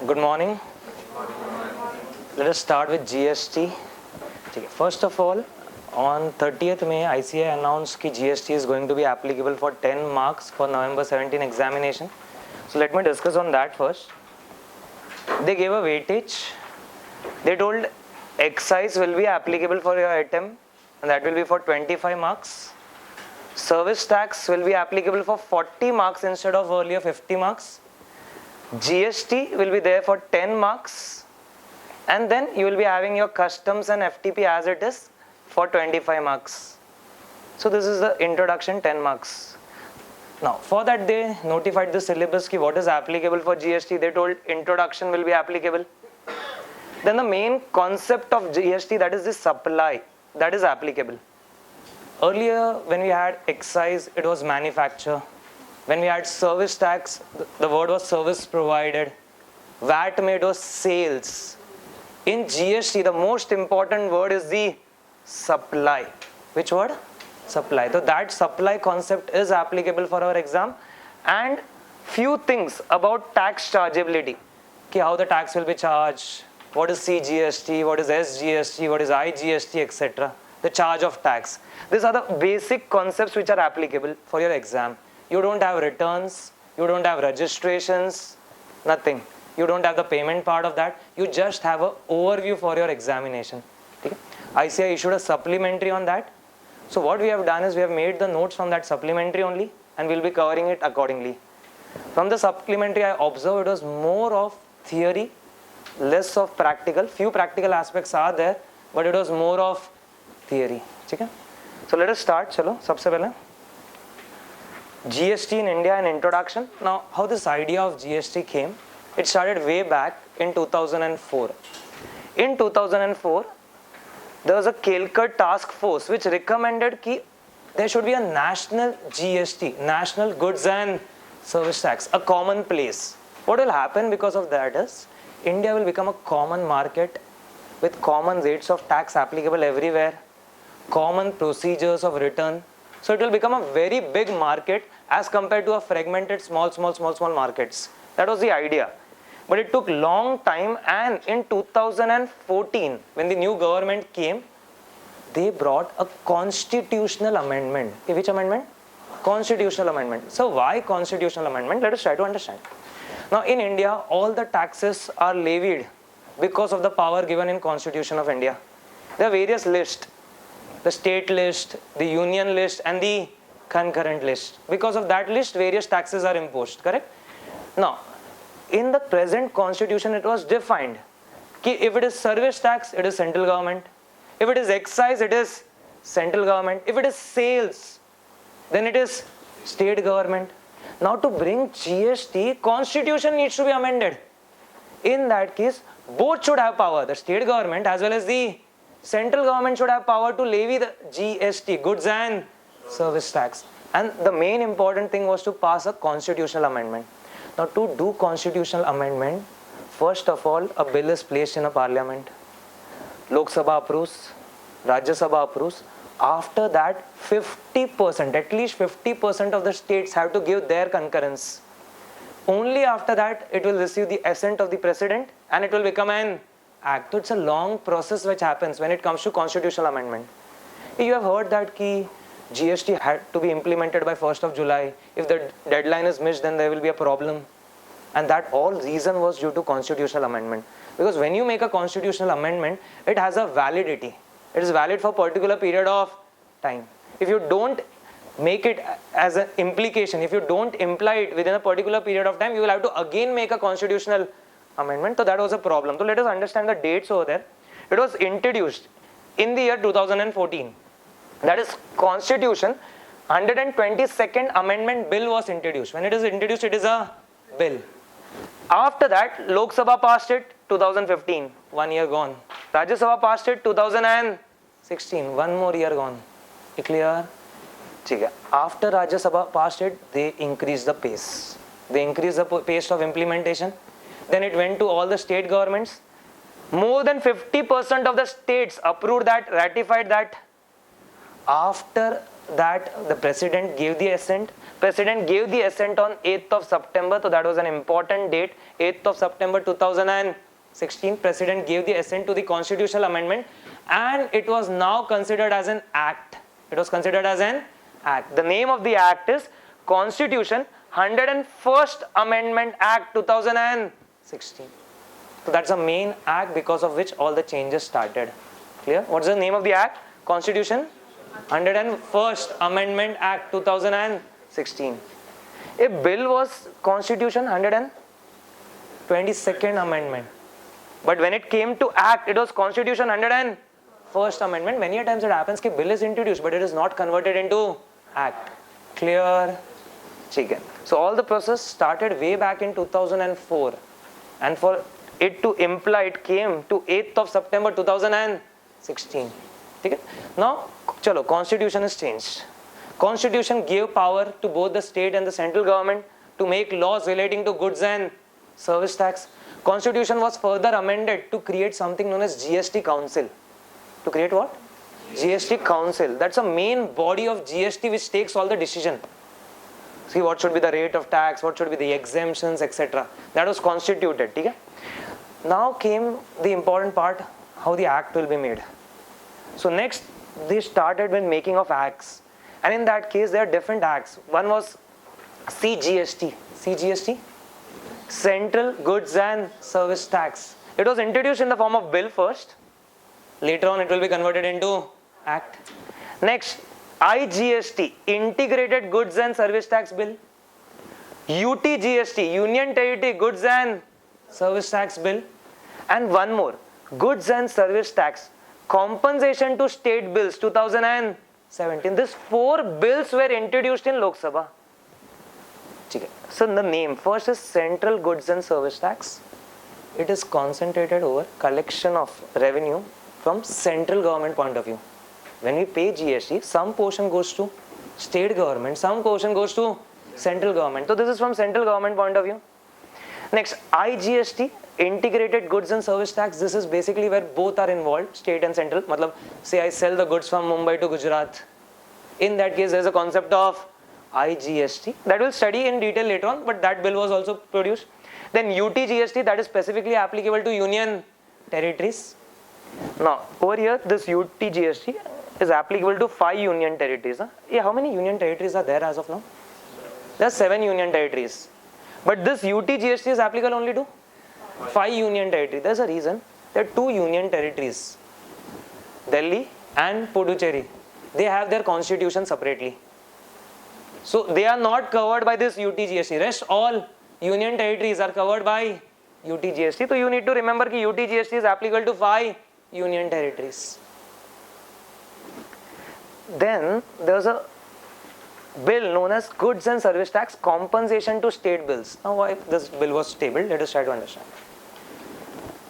Good morning. Let us start with GST. First of all, on 30th May, ICAI announced that GST is going to be applicable for 10 marks for November 17 examination. So let me discuss on that first. They gave a weightage. They told excise will be applicable for your item and that will be for 25 marks. Service tax will be applicable for 40 marks instead of earlier 50 marks. GST will be there for 10 marks, and then you will be having your customs and FTP as it is for 25 marks. So this is the introduction, 10 marks. Now for that they notified the syllabus ki what is applicable for GST. They told introduction will be applicable. Then the main concept of GST, that is the supply, that is applicable. Earlier when we had excise, it was manufacture. When we had service tax, the word was service provided. VAT made was sales. In GST, the most important word is the supply. Which word? Supply. So that supply concept is applicable for our exam. And few things about tax chargeability. How the tax will be charged, what is CGST, what is SGST, what is IGST, etc. The charge of tax. These are the basic concepts which are applicable for your exam. You don't have returns, you don't have registrations, nothing. You don't have the payment part of that. You just have an overview for your examination. Okay? ICAI issued a supplementary on that. So what we have done is we have made the notes from that supplementary only and we'll be covering it accordingly. From the supplementary, I observed it was more of theory, less of practical. Few practical aspects are there, but it was more of theory. Okay? So let us start. Chalo, sabse pehle. GST in India, an introduction. Now, how this idea of GST came, it started way back in 2004. In 2004, there was a Kelkar task force which recommended that there should be a national GST, National Goods and Service Tax, a common place. What will happen because of that is, India will become a common market with common rates of tax applicable everywhere, common procedures of return. So it will become a very big market as compared to a fragmented small markets. That was the idea. But it took long time, and in 2014, when the new government came, they brought a constitutional amendment. Which amendment? Constitutional amendment. So why constitutional amendment? Let us try to understand. Now in India, all the taxes are levied because of the power given in Constitution of India. There are various lists. The state list, the union list and the concurrent list. Because of that list, various taxes are imposed, correct? Now, in the present constitution, it was defined that if it is service tax, it is central government. If it is excise, it is central government. If it is sales, then it is state government. Now to bring GST, constitution needs to be amended. In that case, both should have power, the state government as well as the central government should have power to levy the GST, goods and service tax. And the main important thing was to pass a constitutional amendment. Now to do constitutional amendment, first of all, a bill is placed in a parliament. Lok Sabha approves, Rajya Sabha approves. After that, 50%, at least 50% of the states have to give their concurrence. Only after that, it will receive the assent of the president and it will become an act. So it's a long process which happens when it comes to constitutional amendment. You have heard that GST had to be implemented by 1st of July. If the deadline is missed, then there will be a problem. And that all reason was due to constitutional amendment. Because when you make a constitutional amendment, it has a validity. It is valid for a particular period of time. If you don't make it as an implication, if you don't imply it within a particular period of time, you will have to again make a constitutional amendment. So that was a problem. So let us understand the dates over there. It was introduced in the year 2014. That is Constitution 122nd Amendment Bill was introduced. When it is introduced, it is a bill. After that, Lok Sabha passed it 2015, 1 year gone. Rajya Sabha passed it 2016, 1 more year gone. Clear? After Rajya Sabha passed it, they increased the pace. They increased the pace of implementation. Then it went to all the state governments. More than 50% of the states approved that, ratified that. After that the President gave the assent. President gave the assent on 8th of September, so that was an important date. 8th of September 2016, President gave the assent to the constitutional amendment, and it was now considered as an act. It was considered as an act. The name of the act is Constitution 101st Amendment Act 2016. So that's the main act because of which all the changes started. Clear? What's the name of the act? Constitution 101st Amendment Act 2016. A bill was Constitution 122nd Amendment. But when it came to act, it was Constitution 101st Amendment. Many a times it happens that bill is introduced, but it is not converted into act. Clear? Chicken. So all the process started way back in 2004. And for it to imply, it came to 8th of September 2016. Okay? Now, chalo, constitution is changed. Constitution gave power to both the state and the central government to make laws relating to goods and service tax. Constitution was further amended to create something known as GST Council. To create what? GST Council. That's a main body of GST which takes all the decision. See what should be the rate of tax, what should be the exemptions, etc. That was constituted. Okay? Now came the important part, how the act will be made. So next, they started with making of acts. And in that case, there are different acts. One was CGST. CGST? Central Goods and Service Tax. It was introduced in the form of bill first. Later on, it will be converted into act. Next, IGST, Integrated Goods and Service Tax Bill. UTGST, Union Territory Goods and Service Tax Bill. And one more, Goods and Service Tax, Compensation to State Bills 2017. These 4 bills were introduced in Lok Sabha. So the name, first is Central Goods and Service Tax. It is concentrated over collection of revenue from central government point of view. When we pay GST, some portion goes to state government, some portion goes to central government. So this is from central government point of view. Next, IGST, Integrated Goods and Service Tax. This is basically where both are involved, state and central. Matlab, say I sell the goods from Mumbai to Gujarat. In that case, there is a concept of IGST that we'll study in detail later on, but that bill was also produced. Then UTGST, that is specifically applicable to union territories. Now, over here, this UTGST is applicable to 5 union territories. Yeah, how many union territories are there as of now? There are 7 union territories. But this UTGST is applicable only to 5 union territories. There's a reason. There are 2 union territories, Delhi and Puducherry. They have their constitution separately. So they are not covered by this UTGST. Rest all union territories are covered by UTGST. So you need to remember that UTGST is applicable to 5 union territories. Then there's a bill known as Goods and Service Tax Compensation to State Bills. Now why this bill was tabled, let us try to understand.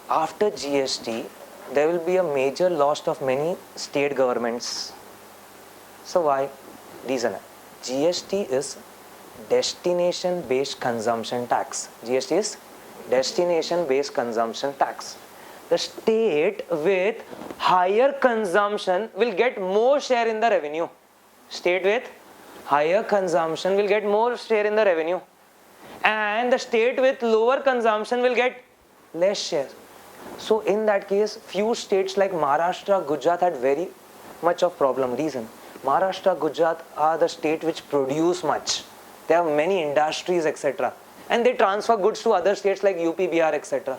After GST, there will be a major loss of many state governments. So why? Reason. GST is destination based consumption tax. GST is destination based consumption tax. The state with higher consumption will get more share in the revenue. State with higher consumption will get more share in the revenue. And the state with lower consumption will get less share. So in that case, few states like Maharashtra, Gujarat had very much of problem. Reason, Maharashtra, Gujarat are the state which produce much. They have many industries, etc. And they transfer goods to other states like UP, Bihar, etc.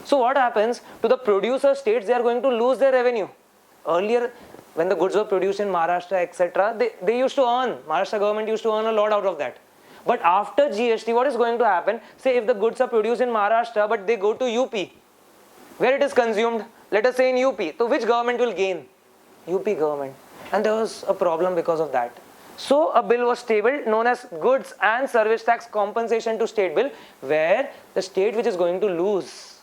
So what happens to the producer states? They are going to lose their revenue. Earlier, when the goods were produced in Maharashtra, etc., they used to earn, Maharashtra government used to earn a lot out of that. But after GST, what is going to happen? Say if the goods are produced in Maharashtra, but they go to UP, where it is consumed, let us say in UP, so which government will gain? UP government. And there was a problem because of that. So a bill was tabled known as Goods and Service Tax Compensation to State Bill, where the state which is going to lose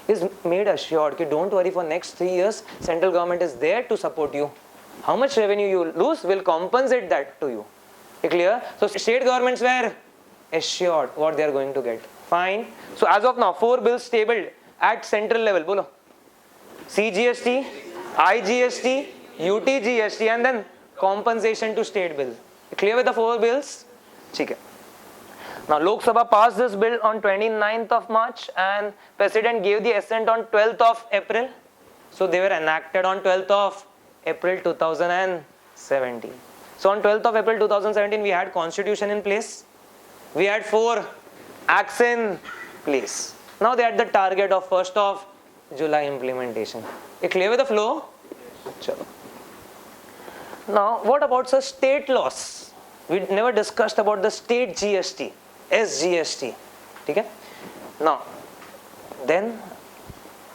is made assured that don't worry, for next 3 years, central government is there to support you. How much revenue you lose, will compensate that to you. Clear? So state governments were assured what they are going to get. Fine. So as of now, 4 bills tabled at central level. Bolo. CGST, IGST, UTGST and then compensation to state bill. Clear with the 4 bills? Okay. Now Lok Sabha passed this bill on 29th of March and President gave the assent on 12th of April. So they were enacted on 12th of April 2017. So on 12th of April 2017 we had constitution in place. We had 4 acts in place. Now they had the target of 1st of July implementation. You clear with the flow? Chalo. Now what about the state laws? We never discussed about the state GST, SGST. Okay? Now then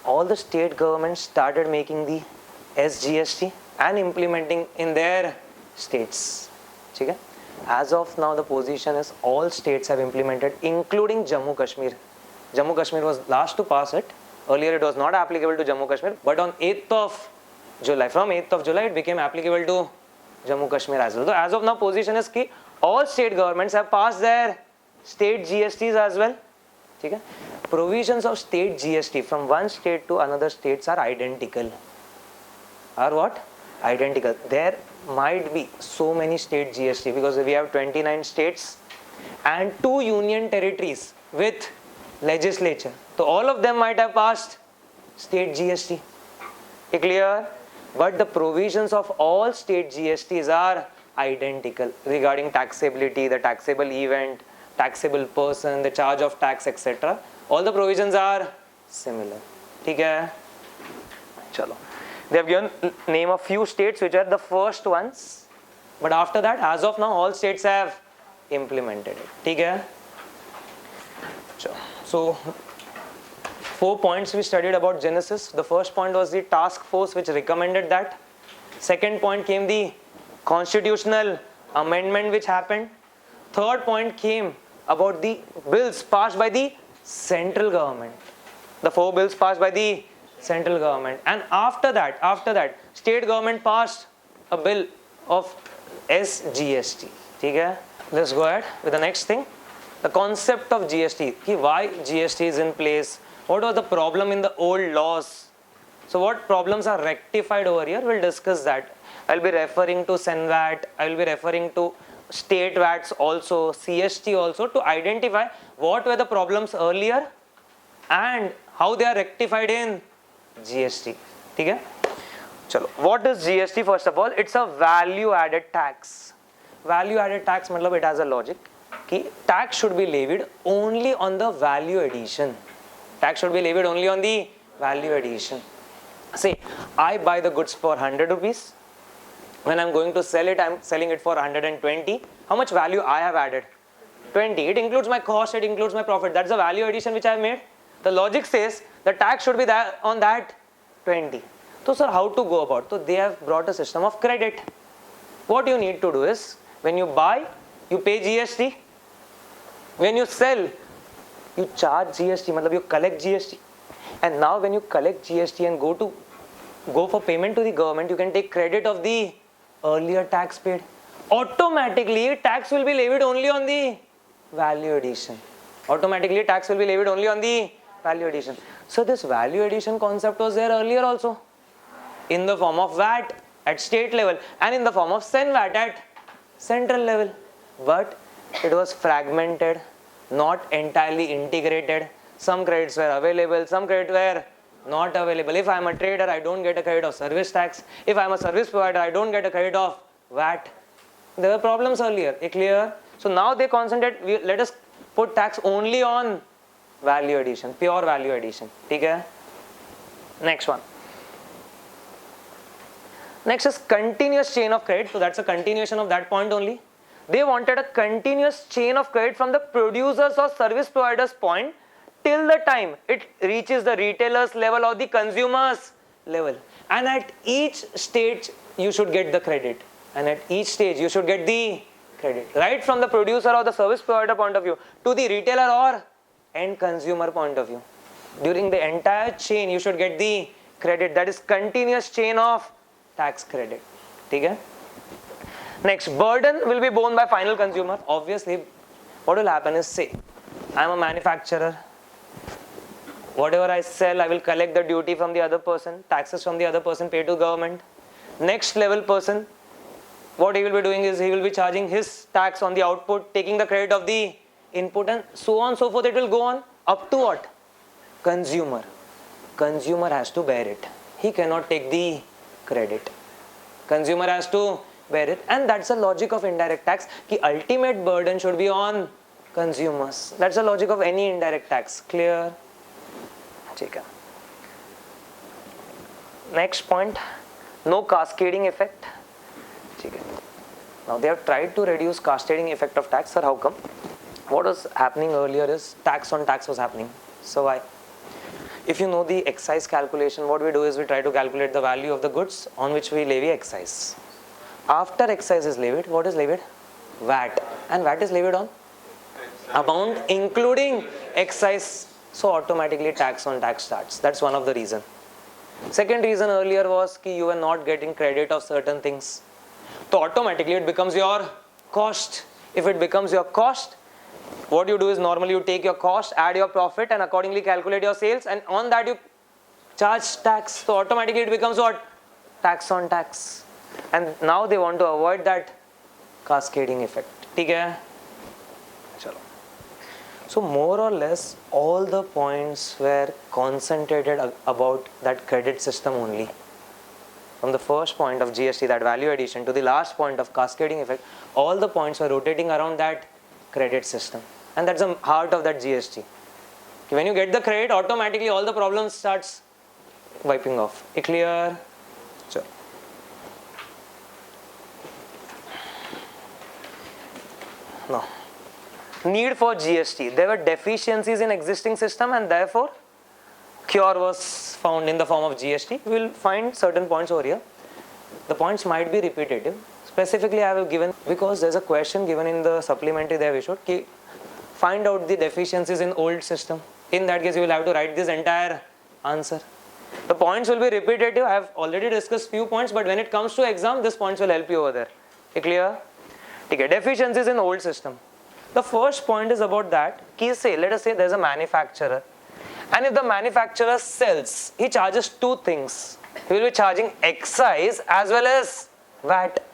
all the state governments started making the SGST and implementing in their states. Okay? As of now the position is all states have implemented including Jammu Kashmir. Jammu Kashmir was last to pass it. Earlier it was not applicable to Jammu Kashmir, but on 8th of July, from 8th of July it became applicable to Jammu Kashmir as well. So as of now position is key. All state governments have passed their state GSTs as well. Okay? Provisions of state GST from one state to another states are identical. Are what? Identical. There might be so many state GST because we have 29 states and 2 union territories with legislature. So all of them might have passed state GST. Clear? But the provisions of all state GSTs are identical regarding taxability, the taxable event, taxable person, the charge of tax, etc. All the provisions are similar. Okay? Chalo. They have given name a few states which are the first ones, but after that, as of now, all states have implemented it. Okay? So 4 points we studied about Genesis. The first point was the task force which recommended that. Second point came the constitutional amendment which happened. Third point came about the bills passed by the central government. The 4 bills passed by the central government. And after that, state government passed a bill of SGST. Okay? Let's go ahead with the next thing. The concept of GST. Why GST is in place? What was the problem in the old laws? So what problems are rectified over here? We'll discuss that. I'll be referring to SENVAT. I will be referring to state VATs also, CST also, to identify what were the problems earlier and how they are rectified in GST. Okay? Chalo. What is GST first of all? It's a value added tax. Value added tax means it has a logic. Tax should be levied only on the value addition. Tax should be levied only on the value addition. Say, I buy the goods for 100 rupees. When I'm going to sell it, I'm selling it for 120. How much value I have added? 20. It includes my cost, it includes my profit. That's the value addition which I have made. The logic says the tax should be that on that 20. So sir, how to go about? So they have brought a system of credit. What you need to do is, when you buy, you pay GST. When you sell, you charge GST, matlab you collect GST. And now when you collect GST and go for payment to the government, you can take credit of the earlier tax paid. Automatically, tax will be levied only on the value addition. Automatically, tax will be levied only on the value addition. So this value addition concept was there earlier also, in the form of VAT at state level and in the form of SENVAT at central level. But it was fragmented, not entirely integrated. Some credits were available, some credits were not available. If I am a trader, I don't get a credit of service tax. If I am a service provider, I don't get a credit of VAT. There were problems earlier. Clear? So now they concentrate, let us put tax only on value addition, pure value addition. Okay? Next one. Next is continuous chain of credit. So that's a continuation of that point only. They wanted a continuous chain of credit from the producers or service providers point till the time it reaches the retailer's level or the consumer's level. And at each stage, you should get the credit. And at each stage, you should get the credit. Right from the producer or the service provider point of view to the retailer or end consumer point of view. During the entire chain, you should get the credit. That is continuous chain of tax credit. Okay? Next, burden will be borne by final consumer. Obviously, what will happen is, say, I am a manufacturer. Whatever I sell, I will collect the duty from the other person, taxes from the other person, pay to government. Next level person, what he will be doing is he will be charging his tax on the output, taking the credit of the input, and so on so forth. It will go on up to what? Consumer. Consumer has to bear it. He cannot take the credit. Consumer has to bear it, and that's the logic of indirect tax. The ultimate burden should be on consumers. That's the logic of any indirect tax. Clear? Okay. Next point, no cascading effect. Okay. Now they have tried to reduce cascading effect of tax. Sir, how come? What was happening earlier is tax on tax was happening. So why? If you know the excise calculation, what we do is we try to calculate the value of the goods on which we levy excise. After excise is levied, what is levied? VAT. And VAT is levied on amount including excise. So automatically tax on tax starts. That's one of the reason. Second reason earlier was that you were not getting credit of certain things. So automatically it becomes your cost. If it becomes your cost, what you do is normally you take your cost, add your profit, and accordingly calculate your sales, and on that you charge tax. So automatically it becomes what? Tax on tax. And now they want to avoid that cascading effect. Okay? So more or less all the points were concentrated about that credit system only. From the first point of GST, that value addition, to the last point of cascading effect, all the points were rotating around that credit system. And that's the heart of that GST. When you get the credit, automatically all the problems starts wiping off. Clear? Sure. No. Need for GST. There were deficiencies in existing system, and therefore cure was found in the form of GST. We will find certain points over here. The points might be repetitive. Specifically I have given, because there's a question given in the supplementary they have issued, find out the deficiencies in old system. In that case you will have to write this entire answer. The points will be repetitive. I have already discussed few points, but when it comes to exam, these points will help you over there. Clear? Okay, deficiencies in old system. The first point is about that. Let us say there's a manufacturer, and if the manufacturer sells, he charges two things. He will be charging excise as well as VAT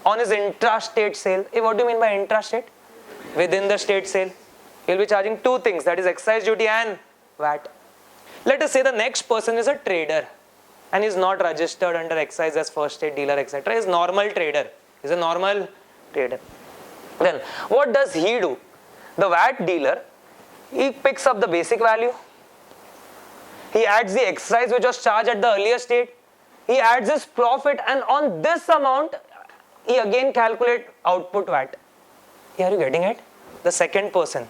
on his intrastate sale. What do you mean by intrastate? Within the state sale. He will be charging two things, that is excise duty and VAT. Let us say the next person is a trader and is not registered under excise as first state dealer, etc. He is normal trader. He is a normal trader. Then what does he do? The VAT dealer, he picks up the basic value. He adds the excise which was charged at the earlier state. He adds his profit, and on this amount, he again calculates output VAT. Are you getting it? The second person.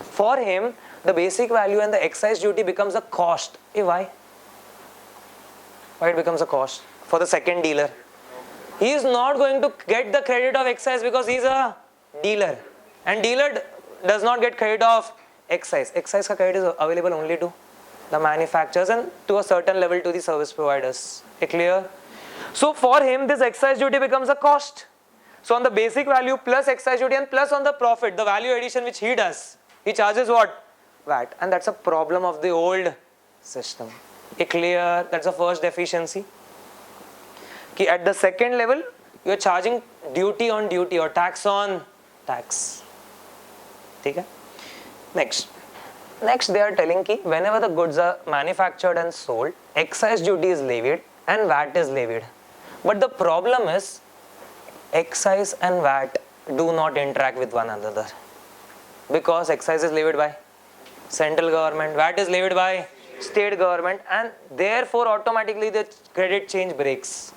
For him, the basic value and the excise duty becomes a cost. Why? Why it becomes a cost? For the second dealer. He is not going to get the credit of excise because he is a dealer. And dealer does not get credit of excise. Excise ka credit is available only to the manufacturers and to a certain level to the service providers. Clear? So for him, this excise duty becomes a cost. So on the basic value plus excise duty and plus on the profit, the value addition which he does, he charges what? VAT. And that's a problem of the old system. Clear? That's the first deficiency. At the second level, you are charging duty on duty or tax on tax. Okay? Next they are telling that whenever the goods are manufactured and sold, excise duty is levied and VAT is levied. But the problem is, excise and VAT do not interact with one another. Because excise is levied by central government, VAT is levied by state government, and therefore automatically the credit change breaks.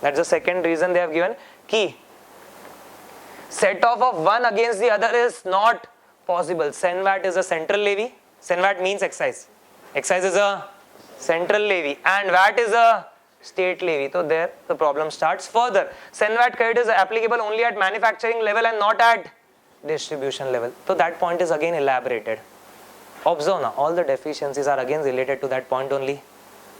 That's the second reason they have given. Key. Set off of one against the other is not possible. CENVAT is a central levy. CENVAT means excise. Excise is a central levy and VAT is a state levy. So there the problem starts further. CENVAT credit is applicable only at manufacturing level and not at distribution level. So that point is again elaborated. Observe now, all the deficiencies are again related to that point only.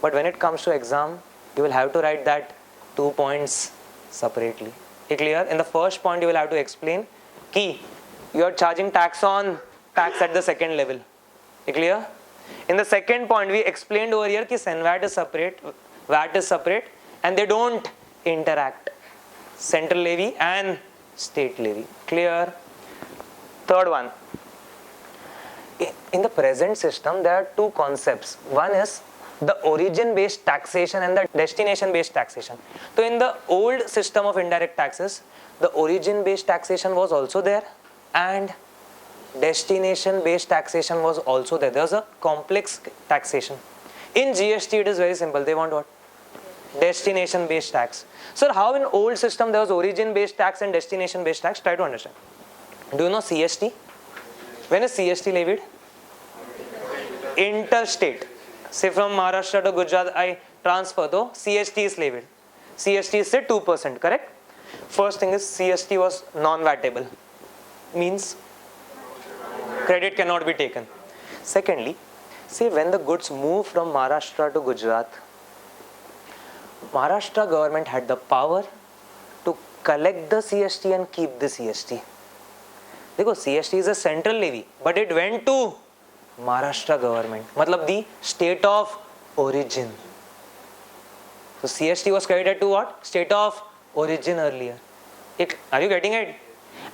But when it comes to exam, you will have to write that 2 points separately. Clear? In the first point, you will have to explain key. You are charging tax on tax at the second level. Clear? In the second point, we explained over here that CENVAT is separate, VAT is separate, and they don't interact. central levy and state levy. Clear? Third one. In the present system, there are two concepts. One is the origin-based taxation and the destination-based taxation. So in the old system of indirect taxes, the origin-based taxation was also there and destination-based taxation was also there. There was a complex taxation. In GST, it is very simple. They want what? Destination-based tax. So how in old system there was origin-based tax and destination-based tax? Try to understand. Do you know CST? When is CST levied? Interstate. Say from Maharashtra to Gujarat, I transfer, though CST is levied. CST is say 2%, correct? First thing is CST was non-vatable. Means credit cannot be taken. Secondly, say when the goods move from Maharashtra to Gujarat, Maharashtra government had the power to collect the CST and keep the CST. Because CST is a central levy, but it went to Maharashtra government, matlab the state of origin. So CST was credited to what? State of origin earlier. Are you getting it?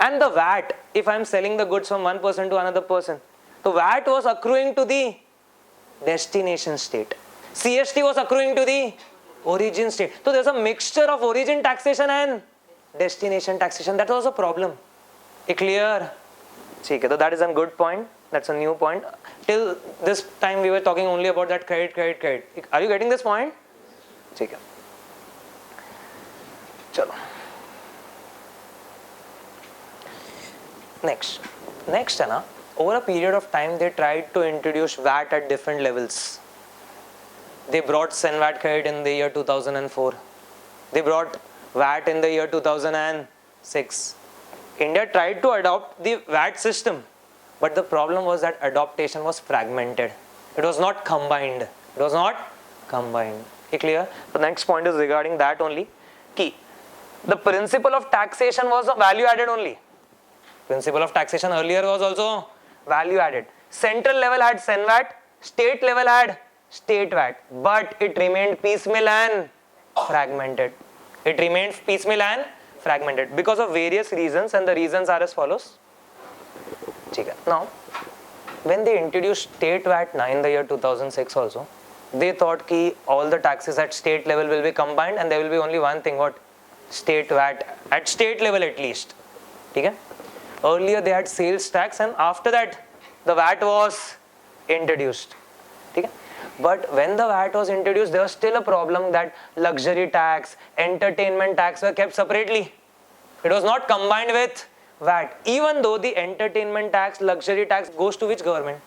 And the VAT, if I am selling the goods from one person to another person, the VAT was accruing to the destination state. CST was accruing to the origin state. So there's a mixture of origin taxation and destination taxation. That was a problem. Clear? So that is a good point. That's a new point. Till this time we were talking only about that credit. Are you getting this point? Okay. Chalo. Next, over a period of time they tried to introduce VAT at different levels. They brought SENVAT credit in the year 2004. They brought VAT in the year 2006. India tried to adopt the VAT system, but the problem was that adoption was fragmented. It was not combined. Clear? The next point is regarding that only. Key. The principle of taxation was value added only. Principle of taxation earlier was also value added. Central level had SENVAT, state level had state VAT, but it remained piecemeal and fragmented. Because of various reasons, and the reasons are as follows. Now, when they introduced state VAT in the year 2006 also, they thought that all the taxes at state level will be combined and there will be only one thing, what? State VAT, at state level at least. Okay? Earlier they had sales tax and after that the VAT was introduced. Okay? But when the VAT was introduced, there was still a problem that luxury tax, entertainment tax were kept separately. It was not combined with VAT. Even though the entertainment tax, luxury tax goes to which government?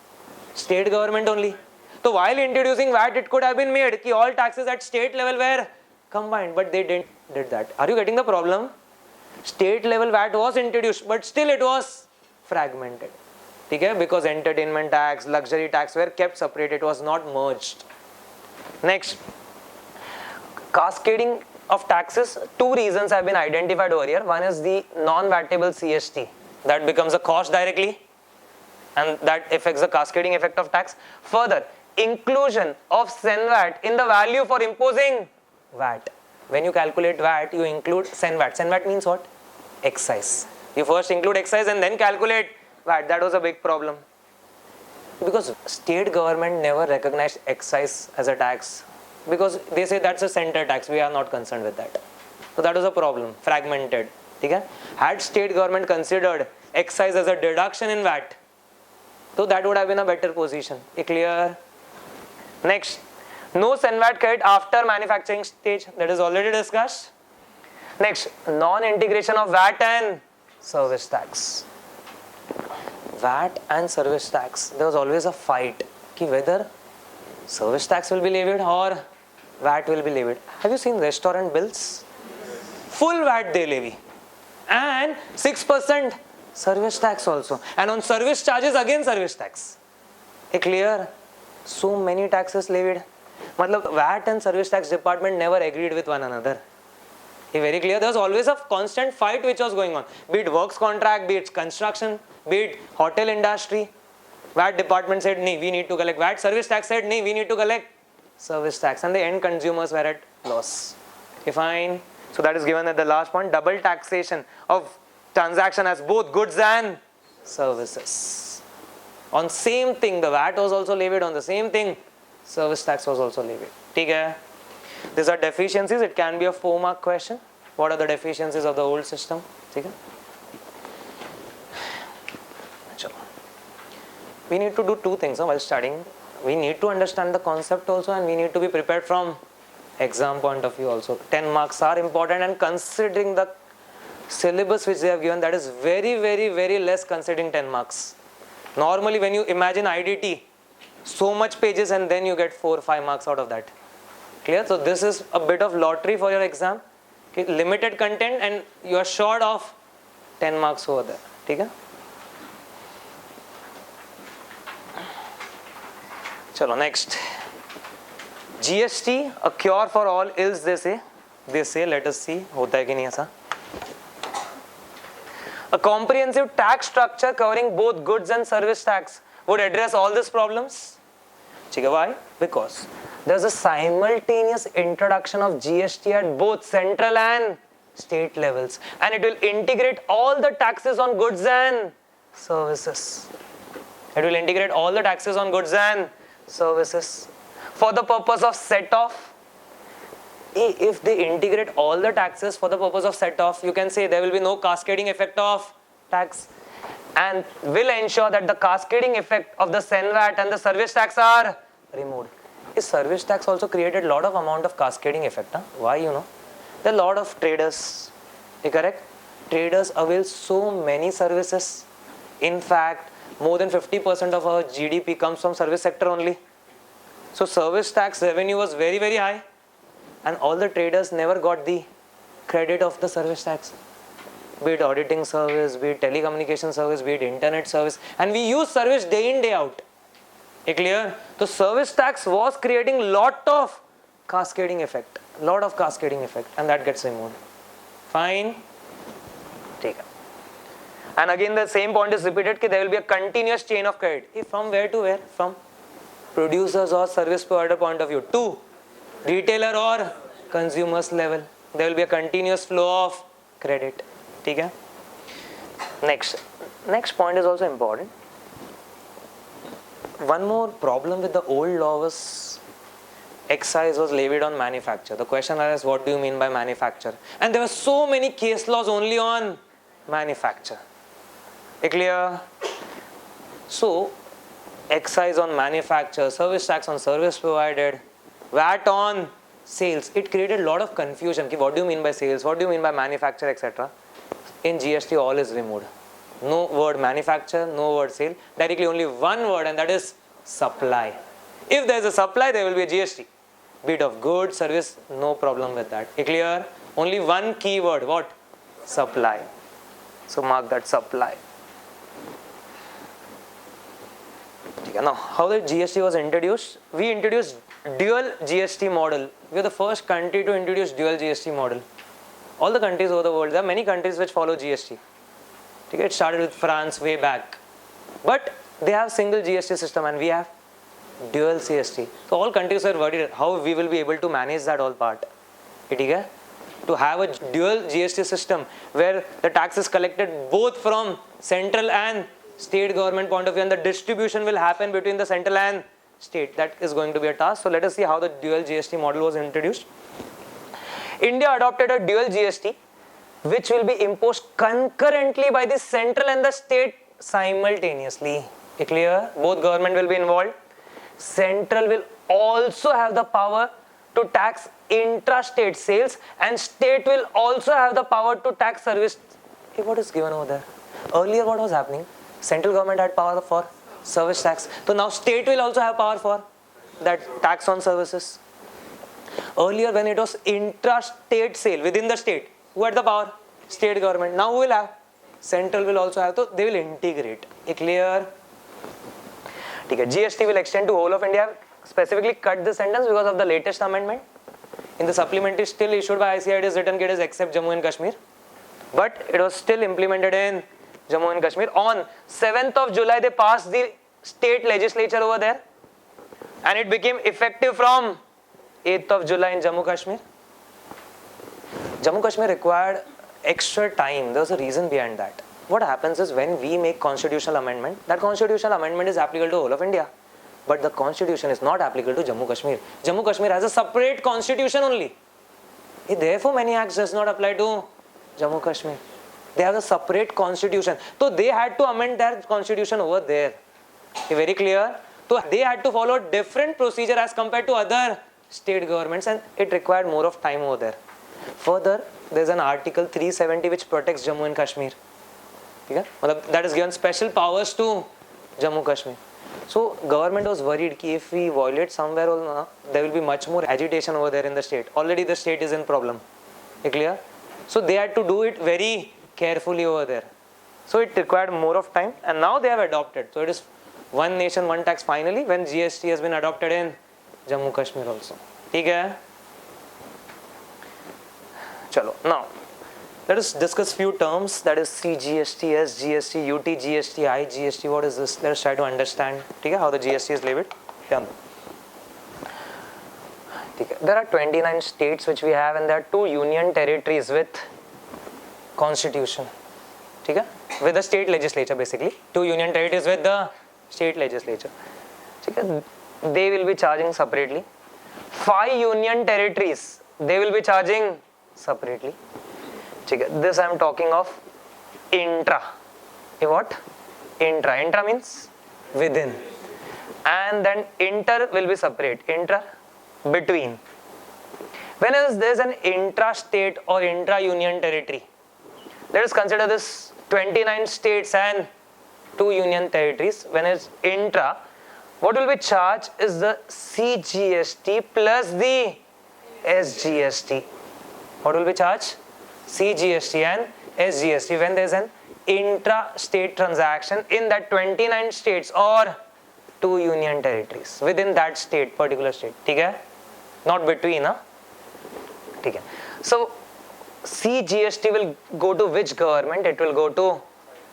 State government only. So while introducing VAT, it could have been made that all taxes at state level were combined, but they didn't did that. Are you getting the problem? State level VAT was introduced, but still it was fragmented. Okay? Because entertainment tax, luxury tax were kept separate, it was not merged. Next, cascading of taxes. Two reasons have been identified over here. One is the non-vatable CST, that becomes a cost directly and that affects the cascading effect of tax. Further, inclusion of SENVAT in the value for imposing VAT. When you calculate VAT, you include SENVAT. SENVAT means what? Excise. You first include excise and then calculate VAT. That was a big problem. Because state government never recognized excise as a tax. Because they say that's a center tax. We are not concerned with that. So that was a problem. Fragmented. Okay? Had state government considered excise as a deduction in VAT, so that would have been a better position. Clear? Next, no SENVAT credit after manufacturing stage. That is already discussed. Next, non-integration of VAT and service tax. VAT and service tax. There was always a fight whether service tax will be levied or VAT will be levied. Have you seen restaurant bills? Full VAT they levy. And 6% service tax also. And on service charges again service tax. Clear? So many taxes levied. Matlab VAT and service tax department never agreed with one another. Very clear. There was always a constant fight which was going on. Be it works contract, be it construction, be it hotel industry. VAT department said, "Nee, we need to collect VAT." Service tax said, "Nee, we need to collect service tax." And the end consumers were at loss. Fine. So that is given at the last point. Double taxation of transaction as both goods and services. On same thing, the VAT was also levied on the same thing. Service tax was also levied. Okay? These are deficiencies. It can be a 4-mark question. What are the deficiencies of the old system? Okay? We need to do two things while studying. We need to understand the concept also, and we need to be prepared from exam point of view also. 10 marks are important, and considering the syllabus which they have given, that is very, very, very less considering 10 marks. Normally when you imagine IDT, so much pages and then you get 4 or 5 marks out of that. Clear? So this is a bit of lottery for your exam. Okay? Limited content and you are short of 10 marks over there. Okay? Chalo, next. GST, a cure for all ills, they say. Let us see. Hota hai ki nahi aisa? A comprehensive tax structure covering both goods and service tax would address all these problems. Why? Because there's a simultaneous introduction of GST at both central and state levels, and it will integrate all the taxes on goods and services. It will integrate all the taxes on goods and services for the purpose of set off. If they integrate all the taxes for the purpose of set off, you can say there will be no cascading effect of tax, and will ensure that the cascading effect of the SEN-VAT and the service tax are removed. Is service tax also created a lot of amount of cascading effect? Why? There are a lot of traders. Correct? Traders avail so many services. In fact, more than 50% of our GDP comes from service sector only. So service tax revenue was very, very high, and all the traders never got the credit of the service tax. Be it auditing service, be it telecommunication service, be it internet service, and we use service day in, day out. Clear? So service tax was creating lot of cascading effect, and that gets removed. Fine. Take it. And again the same point is repeated, that there will be a continuous chain of credit. From where to where? From producers or service provider point of view to retailer or consumers level. There will be a continuous flow of credit. Okay? Next point is also important. One more problem with the old law was excise was levied on manufacture. The question is, what do you mean by manufacture? And there were so many case laws only on manufacture. Clear? So excise on manufacture, service tax on service provided, VAT on sales. It created a lot of confusion. What do you mean by sales? What do you mean by manufacture, etc.? In GST, all is removed. No word manufacture, no word sale. Directly only one word, and that is supply. If there is a supply, there will be a GST. Bit of good, service, no problem with that. Clear? Only one key word. What? Supply. So mark that, supply. Now, how the GST was introduced? We introduced dual GST model. We are the first country to introduce dual GST model. All the countries over the world, there are many countries which follow GST. It started with France way back. But they have single GST system and we have dual GST. So all countries are worried how we will be able to manage that all part. To have a dual GST system where the tax is collected both from central and state government point of view, and the distribution will happen between the central and state. That is going to be a task. So let us see how the dual GST model was introduced. India adopted a dual GST which will be imposed concurrently by the central and the state simultaneously. Clear? Both government will be involved. Central will also have the power to tax intra-state sales, and state will also have the power to tax service. What is given over there? Earlier what was happening? Central government had power for service tax. So now state will also have power for that tax on services. Earlier when it was intra-state sale within the state, who had the power? State government. Now who will have? Central will also have. So they will integrate. Clear? GST will extend to whole of India. Specifically cut this sentence because of the latest amendment. In the supplementary still issued by ICI, it is written it is except Jammu and Kashmir. But it was still implemented in Jammu and Kashmir. On 7th of July, they passed the state legislature over there. And it became effective from 8th of July in Jammu Kashmir. Jammu Kashmir required extra time. There's a reason behind that. What happens is when we make constitutional amendment, that constitutional amendment is applicable to all of India. But the constitution is not applicable to Jammu Kashmir. Jammu Kashmir has a separate constitution only. Therefore, many acts does not apply to Jammu Kashmir. They have a separate constitution. So they had to amend their constitution over there. Very clear? So they had to follow different procedure as compared to other state governments, and it required more of time over there. Further, there's an article 370 which protects Jammu and Kashmir. That is given special powers to Jammu Kashmir. So government was worried that if we violate somewhere, there will be much more agitation over there in the state. Already the state is in problem. Clear? So they had to do it very carefully over there. So it required more of time, and now they have adopted. So it is one nation, one tax finally when GST has been adopted in Jammu Kashmir also. Okay? Chalo. Now, let us discuss few terms, that is CGST, SGST, UTGST, IGST. What is this? Let us try to understand how the GST is labeled. There are 29 states which we have, and there are 2 union territories with constitution. With the state legislature basically. 2 union territories with the state legislature. They will be charging separately. 5 union territories, they will be charging separately. This I am talking of intra. What? Intra. Intra means within. And then inter will be separate. Intra, between. Whenever there is an intra-state or intra-union territory, let us consider this 29 states and 2 union territories. When it's intra, what will be charged is the CGST plus the SGST. What will be charged? CGST and SGST when there is an intra-state transaction in that 29 states or 2 union territories within that state, particular state. Okay? Not between. Okay. So CGST will go to which government? It will go to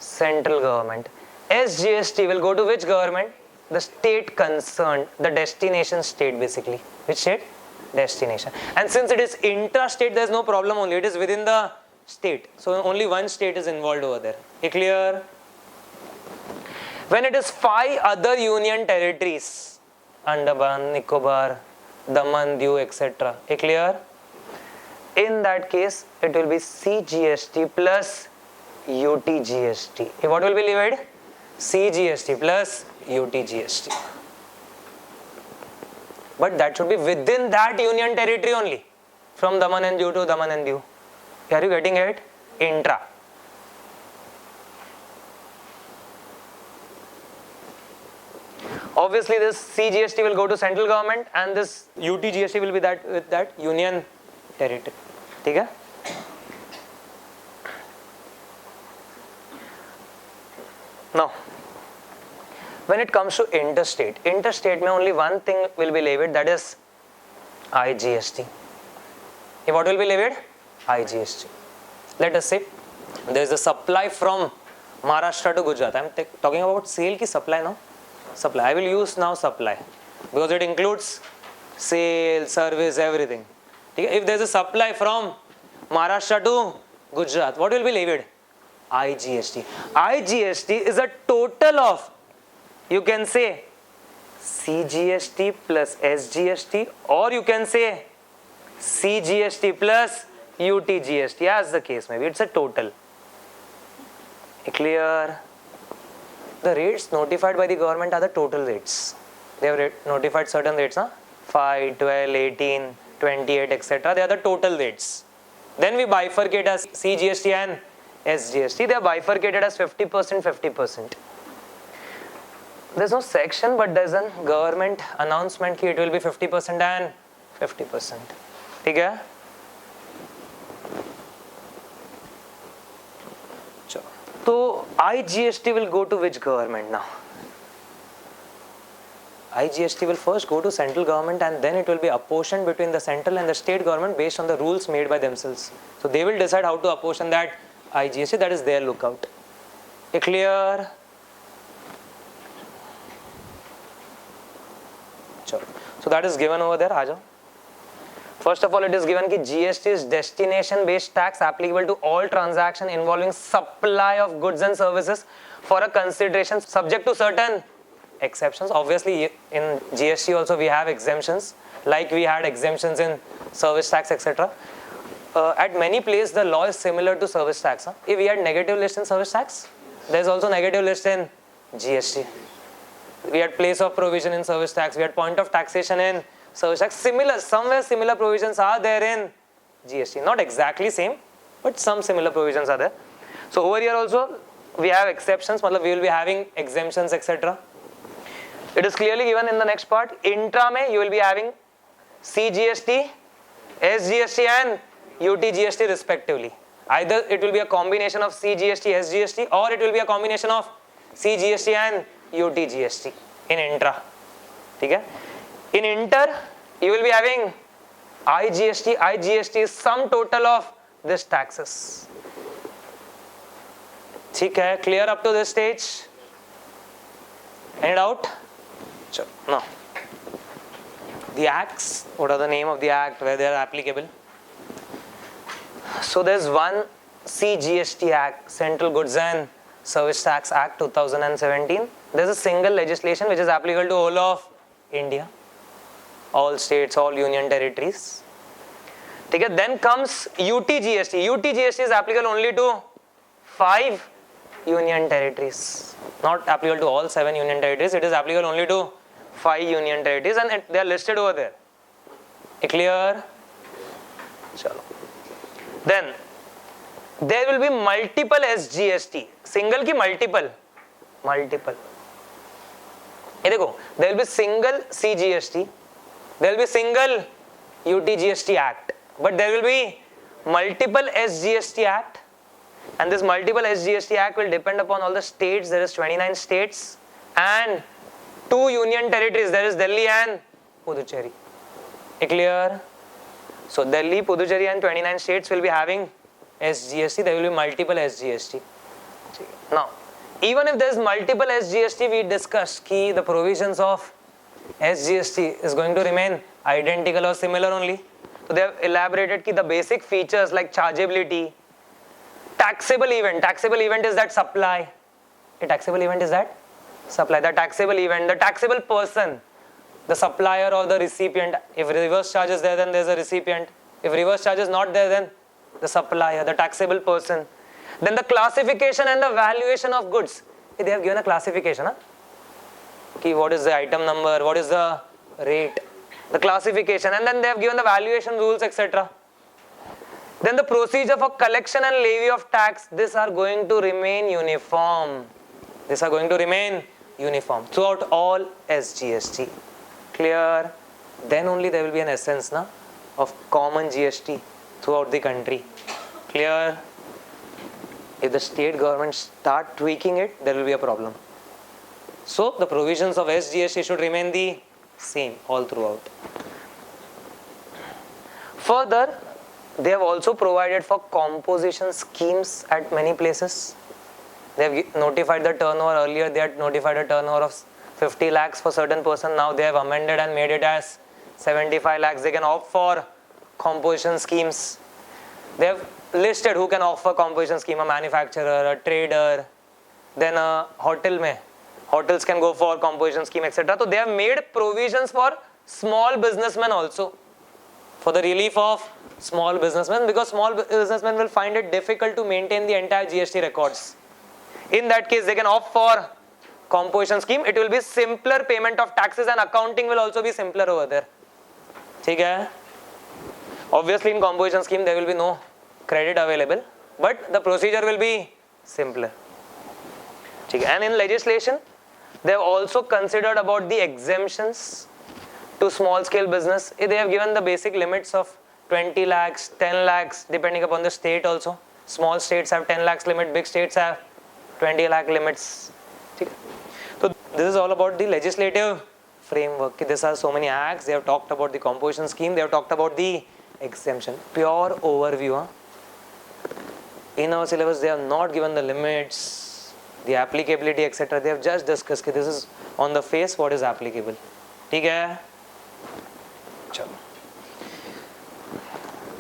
central government. SGST will go to which government? The state concerned, the destination state basically. Which state? Destination. And since it is intra-state, there is no problem only. It is within the state. So only one state is involved over there. Clear? When it is 5 other union territories, Andaman, Nicobar, Daman, Diu, etc. Clear? In that case, it will be CGST plus UTGST. What will be levied? CGST plus UTGST. But that should be within that union territory only. From Daman and Diu to Daman and Diu. Are you getting it? Intra. Obviously this CGST will go to central government and this UTGST will be that with that union territory. Okay? Now, when it comes to interstate mein only one thing will be levied, that is IGST. What will be levied? IGST. Let us say there is a supply from Maharashtra to Gujarat. I am talking about sale ki supply now. Supply. I will use now supply because it includes sale, service, everything. If there is a supply from Maharashtra to Gujarat, what will be levied? IGST. IGST is a total of, you can say CGST plus SGST, or you can say CGST plus UTGST, as the case may be. It's a total. Clear? The rates notified by the government are the total rates. They have notified certain rates, 5, 12, 18, 28, etc. They are the total rates. Then we bifurcate as CGST and SGST. They are bifurcated as 50%, 50%. There's no section, but there's a government announcement that it will be 50% and 50%. Okay? So IGST will go to which government now? IGST will first go to central government and then it will be apportioned between the central and the state government based on the rules made by themselves. So they will decide how to apportion that IGST, that is their lookout. Clear? So that is given over there. Aaja. First of all, it is given that GST is destination-based tax applicable to all transactions involving supply of goods and services for a consideration subject to certain exceptions. Obviously, in GST also we have exemptions, like we had exemptions in service tax, etc. At many places, the law is similar to service tax. If we had negative list in service tax, there is also negative list in GST. We had place of provision in service tax. We had point of taxation in service tax. Somewhere similar provisions are there in GST. Not exactly same, but some similar provisions are there. So over here also we have exceptions. We will be having exemptions, etc. It is clearly given in the next part. Intra mein you will be having CGST, SGST and UTGST respectively. Either it will be a combination of CGST, SGST, or it will be a combination of CGST and UTGST in intra. Okay? In inter, you will be having IGST. IGST is sum total of these taxes. Okay? Clear up to this stage? Any doubt? Sure. No. The acts, what are the name of the act, where they are applicable? So there's one CGST Act, Central Goods and Service Tax Act 2017. There's a single legislation which is applicable to all of India, all states, all union territories. Okay, then comes UTGST. UTGST is applicable only to 5 union territories. Not applicable to all 7 union territories. It is applicable only to 5 union territories and they are listed over there. Clear? Chalo. Then there will be multiple SGST. Single ki multiple? Multiple. There will be single CGST. There will be single UTGST Act. But there will be multiple SGST Act. And this multiple SGST Act will depend upon all the states. There is 29 states and 2 union territories. There is Delhi and Puducherry. Clear? So Delhi, Puducherry and 29 states will be having SGST. There will be multiple SGST. Now, even if there is multiple SGST, we discussed that the provisions of SGST is going to remain identical or similar only. So they have elaborated that the basic features like chargeability, taxable event. Taxable event is that supply. A taxable event is that supply. The taxable event, the taxable person, the supplier or the recipient. If reverse charge is there, then there is a recipient. If reverse charge is not there, then the supplier, the taxable person. Then the classification and the valuation of goods. They have given a classification. What is the item number, what is the rate, the classification, and then they have given the valuation rules, etc. Then the procedure for collection and levy of tax, these are going to remain uniform. These are going to remain uniform throughout all SGST. Clear? Then only there will be an essence of common GST throughout the country. Clear? If the state government start tweaking it, there will be a problem. So the provisions of SGST should remain the same all throughout. Further, they have also provided for composition schemes at many places. They have notified the turnover. Earlier they had notified a turnover of 50 lakhs for certain person. Now they have amended and made it as 75 lakhs. They can opt for composition schemes. They have listed who can opt for composition scheme: a manufacturer, a trader, then a hotels can go for composition scheme, etc. So they have made provisions for small businessmen also, for the relief of small businessmen, because small businessmen will find it difficult to maintain the entire GST records. In that case, they can opt for composition scheme. It will be simpler payment of taxes and accounting will also be simpler over there. Okay? Obviously in composition scheme there will be no credit available, but the procedure will be simpler. Okay? And in legislation, they have also considered about the exemptions to small scale business. They have given the basic limits of 20 lakhs, 10 lakhs, depending upon the state also. Small states have 10 lakhs limit, big states have 20 lakh limits. So this is all about the legislative framework. These are so many acts. They have talked about the composition scheme. They have talked about the exemption. Pure overview. In our syllabus, they have not given the limits, the applicability, etc. They have just discussed this is on the face what is applicable. Okay? Chalo.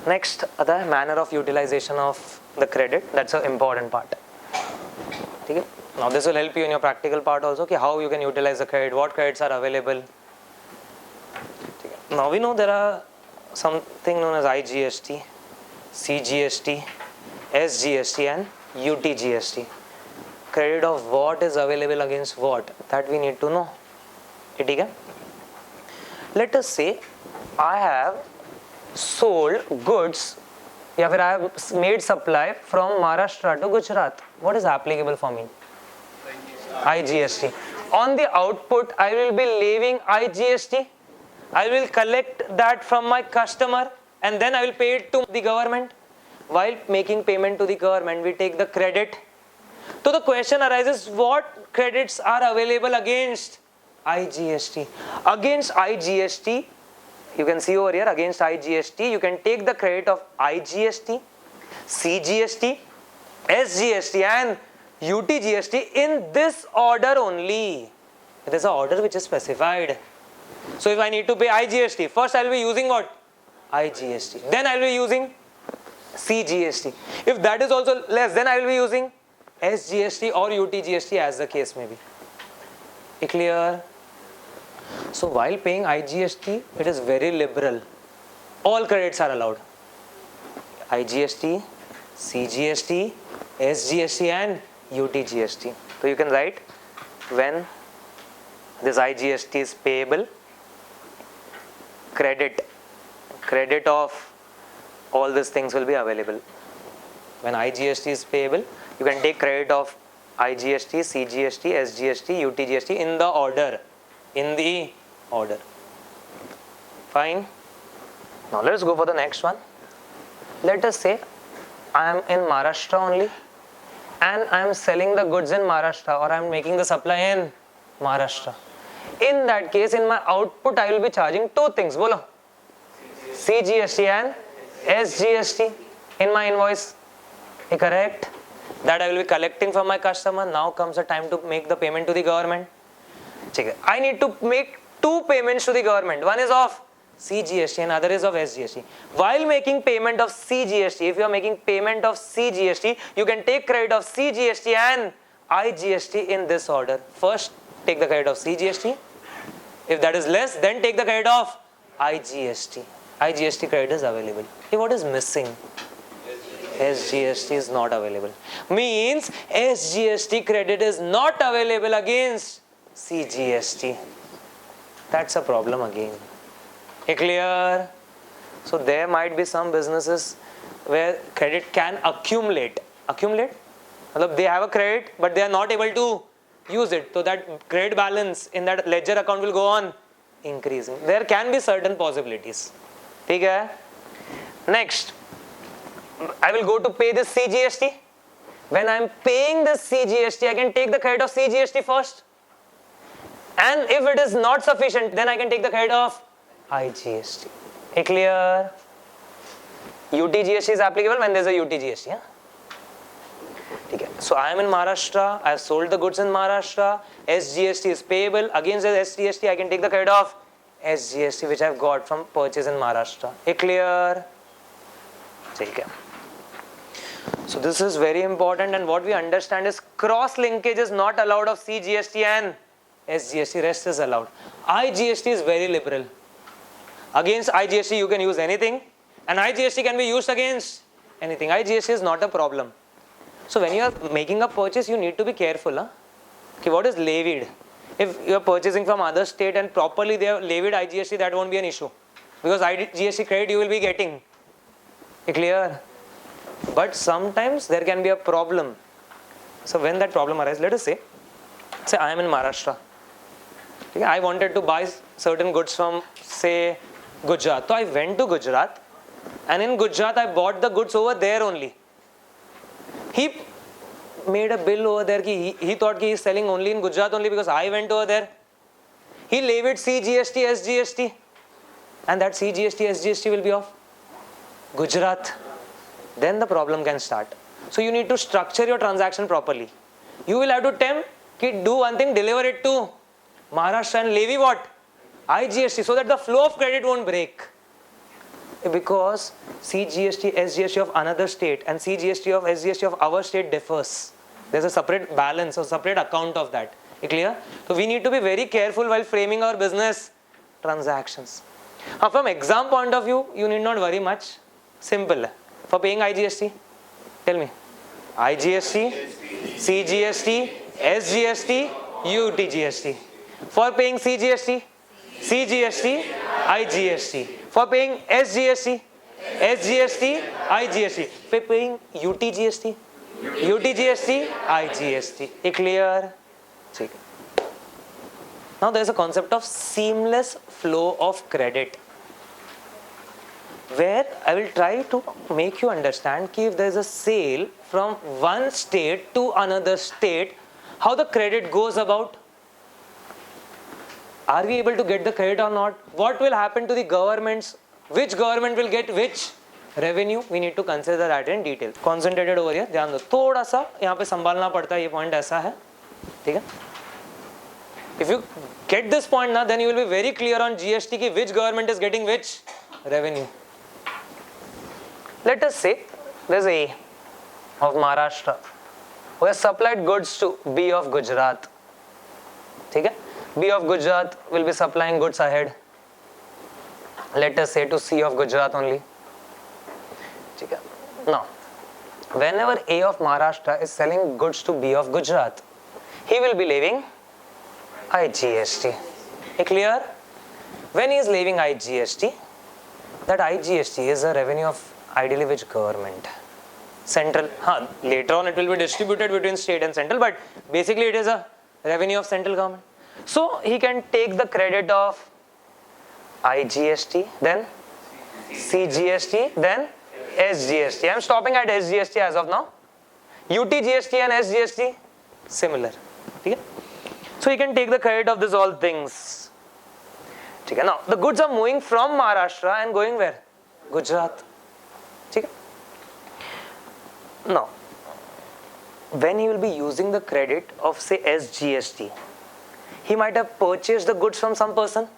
Next, the manner of utilization of the credit. That's an important part. Okay? Now this will help you in your practical part also, okay, how you can utilize the credit, what credits are available. Okay. Now we know there are something known as IGST, CGST, SGST and UTGST. Credit of what is available against what, that we need to know. Okay? Let us say I have sold goods, या फिर I have made supply from Maharashtra to Gujarat. What is applicable for me? IGST. On the output, I will be levying IGST. I will collect that from my customer and then I will pay it to the government. While making payment to the government, we take the credit. So the question arises, what credits are available against IGST? Against IGST, you can see over here, against IGST, you can take the credit of IGST, CGST, SGST and UTGST in this order only. It is an order which is specified. So if I need to pay IGST, first I will be using what? IGST. Then I will be using CGST. If that is also less, then I will be using SGST or UTGST as the case may be. Clear? So while paying IGST, it is very liberal. All credits are allowed. IGST, CGST, SGST and UTGST. So you can write when this IGST is payable, credit of all these things will be available. When IGST is payable, you can take credit of IGST, CGST, SGST, UTGST in the order. Fine. Now let's go for the next one. Let us say I am in Maharashtra only and I am selling the goods in Maharashtra or I am making the supply in Maharashtra. In that case, in my output, I will be charging two things. Bolo. CGST and SGST in my invoice. Correct? That I will be collecting from my customer. Now comes the time to make the payment to the government. I need to make two payments to the government. One is of CGST and other is of SGST. While making payment of CGST, if you are making payment of CGST, you can take credit of CGST and IGST in this order. First, take the credit of CGST. If that is less, then take the credit of IGST. IGST credit is available. What is missing? SGST is not available. Means SGST credit is not available against CGST. That's a problem again. Clear? So there might be some businesses where credit can accumulate. Accumulate? They have a credit but they are not able to use it. So that credit balance in that ledger account will go on increasing. There can be certain possibilities. Okay? Next, I will go to pay this CGST. When I am paying this CGST, I can take the credit of CGST first. And if it is not sufficient, then I can take the credit of IGST. Clear? UTGST is applicable when there is a UTGST. Yeah? Okay. So I am in Maharashtra, I have sold the goods in Maharashtra, SGST is payable, against the SGST I can take the credit of SGST which I have got from purchase in Maharashtra. Clear? Okay. So this is very important, and what we understand is cross linkage is not allowed of CGST and SGST, rest is allowed. IGST is very liberal. Against IGST you can use anything and IGST can be used against anything. IGST is not a problem. So when you are making a purchase, you need to be careful. Okay, what is levied? If you are purchasing from other state and properly they have levied IGST, that won't be an issue. Because IGST credit you will be getting. Clear? But sometimes there can be a problem. So when that problem arises, let us say I am in Maharashtra. Okay, I wanted to buy certain goods from say Gujarat. So I went to Gujarat and in Gujarat I bought the goods over there only. He made a bill over there. He thought he is selling only in Gujarat only because I went over there. He levied CGST, SGST, and that CGST, SGST will be of Gujarat. Then the problem can start. So you need to structure your transaction properly. You will have to do one thing, deliver it to Maharashtra and levy what? IGST, so that the flow of credit won't break. Because CGST, SGST of another state and CGST of SGST of our state differs. There's a separate balance or separate account of that. You clear? So we need to be very careful while framing our business transactions. From exam point of view, you need not worry much. Simple. For paying IGST, tell me. IGST, CGST, SGST, UTGST. For paying CGST, CGST, IGST. For paying SGST, SGST, IGST. For paying UTGST, UTGST, IGST. Clear? Check. Now there is a concept of seamless flow of credit, where I will try to make you understand if there is a sale from one state to another state, how the credit goes about. Are we able to get the credit or not? What will happen to the governments? Which government will get which revenue? We need to consider that in detail. Concentrated over here. ध्यान दो. थोड़ा सा यहाँ पे संभालना पड़ता है. ये point ऐसा है. ठीक है? If you get this point now, then you will be very clear on GST ki which government is getting which revenue. Let us say there is A of Maharashtra who has supplied goods to B of Gujarat. ठीक है? B of Gujarat will be supplying goods ahead. Let us say to C of Gujarat only. ठीक है? Now, whenever A of Maharashtra is selling goods to B of Gujarat, he will be leaving IGST. Clear? When he is leaving IGST, that IGST is a revenue of ideally which government? Central. Later on it will be distributed between state and central, but basically it is a revenue of central government. So he can take the credit of IGST, then CGST, then SGST. I am stopping at SGST as of now. UTGST and SGST similar. Okay? So he can take the credit of this all things. Okay? Now the goods are moving from Maharashtra and going where? Gujarat. Okay? Now when he will be using the credit of say SGST, he might have purchased the goods from some person.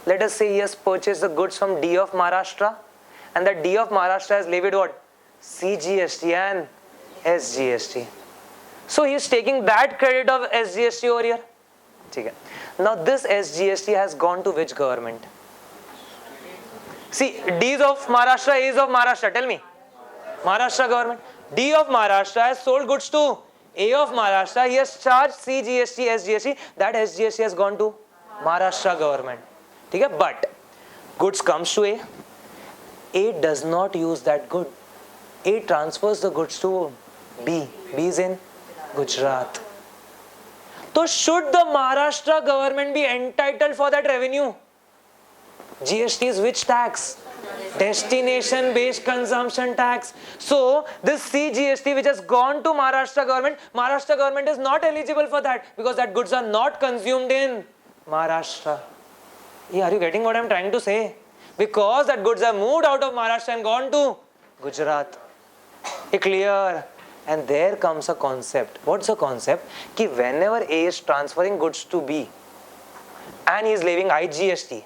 Let us say he has purchased the goods from D of Maharashtra, and that D of Maharashtra has levied what? CGST and SGST. So he is taking that credit of SGST over here. Okay. Now this SGST has gone to which government? See, D is of Maharashtra, A is of Maharashtra. Tell me. Maharashtra government. D of Maharashtra has sold goods to A of Maharashtra. He has charged CGST, SGST. That SGST has gone to Maharashtra government. Okay? But goods comes to A. A does not use that good. A transfers the goods to B. B is in Gujarat. So should the Maharashtra government be entitled for that revenue? GST is which tax? Destination based consumption tax. So this CGST which has gone to Maharashtra government is not eligible for that because that goods are not consumed in Maharashtra. Yeah, are you getting what I am trying to say? Because that goods have moved out of Maharashtra and gone to Gujarat. Clear? And there comes a concept. What's the concept? Ki whenever A is transferring goods to B and he is leaving IGST,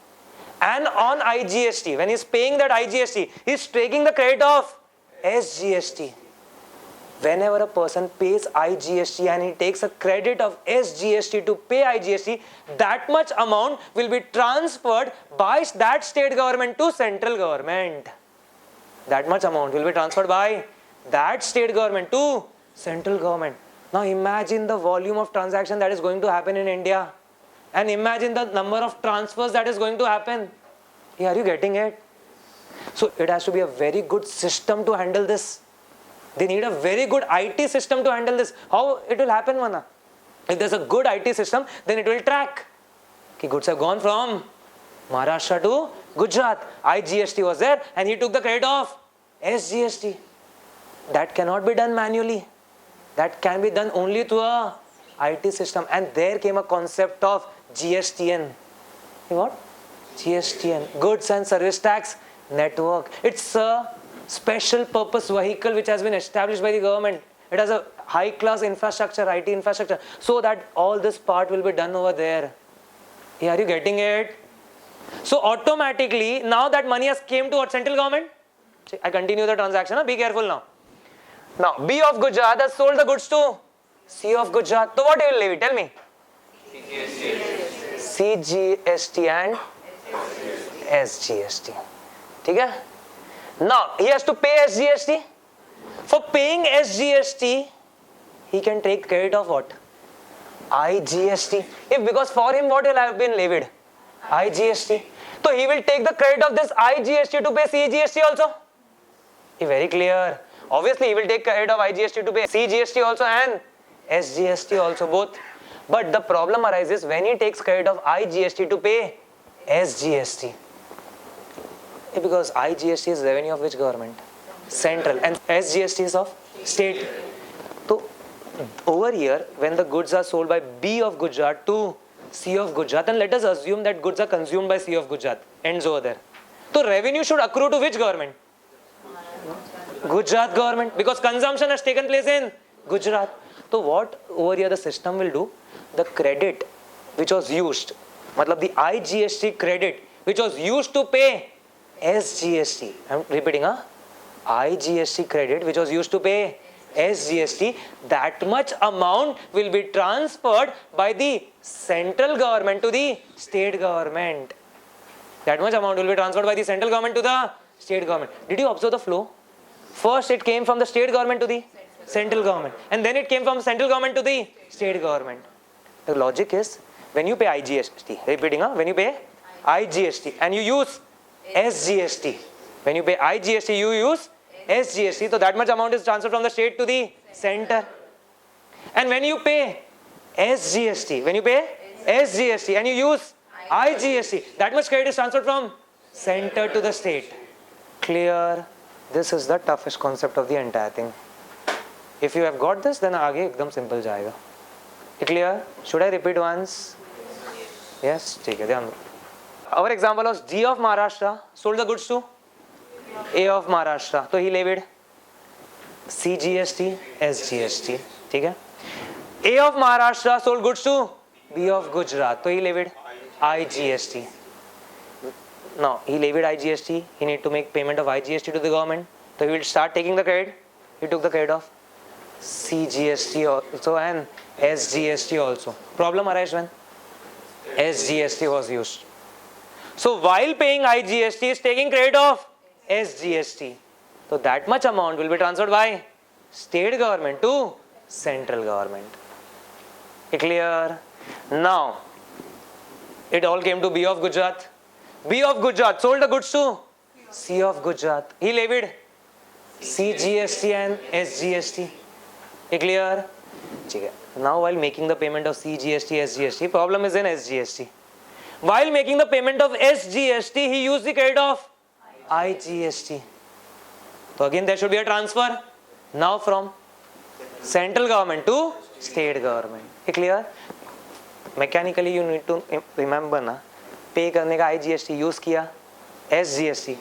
and on IGST, when he is paying that IGST, he is taking the credit of SGST. Whenever a person pays IGST and he takes a credit of SGST to pay IGST, that much amount will be transferred by that state government to central government. That much amount will be transferred by that state government to central government. Now imagine the volume of transaction that is going to happen in India. And imagine the number of transfers that is going to happen. Yeah, are you getting it? So it has to be a very good system to handle this. They need a very good IT system to handle this. How it will happen, Mana? If there's a good IT system, then it will track. Okay, goods have gone from Maharashtra to Gujarat. IGST was there and he took the credit of SGST. That cannot be done manually. That can be done only through a IT system. And there came a concept of GSTN. What? GSTN. Goods and Service Tax Network. It's a special purpose vehicle which has been established by the government. It has a high class infrastructure, IT infrastructure, so that all this part will be done over there. Yeah, are you getting it? So automatically, now that money has came to our central government, I continue the transaction, be careful now. Now, B of Gujarat has sold the goods to C of Gujarat. So what he will leave it? Tell me. CGST and SGST. Okay? Now, he has to pay SGST. For paying SGST, he can take credit of what? IGST. Because for him, what will have been levied? IGST. So he will take the credit of this IGST to pay CGST also. Very clear. Obviously, he will take credit of IGST to pay CGST also and SGST also, both. But the problem arises when he takes credit of IGST to pay SGST. Because IGST is revenue of which government? Central. And SGST is of state. So over here, when the goods are sold by B of Gujarat to C of Gujarat, and let us assume that goods are consumed by C of Gujarat, ends over there. So revenue should accrue to which government? Gujarat government, because consumption has taken place in Gujarat. So what over here the system will do? The credit which was used, matlab the IGST credit which was used to pay SGST. I am repeating, IGST credit which was used to pay SGST, that much amount will be transferred by the central government to the state government. That much amount will be transferred by the central government to the state government. Did you observe the flow? First it came from the state government to the central government, and then it came from central government to the state government. The logic is, when you pay IGST, repeating, when you pay IGST and you use SGST, when you pay IGST you use SGST, so that much amount is transferred from the state to the center. And when you pay SGST, and you use IGST, that much credit is transferred from center to the state. Clear? This is the toughest concept of the entire thing. If you have got this, then aage ekdam simple jayega. Clear? Should I repeat once? Yes? ठीक है, ध्यान दो. Our example was G of Maharashtra sold the goods to A of Maharashtra. So he levied CGST, SGST. ठीक है? A of Maharashtra sold goods to B of Gujarat. So he levied IGST. Now he levied IGST. He need to make payment of IGST to the government. So he will start taking the credit. He took the credit of CGST also and SGST also. Problem arises when SGST was used. So while paying IGST, he is taking credit of SGST. So that much amount will be transferred by state government to central government. Clear? Now it all came to B of Gujarat. B of Gujarat sold the goods to C of Gujarat. He levied CGST and SGST. Clear? Now while making the payment of CGST, SGST, problem is in SGST. While making the payment of SGST, he used the credit of IGST. So again there should be a transfer now from central government to state government. Clear? Mechanically you need to remember ना, पे करने का IGST use किया, SGST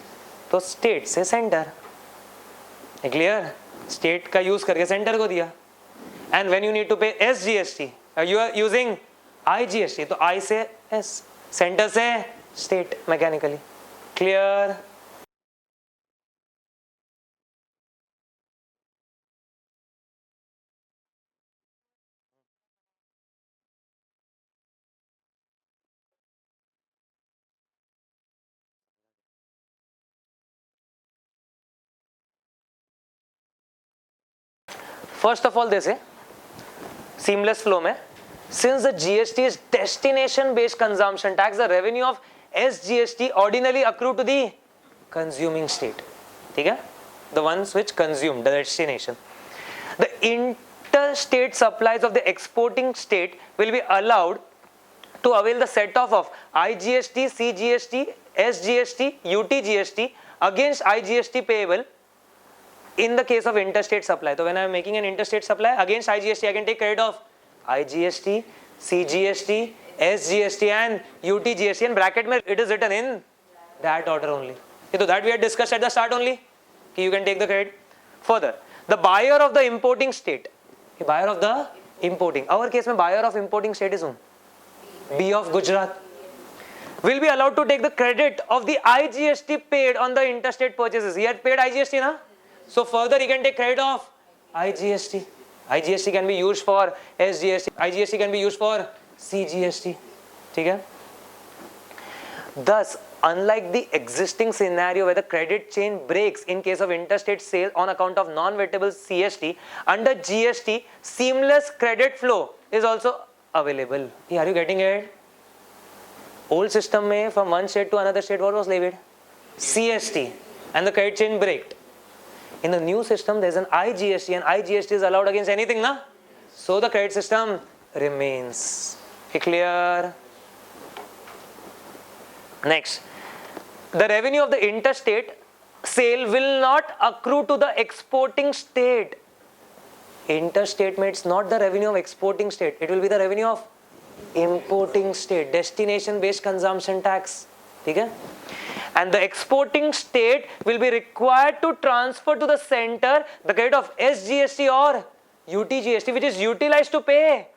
तो state से centre. Clear? State का use करके centre को दिया. And when you need to pay SGST, you are using IGST, तो I से S, सेंटर से state, mechanically. Clear? First of all, they say seamless flow में, since the GST is destination based consumption tax, the revenue of SGST ordinarily accrue to the consuming state. ठीक है? The ones which consume, the destination. The interstate supplies of the exporting state will be allowed to avail the set off of IGST, CGST, SGST, UTGST against IGST payable in the case of interstate supply. So when I am making an interstate supply against IGST, I can take credit of IGST, CGST, SGST and UTGST, and bracket mein it is written in that order only. So that we had discussed at the start only. You can take the credit. Further, the buyer of the importing state, buyer of the importing, our case mein buyer of importing state is whom? B of Gujarat. will be allowed to take the credit of the IGST paid on the interstate purchases. He had paid IGST, na? So further he can take credit of IGST. IGST can be used for SGST. IGST can be used for CGST. Okay? Thus, unlike the existing scenario where the credit chain breaks in case of interstate sale on account of non-vettable CST, under GST, seamless credit flow is also available. Yeah, are you getting it? Old system mein from one state to another state, what was levied? CST, and the credit chain breaked. In the new system, there is an IGST, and IGST is allowed against anything, na? So the credit system remains. Clear? Next, the revenue of the interstate sale will not accrue to the exporting state. Interstate means not the revenue of exporting state. It will be the revenue of importing state, destination based consumption tax. Okay? And the exporting state will be required to transfer to the center the credit of SGST or UTGST, which is utilized to pay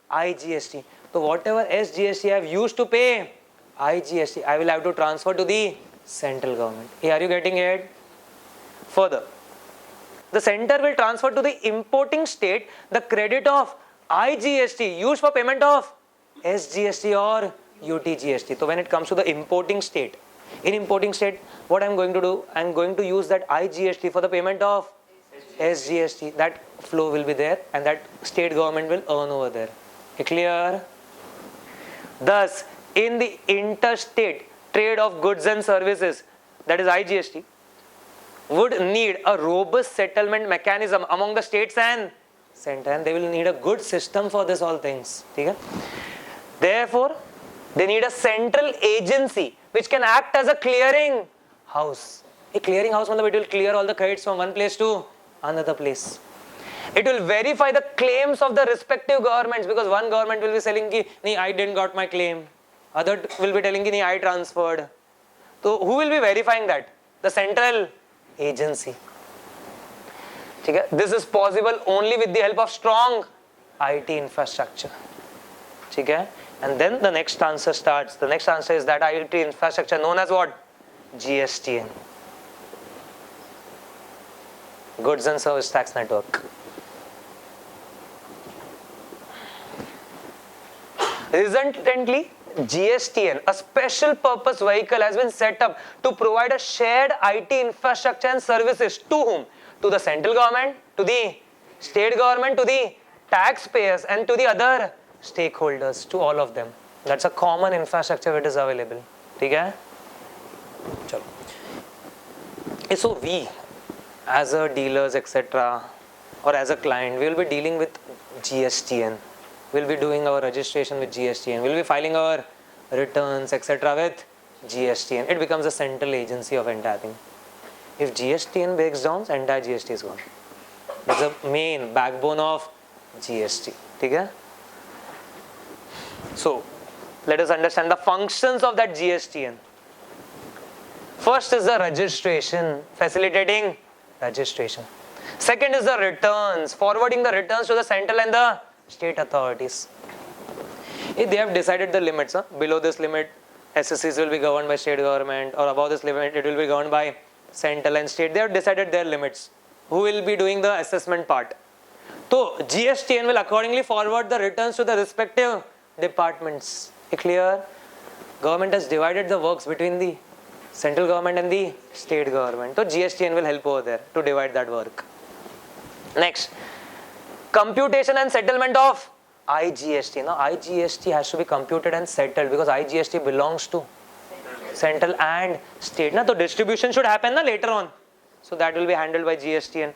IGST. So whatever SGST I have used to pay IGST, I will have to transfer to the central government. Are you getting it? Further, the center will transfer to the importing state the credit of IGST used for payment of SGST or UTGST. So when it comes to the importing state, in importing state, what I am going to do? I am going to use that IGST for the payment of SGST. That flow will be there, and that state government will earn over there. Clear? Thus, in the interstate trade of goods and services, that is IGST, would need a robust settlement mechanism among the states and center, and they will need a good system for this all things. Okay? Therefore, they need a central agency which can act as a clearing house. A clearing house means it will clear all the credits from one place to another place. It will verify the claims of the respective governments, because one government will be saying, "Nee, I didn't got my claim." Other will be telling, "Nee, I transferred." So who will be verifying that? The central agency. Okay? This is possible only with the help of strong IT infrastructure. Okay? And then the next answer starts. The next answer is that IT infrastructure known as what? GSTN. Goods and Service Tax Network. Resultantly, GSTN, a special purpose vehicle, has been set up to provide a shared IT infrastructure and services to whom? To the central government, to the state government, to the taxpayers, and to the other stakeholders, to all of them. That's a common infrastructure which is available. Okay? So we, as a dealers, etc., or as a client, we will be dealing with GSTN. We'll be doing our registration with GSTN. We'll be filing our returns, etc., with GSTN. It becomes a central agency of entire thing. If GSTN breaks down, entire GST is gone. That's the main backbone of GST. Okay? So, let us understand the functions of that GSTN. First is the registration, facilitating registration. Second is the returns, forwarding the returns to the central and the state authorities. If they have decided the limits, below this limit, SSCs will be governed by state government, or above this limit, it will be governed by central and state. They have decided their limits. Who will be doing the assessment part? So, GSTN will accordingly forward the returns to the respective departments. Clear? Government has divided the works between the central government and the state government. So, GSTN will help over there to divide that work. Next, computation and settlement of IGST. Now, IGST has to be computed and settled because IGST belongs to central and state. Now, so distribution should happen later on. So, that will be handled by GSTN.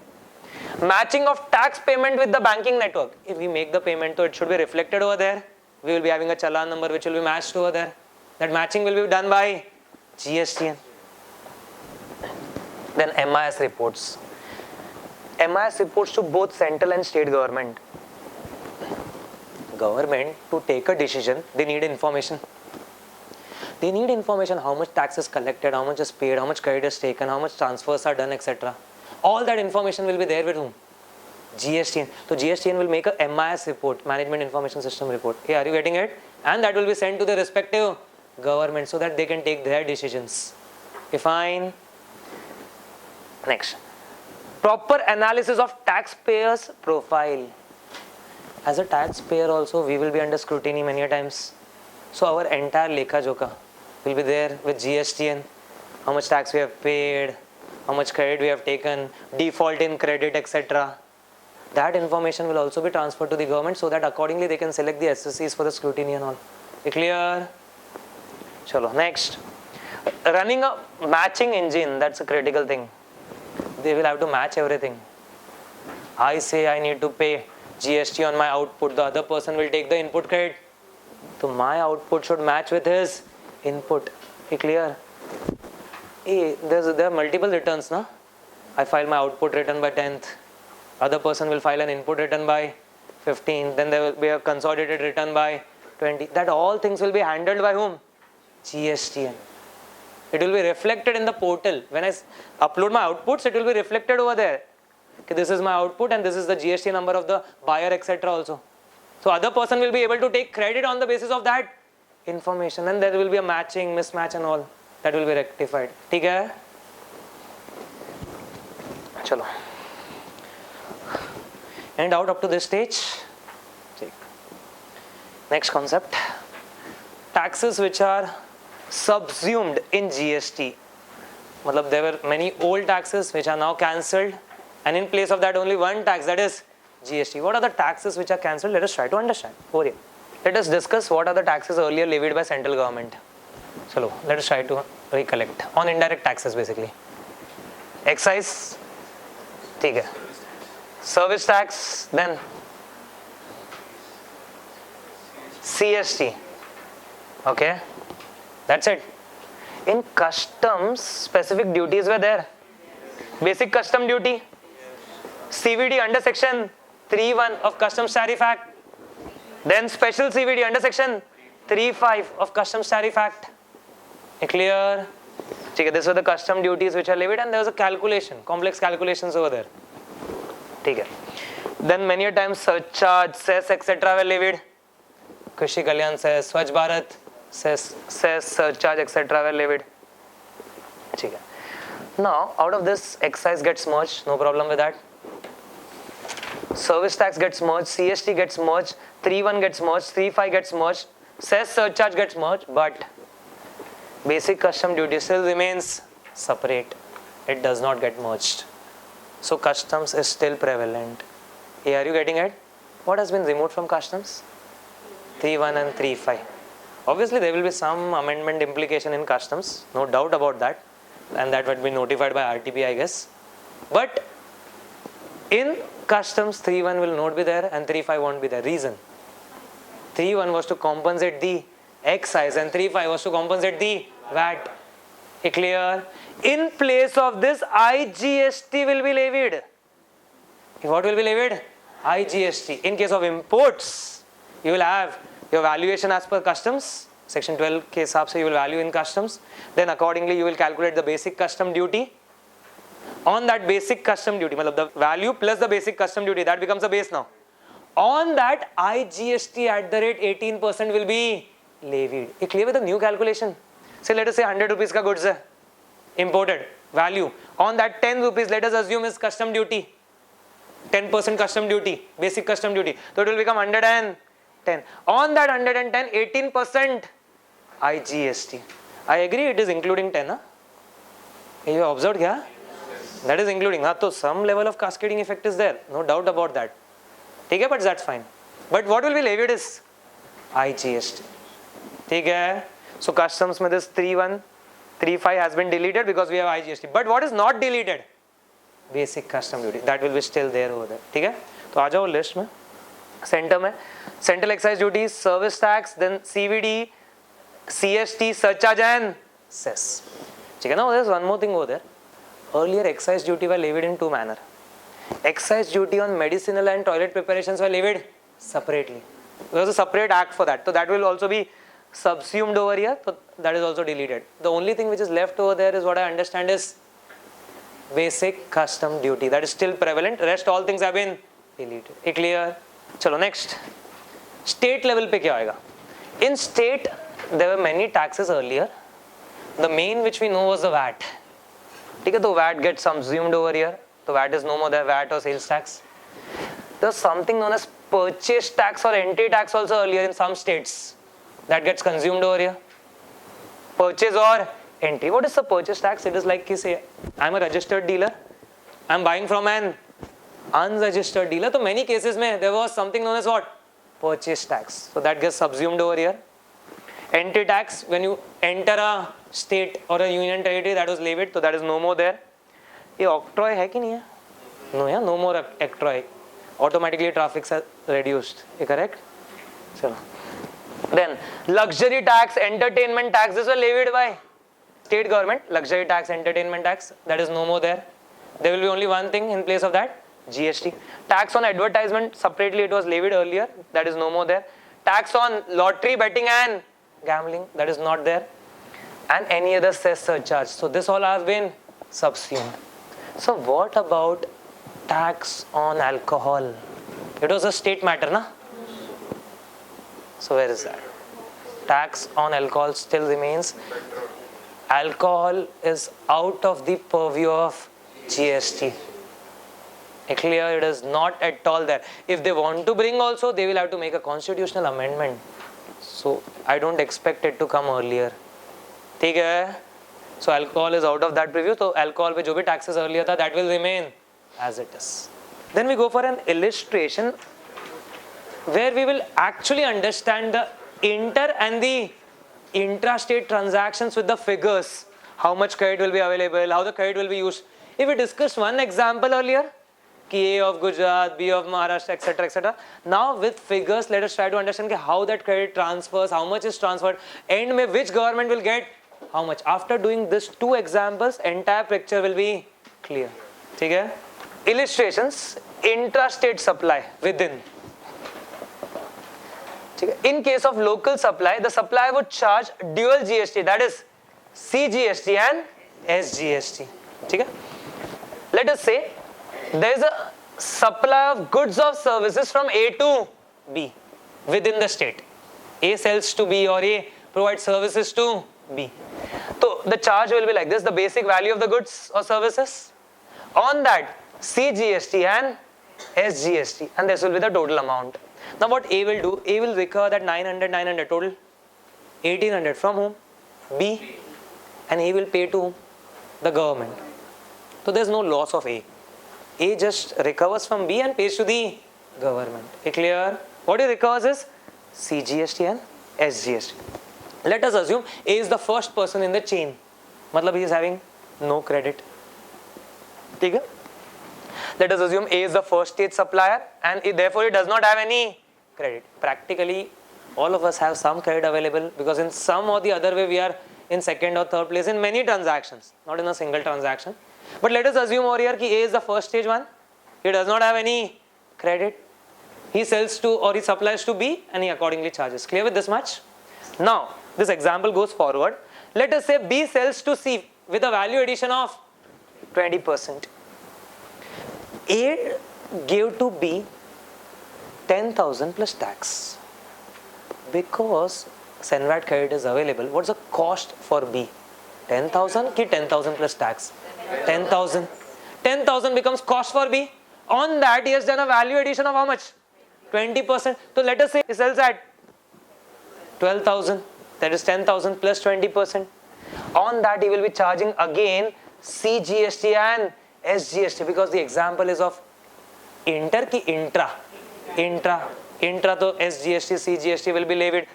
Matching of tax payment with the banking network. If we make the payment, so it should be reflected over there. We will be having a challan number which will be matched over there. That matching will be done by GSTN. Then MIS reports. MIS reports to both central and state government. Government, to take a decision, they need information. They need information, how much tax is collected, how much is paid, how much credit is taken, how much transfers are done, etc. All that information will be there with whom? GSTN. So GSTN will make a MIS report, Management Information System report. Hey, are you getting it? And that will be sent to the respective government so that they can take their decisions. Okay, fine. Next, proper analysis of taxpayers profile. As a taxpayer also, we will be under scrutiny many a times. So our entire lekha joka will be there with GST and how much tax we have paid, how much credit we have taken, default in credit, etc. That information will also be transferred to the government so that accordingly they can select the SSCs for the scrutiny and all. Clear? Chalo, next. Running a matching engine, that's a critical thing. They will have to match everything. I say I need to pay GST on my output, the other person will take the input credit. So my output should match with his input. Clear? There are multiple returns, na? I file my output return by 10th. Other person will file an input return by 15th. Then there will be a consolidated return by 20. That all things will be handled by whom? GST. It will be reflected in the portal. When I upload my outputs, it will be reflected over there. Okay, this is my output and this is the GST number of the buyer, etc. also. So other person will be able to take credit on the basis of that information, and there will be a matching, mismatch and all. That will be rectified. ठीक है? चलो. Any doubt up to this stage? Next concept. Taxes which are subsumed in GST. मतलब there were many old taxes which are now cancelled, and in place of that only one tax, that is GST. What are the taxes which are cancelled? Let us try to understand. Over here. Let us discuss what are the taxes earlier levied by central government. So let us try to recollect on indirect taxes basically. Excise, ठीक है. Service tax, then CST. Okay, that's it. In customs, specific duties were there. Basic custom duty, CVD under section 3(1) of Customs Tariff Act. Then special CVD under section 3(5) of Customs Tariff Act. Clear? Okay, these were the custom duties which are levied, and there was a calculation, complex calculations over there. Okay. Then many a times surcharge, cess, etc. were levied. Krishi Kalyan cess, Swachh Bharat cess, surcharge, etc. were levied. Okay. Now, out of this, excise gets merged, no problem with that. Service tax gets merged, CST gets merged, 3(1) gets merged, 3(5) gets merged, cess, surcharge gets merged, but basic custom duty still remains separate. It does not get merged. So customs is still prevalent. Hey, are you getting it? What has been removed from customs? 3(1) and 3(5). Obviously, there will be some amendment implication in customs, no doubt about that, and that would be notified by RTP, I guess. But in customs, 3(1) will not be there and 3(5) won't be there. Reason: 3(1) was to compensate the excise and 3(5) was to compensate the VAT. Clear? In place of this, IGST will be levied. What will be levied? IGST. In case of imports, you will have your valuation as per customs. Section 12 के हिसाब से you will value in customs. Then accordingly you will calculate the basic custom duty. On that basic custom duty, मतलब the value plus the basic custom duty, that becomes a base now. On that, IGST at the rate 18% will be levied. It clear with the new calculation. Say let us say 100 rupees का goods है, imported value. On that 10 rupees, let us assume is custom duty. 10% custom duty, basic custom duty. So it will become 110. On that 110, 18% IGST. I agree it is including 10. Huh? You observed kya? That is including. So some level of cascading effect is there. No doubt about that. Okay, but that's fine. But what will be levied is IGST. Okay. So customs mein this 3(1), 3(5) has been deleted because we have IGST. But what is not deleted? Basic custom duty. That will be still there over there. Okay. So आ जाओ list में. Center में central excise duties, service tax, then CVD, CST, surcharge and cess. Okay. Now there's one more thing over there. Earlier excise duty were levied in two manner. Excise duty on medicinal and toilet preparations were levied separately. There was a separate act for that. So that will also be subsumed over here. So that is also deleted. The only thing which is left over there is what I understand is basic custom duty. That is still prevalent. Rest all things have been deleted. Clear? Chalo next. State level पे क्या आएगा? In state there were many taxes earlier. The main which we know was the VAT. Okay, so VAT gets subsumed over here. So VAT is no more there, VAT or sales tax. There was something known as purchase tax or entry tax also earlier in some states. That gets consumed over here. Purchase or entry. What is the purchase tax? It is like you say, I'm a registered dealer. I'm buying from an unregistered dealer. So many cases there was something known as what? Purchase tax. So that gets subsumed over here. Entry tax, when you enter a state or a union territory, that was levied, so that is no more there. ये octroi है कि नहीं है? No, yeah, no more octroi. Automatically traffic are reduced. Correct? So, then luxury tax, entertainment tax, this was levied by state government. Luxury tax, entertainment tax, that is no more there. There will be only one thing in place of that, GST. Tax on advertisement, separately it was levied earlier, that is no more there. Tax on lottery, betting and gambling, that is not there. And any other cess surcharge. So this all has been subsumed. So what about tax on alcohol? It was a state matter, na? So where is that? Tax on alcohol still remains. Alcohol is out of the purview of GST. Clear, it is not at all there. If they want to bring also, they will have to make a constitutional amendment. So I don't expect it to come earlier. ठीक है? So alcohol is out of that preview. So alcohol पे जो भी taxes earlier था, that will remain as it is. Then we go for an illustration where we will actually understand the inter and the intra-state transactions with the figures. How much credit will be available, how the credit will be used. If we discussed one example earlier, A of Gujarat, B of Maharashtra, etc., etc. Now with figures, let us try to understand how that credit transfers, how much is transferred, and which government will get how much. After doing these two examples, entire picture will be clear. Okay? Illustrations, intrastate supply within. In case of local supply, the supplier would charge dual GST, that is CGST and SGST. Okay? Let us say there is a supply of goods or services from A to B within the state. A sells to B or A provides services to B. So the charge will be like this, the basic value of the goods or services. On that, CGST and SGST, and this will be the total amount. Now what A will do, A will recover that 900 total, 1800 from whom? B, and A will pay to the government. So there is no loss of A. A just recovers from B and pays to the government. Clear? What he recovers is CGST and SGST. Let us assume A is the first person in the chain. Matlab he is having no credit. Okay? Let us assume A is the first stage supplier and therefore he does not have any credit. Practically all of us have some credit available because in some or the other way we are in second or third place in many transactions, not in a single transaction. But let us assume over here that A is the first stage one. He does not have any credit. He sells to or he supplies to B and he accordingly charges. Clear with this much? Now, this example goes forward. Let us say B sells to C with a value addition of 20%. A gave to B 10,000 plus tax. Because SENVAT credit is available, what's the cost for B? 10,000 ki 10,000 plus tax? 10,000. 10,000 becomes cost for B. On that he has done a value addition of how much? 20%. So let us say he sells at 12,000. That is 10,000 plus 20%. On that he will be charging again CGST and SGST because the example is of inter ki intra. Intra to SGST, CGST will be levied.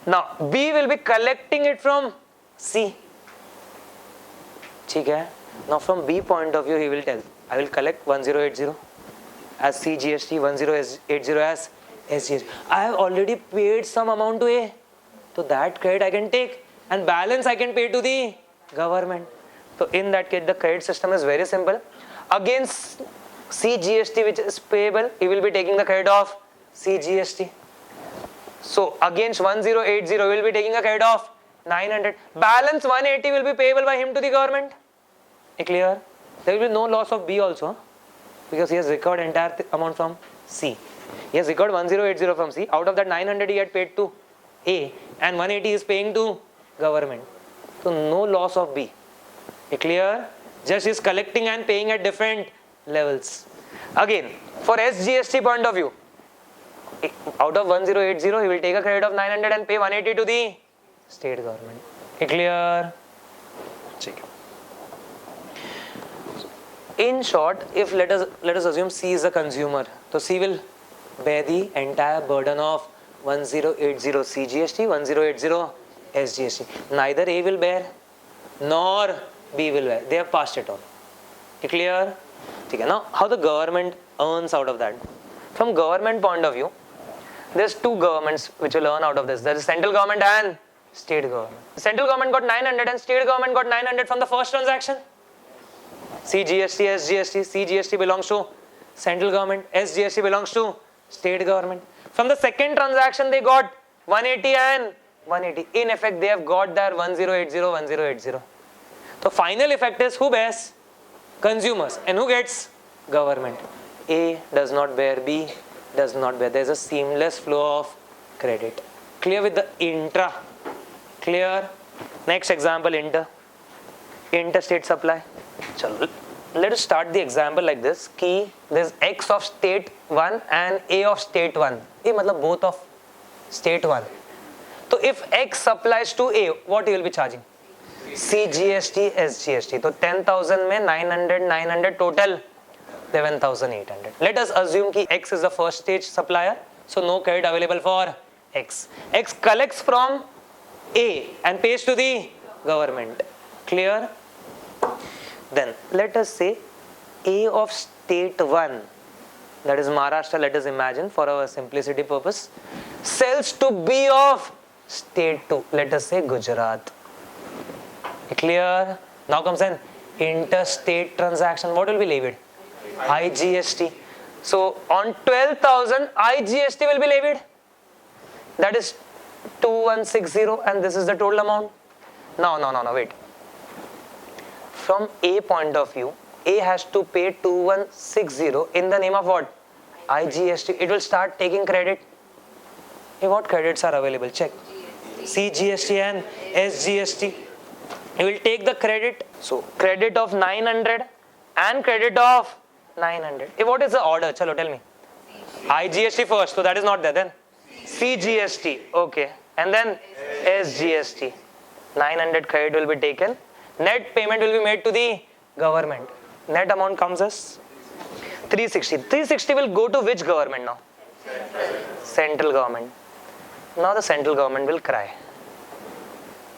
Now B will be collecting it from C. Okay? Now from B point of view he will tell, I will collect 1080 as CGST, 1080 as SGST. I have already paid some amount to A. So that credit I can take and balance I can pay to the government. So in that case the credit system is very simple. Against CGST which is payable, he will be taking the credit of CGST. So against 1080 he will be taking a credit of 900. Balance 180 will be payable by him to the government. Clear? There will be no loss of B also because he has recovered entire amount from C. He has recovered 1080 from C. Out of that 900 he had paid to A and 180 is paying to government. So no loss of B. Clear? Just is collecting and paying at different levels. Again, for SGST point of view, out of 1080, he will take a credit of 900 and pay 180 to the state government. Clear? In short, if let us assume C is the consumer, so C will bear the entire burden of 1080 CGST, 1080 SGST. Neither A will bear nor B will bear. They have passed it on. Clear? Now, how the government earns out of that? From government point of view, there's two governments which will earn out of this. There is central government and state government. The central government got 900 and state government got 900 from the first transaction. CGST, SGST, CGST belongs to central government, SGST belongs to state government. From the second transaction, they got 180 and 180. In effect, they have got their 1080, 1080. So final effect is who bears? Consumers. And who gets? Government. A does not bear, B does not bear. There is a seamless flow of credit. Clear with the intra? Clear? Next example, interstate supply. So let us start the example like this. Key, there is X of state 1 and A of state 1. ये मतलब both of state 1. So if X supplies to A, what he will be charging? CGST, SGST. So 10,000 में 900 total 11,800. Let us assume कि X is the first stage supplier, so no credit available for X. X collects from A and pays to the government. Clear? Then let us say A of state 1, that is Maharashtra, let us imagine for our simplicity purpose, sells to B of state 2, let us say Gujarat. Clear? Now comes an interstate transaction. What will be levied? IGST. So on 12,000 IGST will be levied. That is 2160 and this is the total amount. No, wait. From A point of view, A has to pay 2160 in the name of what? IGST. It will start taking credit. Hey, what credits are available? Check. CGST and SGST. He will take the credit. So credit of 900 and credit of 900. Hey, what is the order? Chalo, tell me. IGST first. So that is not there. Then CGST. Okay. And then SGST. 900 credit will be taken. Net payment will be made to the government. Net amount comes as 360. 360 will go to which government now? Central government. Now the central government will cry.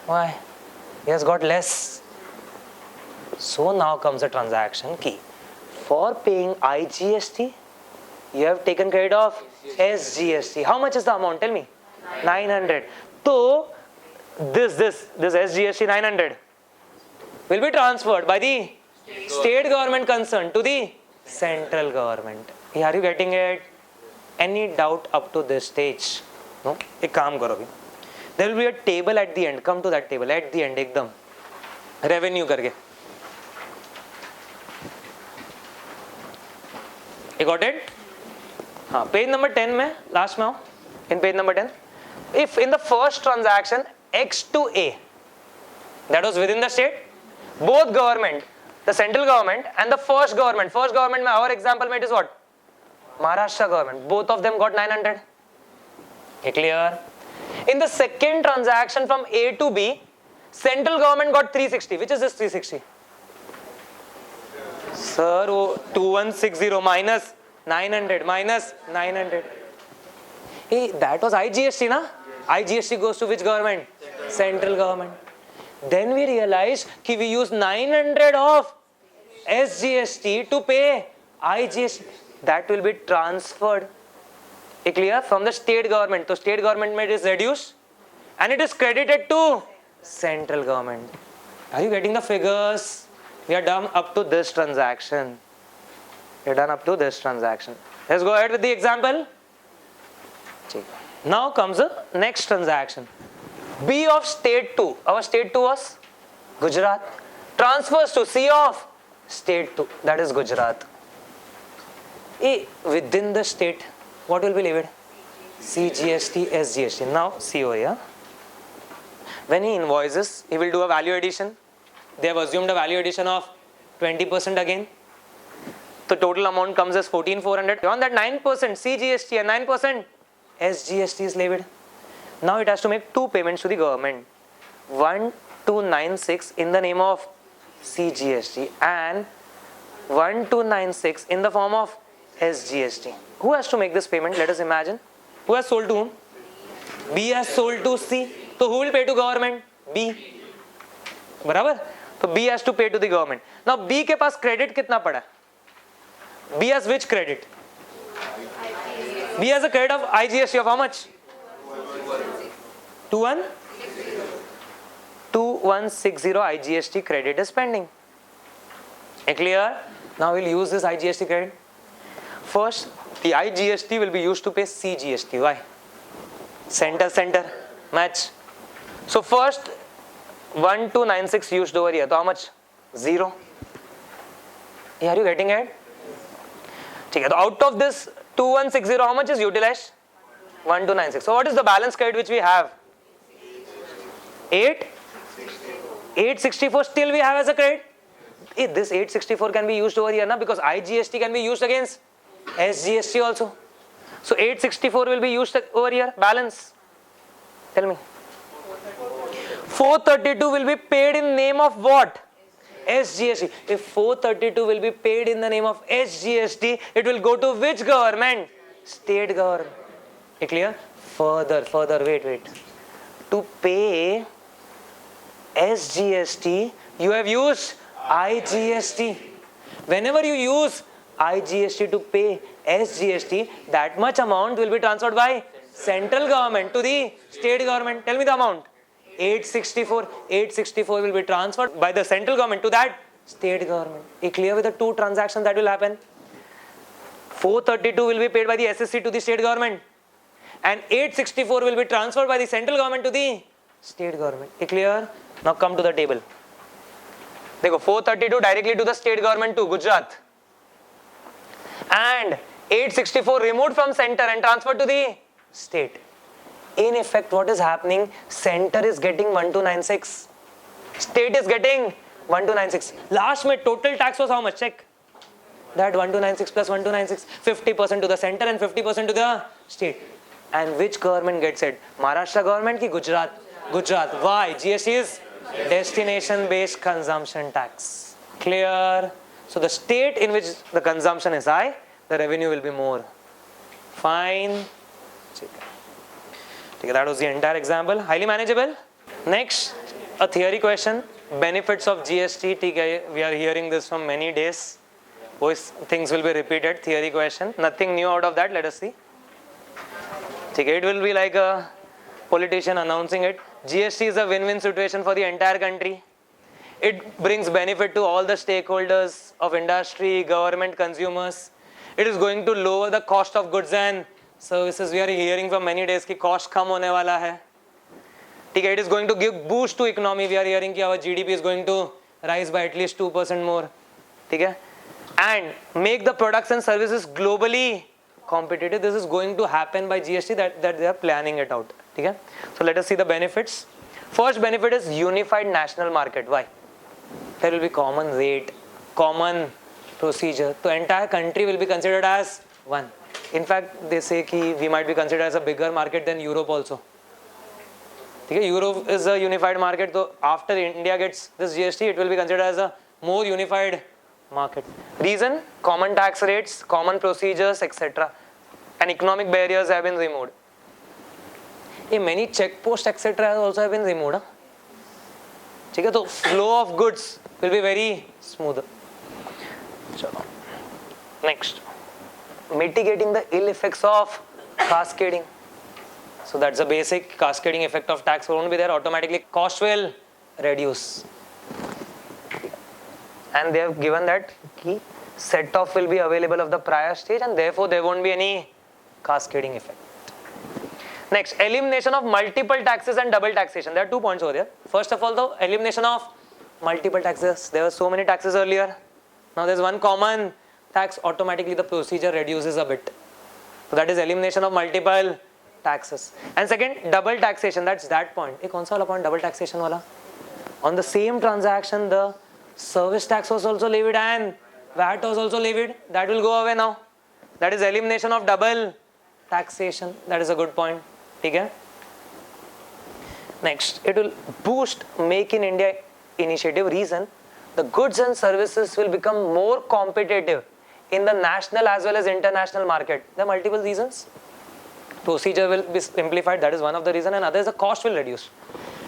Why? He has got less. So now comes the transaction key. For paying IGST, you have taken credit of SGST. How much is the amount? Tell me. 900. So this SGST 900 will be transferred by the state government concerned to the central government. Are you getting it? Any doubt up to this stage? No? एक काम करो अभी. There will be a table at the end. Come to that table at the end एकदम. Revenue करके. You got it? हाँ. Page number 10 में last में हो. In page number 10. If in the first transaction X to A, that was within the state, both government, the central government and the first government में our example में it is what? Maharashtra government. Both of them got 900. Clear? In the second transaction from A to B, central government got 360. Which is this 360? Sir, 2160 minus 900 Hey, that was IGST, na? IGST goes to which government? Central government. Then we realized that we use 900 of SGST to pay IGST. That will be transferred. Clear? From the state government. So state government it is reduced and it is credited to central government. Are you getting the figures? We are done up to this transaction. Let's go ahead with the example. Now comes the next transaction. B of state 2. Our state 2 was Gujarat. Transfers to C of state 2. That is Gujarat. Within the state, what will be levied? CGST, SGST. Now see over here. When he invoices, he will do a value addition. They have assumed a value addition of 20% again. The total amount comes as 14,400. On that 9% CGST and 9% SGST is levied. Now it has to make two payments to the government. 1296 in the name of CGST and 1296 in the form of SGST. Who has to make this payment? Let us imagine. Who has sold to whom? B has sold to C. So who will pay to government? B. बराबर? So B has to pay to the government. Now B के पास credit कितना पड़ा? B has which credit? B has a credit of IGST of how much? 2160 IGST credit is pending. Clear? Now we'll use this IGST credit. First, the IGST will be used to pay CGST. Why? Center, match. So first, 1296 used over here. So how much? 0. Are you getting it? So out of this 2160, how much is utilized? 1296. So what is the balance credit which we have? 864 still we have as a credit. This 864 can be used over here, na? Because IGST can be used against SGST also. So 864 will be used over here. Balance. Tell me. 432 will be paid in name of what? SGST. If 432 will be paid in the name of SGST, it will go to which government? State government. Clear? Further, wait. To pay SGST, you have used IGST. Whenever you use IGST to pay SGST, that much amount will be transferred by central government to the state government. Tell me the amount. 864. 864 will be transferred by the central government to that state government. Clear with the two transactions that will happen? 432 will be paid by the SSC to the state government, and 864 will be transferred by the central government to the state government. Clear? Now come to the table. देखो 432 directly to the state government to Gujarat, and 864 removed from center and transferred to the state. In effect, what is happening? Center is getting 1296, state is getting 1296. Last में total tax was how much? Check that. 1296 plus 1296, 50% to the center and 50% to the state. And which government gets it? Maharashtra government ki Gujarat? Gujarat. Why? GST is destination based consumption tax. Clear? So the state in which the consumption is high, the revenue will be more. Fine. That was the entire example. Highly manageable. Next, a theory question. Benefits of GST. We are hearing this from many days. Things will be repeated. Theory question. Nothing new out of that. Let us see. It will be like a politician announcing it. GST is a win-win situation for the entire country. It brings benefit to all the stakeholders of industry, government, consumers. It is going to lower the cost of goods and services. We are hearing for many days कि cost कम होने वाला है. It is going to give boost to economy. We are hearing कि our GDP is going to rise by at least 2% more. And make the products and services globally competitive. This is going to happen by GST that they are planning it out. So let us see the benefits. First benefit is unified national market. Why? There will be common rate, common procedure. The entire country will be considered as one. In fact, they say that we might be considered as a bigger market than Europe also. Europe is a unified market, so after India gets this GST, it will be considered as a more unified market. Reason? Common tax rates, common procedures, etc. And economic barriers have been removed. Many check posts, etc. have also been removed. So flow of goods will be very smooth. Next, mitigating the ill effects of cascading. So that's the basic. Cascading effect of tax won't be there. Automatically cost will reduce. And they have given that key set off will be available of the prior stage, and therefore there won't be any cascading effect. Next, elimination of multiple taxes and double taxation. There are 2 points over there. First of all, the elimination of multiple taxes. There were so many taxes earlier. Now there's one common tax. Automatically the procedure reduces a bit. So that is elimination of multiple taxes. And second, double taxation. That's that point. एक कौन सा वाला point? Double taxation वाला. On the same transaction, the service tax was also levied and VAT was also levied. That will go away now. That is elimination of double taxation. That is a good point. Okay? Next, it will boost Make in India initiative. Reason, the goods and services will become more competitive in the national as well as international market. There are multiple reasons. Procedure will be simplified. That is one of the reasons. And other is the cost will reduce.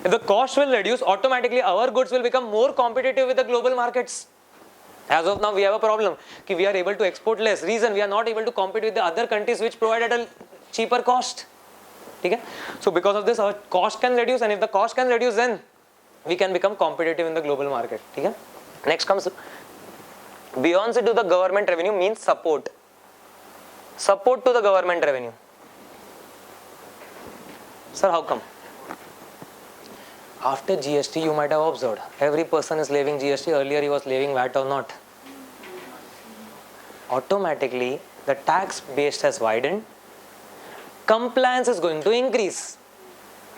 If the cost will reduce, automatically our goods will become more competitive with the global markets. As of now, we have a problem. We are able to export less. Reason, we are not able to compete with the other countries which provide at a cheaper cost. Okay? So because of this, our cost can reduce, and if the cost can reduce, then we can become competitive in the global market. Okay? Next comes, beyond it to the government revenue means support. Support to the government revenue. Sir, how come? After GST, you might have observed, every person is levying GST. Earlier, he was levying VAT or not. Automatically, the tax base has widened. Compliance is going to increase.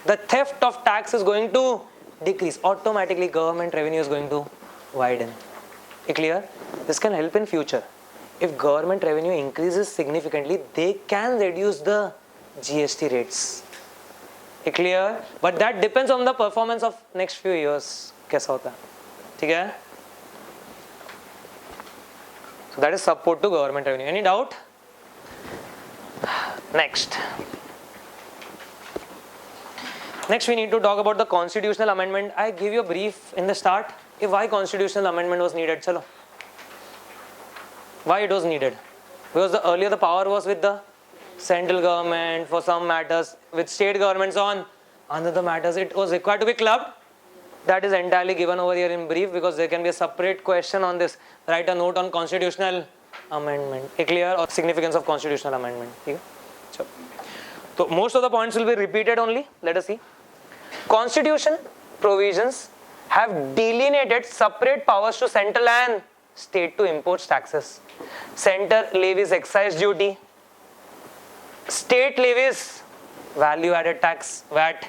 The theft of tax is going to decrease. Automatically, government revenue is going to widen. Clear? This can help in future. If government revenue increases significantly, they can reduce the GST rates. Clear? But that depends on the performance of next few years. कैसा होता है? ठीक है? So that is support to government revenue. Any doubt? Next, we need to talk about the constitutional amendment. I give you a brief in the start. Why constitutional amendment was needed? Chalo. Why it was needed? Because earlier the power was with the central government for some matters, with state governments on another matters. It was required to be clubbed. That is entirely given over here in brief, because there can be a separate question on this. Write a note on constitutional amendment. Clear? Or significance of constitutional amendment. Okay? So most of the points will be repeated only. Let us see. Constitution provisions have delineated separate powers to central and state to impose taxes. Center levies excise duty. State levies value added tax, VAT.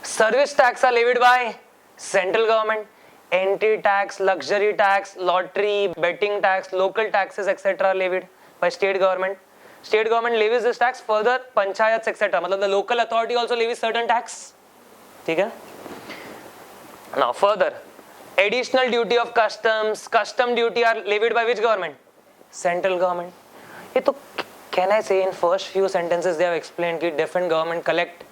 Service tax are levied by central government. Entry tax, luxury tax, lottery, betting tax, local taxes, etc. are levied by state government. State government levies this tax. Further, panchayats, etc. मतलब the local authority also levies certain tax. ठीक है? Now further, additional duty of customs, custom duty are levied by which government? Central government. ये तो can I say in first few sentences they have explained that different government collect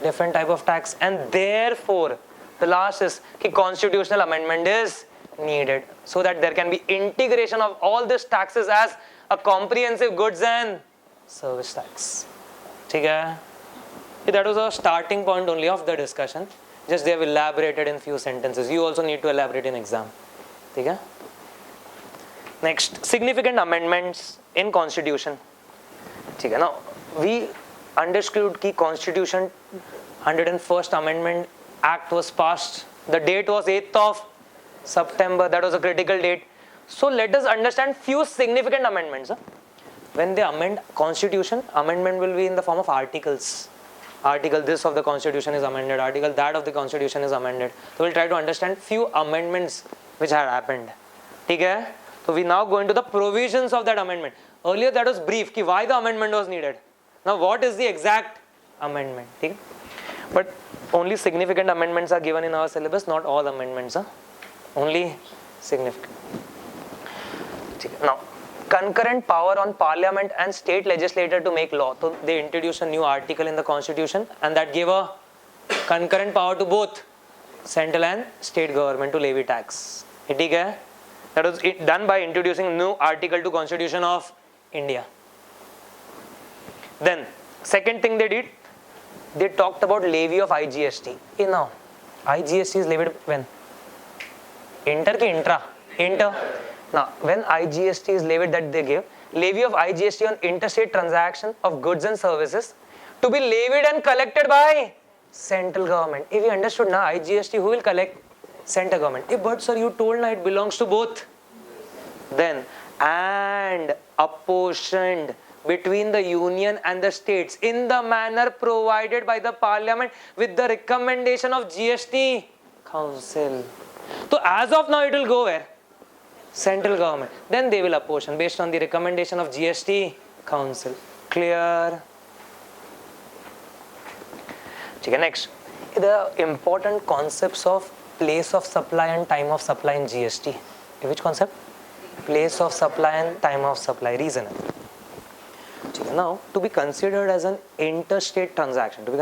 different type of tax, and therefore the last is that constitutional amendment is needed so that there can be integration of all these taxes as a comprehensive goods and service tax. Okay? That was a starting point only of the discussion. Just they have elaborated in few sentences. You also need to elaborate in exam. Okay? Next, significant amendments in constitution. Okay? Now, we understood that constitution 101st amendment act was passed. The date was 8th of September. That was a critical date. So let us understand few significant amendments. When they amend constitution, amendment will be in the form of articles. Article this of the constitution is amended. Article that of the constitution is amended. So we'll try to understand few amendments which had happened. Okay? So we now go into the provisions of that amendment. Earlier that was brief, ki why the amendment was needed. Now what is the exact amendment? Okay? But only significant amendments are given in our syllabus, not all amendments. Only significant. Now, concurrent power on parliament and state legislature to make law. So they introduced a new article in the constitution, and that gave a concurrent power to both central and state government to levy tax. That was done by introducing a new article to Constitution of India. Then, second thing they did, they talked about levy of IGST. Now, IGST is levied when? Inter ki intra? Inter. Now, when IGST is levied, that they give, levy of IGST on interstate transaction of goods and services to be levied and collected by central government. If you understood now, IGST, who will collect? Central government. But sir, you told now it belongs to both. Then, and apportioned between the union and the states in the manner provided by the parliament with the recommendation of GST council. So as of now it will go where? Central government. Then they will apportion based on the recommendation of GST council. Clear? Okay, next. The important concepts of place of supply and time of supply in GST. Which concept? Place of supply and time of supply. Reason. Now, to be considered as an interstate transaction, the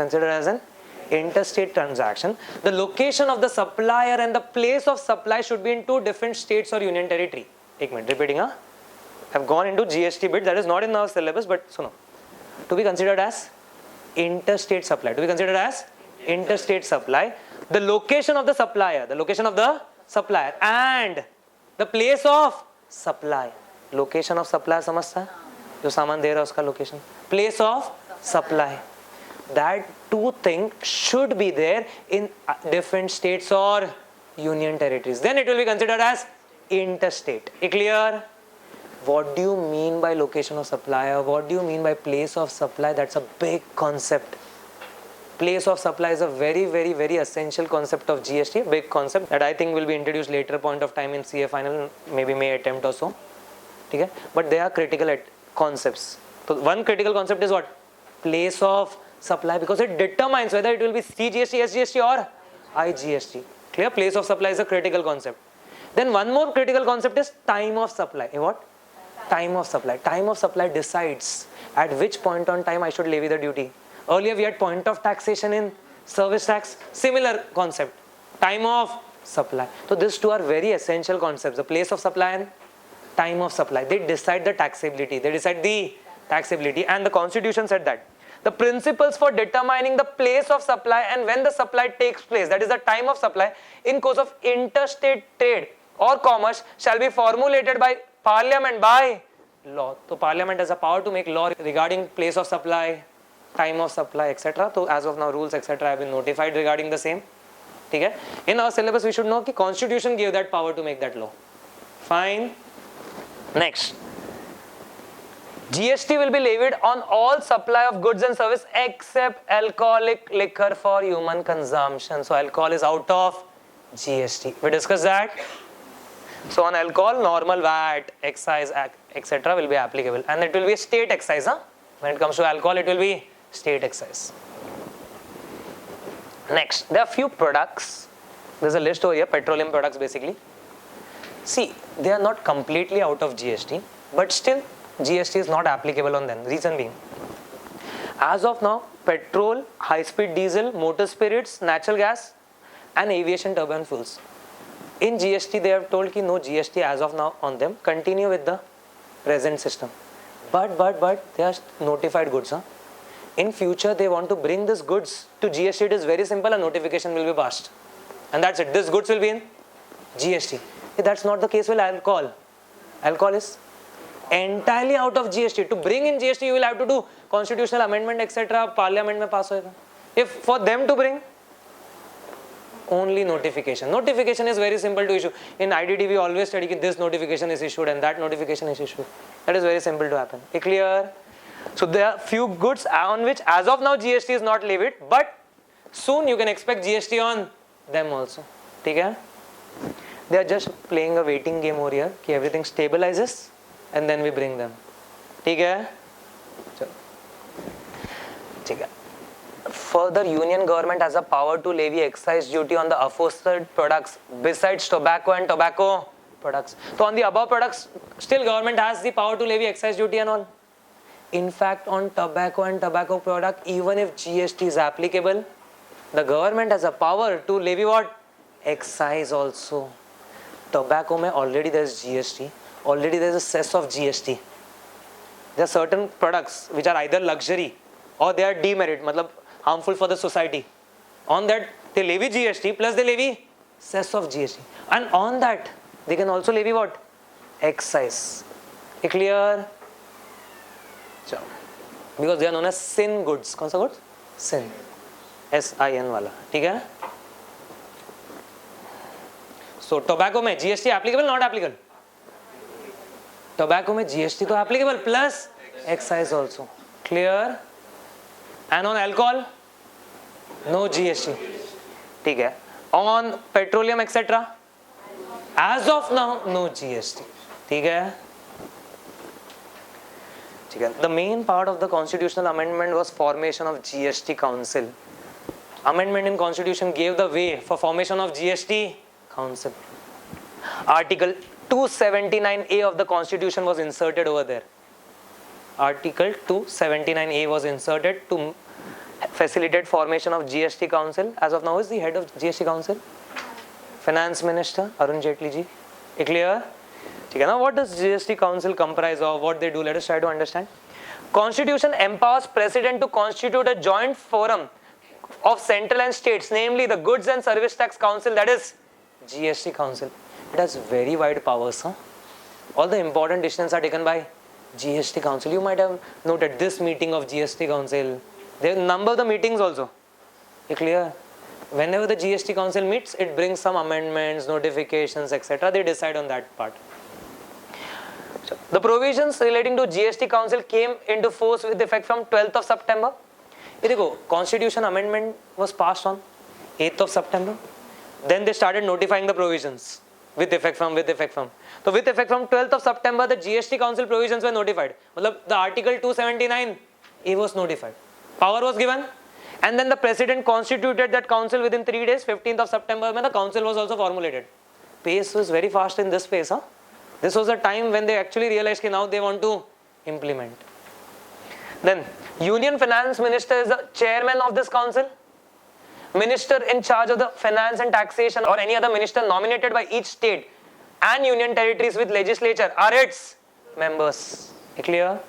location of the supplier and the place of supply should be in two different states or union territory. Ek minute, repeating. I've gone into GST bit, that is not in our syllabus, but so no. To be considered as interstate supply. The location of the supplier and the place of supply. Location of supply, समझता है? जो सामान दे रहा है उसका location. Place of supply. That two things should be there in different states or union territories. Then it will be considered as interstate. Clear? What do you mean by location of supplier? What do you mean by place of supply? That's a big concept. Place of supply is a very, very, very essential concept of GST. A big concept that I think will be introduced later point of time in CA final, maybe May attempt or so. Okay? But they are critical concepts. So one critical concept is what? Place of supply, because it determines whether it will be CGST, SGST or IGST. Clear? Place of supply is a critical concept. Then one more critical concept is time of supply. What? Time of supply. Time of supply decides at which point on time I should levy the duty. Earlier we had point of taxation in service tax. Similar concept. Time of supply. So these two are very essential concepts. The place of supply and time of supply. They decide the taxability. And the constitution said that the principles for determining the place of supply and when the supply takes place, that is the time of supply, in course of interstate trade or commerce, shall be formulated by Parliament by law. So Parliament has a power to make law regarding place of supply, time of supply, etc. So as of now, rules, etc. have been notified regarding the same. Okay? In our syllabus, we should know that Constitution gave that power to make that law. Fine. Next. GST will be levied on all supply of goods and service except alcoholic liquor for human consumption. So alcohol is out of GST. We discussed that. So on alcohol, normal VAT, excise, etc. will be applicable, and it will be state excise. When it comes to alcohol, it will be state excise. Next, there are few products. There's a list over here, petroleum products basically. See, they are not completely out of GST, but still GST is not applicable on them. Reason being, as of now, petrol, high-speed diesel, motor spirits, natural gas, and aviation turbine fuels. In GST, they have told ki no GST as of now on them. Continue with the present system. But they are notified goods. In future, they want to bring these goods to GST. It is very simple. A notification will be passed, and that's it. These goods will be in GST. That's not the case with alcohol. Alcohol is entirely out of GST. To bring in GST, you will have to do constitutional amendment, etc. Parliament mein pass hoega. If for them to bring, only notification. Notification is very simple to issue. In IDD, we always study that this notification is issued and that notification is issued. That is very simple to happen. Clear? So there are few goods on which as of now GST is not levied, but soon you can expect GST on them also. Okay? They are just playing a waiting game over here. Ki everything stabilizes and then we bring them. Okay? Chalo. Further, union government has a power to levy excise duty on the aforesaid products besides tobacco and tobacco products. So on the above products, still government has the power to levy excise duty and all. In fact, on tobacco and tobacco product, even if GST is applicable, the government has a power to levy what? Excise also. Tobacco mein already there is GST. Already there is a cess of GST. There are certain products which are either luxury or they are demerit, matlab harmful for the society. On that, they levy GST plus they levy cess of GST. And on that, they can also levy what? Excise. Clear? Because they are known as sin goods. कौन सा goods? Sin. SIN वाला. ठीक है? So tobacco में GST applicable, not applicable? Tobacco में GST तो applicable plus excise also. Clear? And on alcohol, no GST. ठीक है. On petroleum etc. As of now, no GST. ठीक है. ठीक है. The main part of the constitutional amendment was formation of GST Council. Amendment in Constitution gave the way for formation of GST Council. Article 279A of the Constitution was inserted over there. Article 279A was inserted to facilitate formation of GST Council. As of now, who is the head of GST Council? Finance Minister Arun Jaitley ji. Clear? Okay, now what does GST Council comprise of? What they do? Let us try to understand. Constitution empowers President to constitute a joint forum of central and states, namely the Goods and Service Tax Council, that is GST Council. It has very wide powers. All the important decisions are taken by GST Council. You might have noted this meeting of GST Council. They number the meetings also. Clear? Whenever the GST Council meets, it brings some amendments, notifications, etc. They decide on that part. So, the provisions relating to GST Council came into force with effect from 12th of September. Constitution amendment was passed on 8th of September. Then they started notifying the provisions with effect from. So with effect from 12th of September, the GST Council provisions were notified. The Article 279 it was notified. Power was given, and then the President constituted that council within 3 days. 15th of September, when the council was also formulated. Pace was very fast in this phase. This was a time when they actually realized that now they want to implement. Then Union Finance Minister is the chairman of this council. Minister in charge of the finance and taxation or any other minister nominated by each state and union territories with legislature are its members. Clear?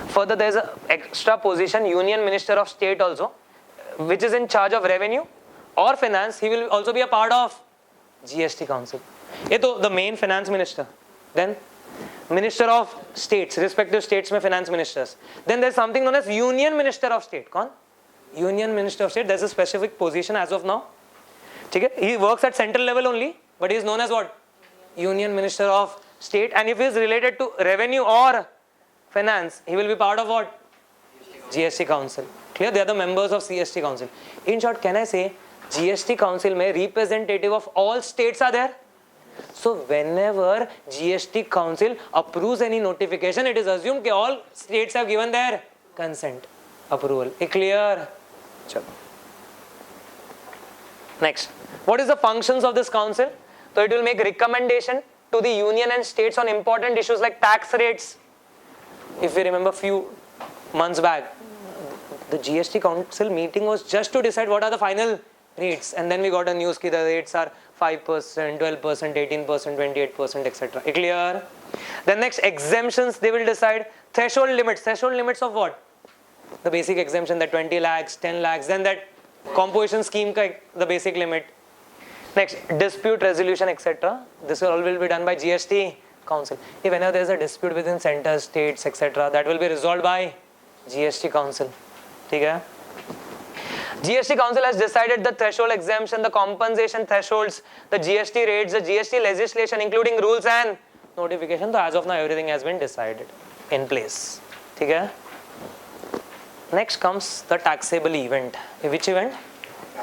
Further, there is an extra position, Union Minister of State also, which is in charge of revenue or finance. He will also be a part of GST Council. This is the main finance minister. Then Minister of States, respective states में finance ministers. Then there is something known as Union Minister of State. कौन? Union Minister of State. There is a specific position as of now. He works at central level only, but he is known as what? Union Minister of State. And if he is related to revenue or finance, he will be part of what? GST Council. Clear? They are the members of GST Council. In short, can I say GST Council में representative of all states are there? So whenever GST Council approves any notification, it is assumed that all states have given their consent, approval. Clear? Chalo. Next, what is the functions of this council? So it will make recommendation to the union and states on important issues like tax rates. If you remember few months back, the GST Council meeting was just to decide what are the final rates, and then we got a news that the rates are 5%, 12%, 18%, 28%, etc. Clear? Then next, exemptions they will decide. Threshold limits. Threshold limits of what? The basic exemption, that 20 lakhs, 10 lakhs, then that composition scheme, the basic limit. Next, dispute resolution, etc. This all will be done by GST Council. If whenever there is a dispute within centers, states, etc., that will be resolved by GST Council. Okay? GST Council has decided the threshold exemption, the compensation thresholds, the GST rates, the GST legislation, including rules and notification. So as of now, everything has been decided in place. Okay? Next comes the taxable event. Which event?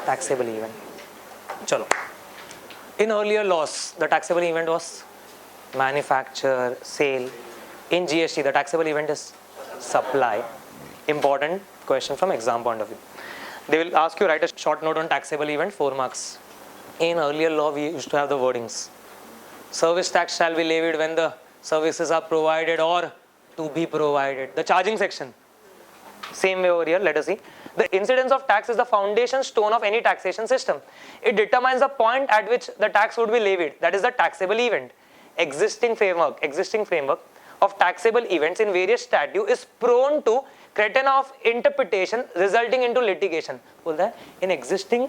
Taxable event. Chalo. In earlier laws, the taxable event was manufacture, sale. In GST, the taxable event is supply. Important question from exam point of view. They will ask you write a short note on taxable event, 4 marks. In earlier law, we used to have the wordings. Service tax shall be levied when the services are provided or to be provided. The charging section. Same way over here, let us see. The incidence of tax is the foundation stone of any taxation system. It determines the point at which the tax would be levied. That is the taxable event. Existing framework of taxable events in various statutes is prone to curtain of interpretation resulting into litigation. In existing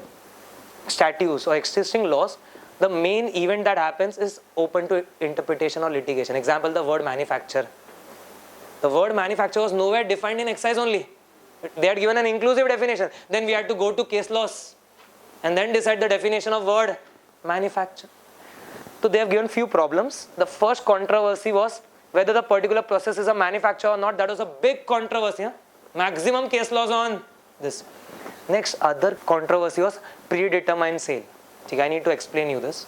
statutes or existing laws, the main event that happens is open to interpretation or litigation. Example, the word manufacture. The word manufacture was nowhere defined in excise only. They had given an inclusive definition. Then we had to go to case laws and then decide the definition of word manufacture. So they have given few problems. The first controversy was whether the particular process is a manufacture or not, that was a big controversy. Huh? Maximum case laws on this. Next other controversy was predetermined sale. I need to explain you this.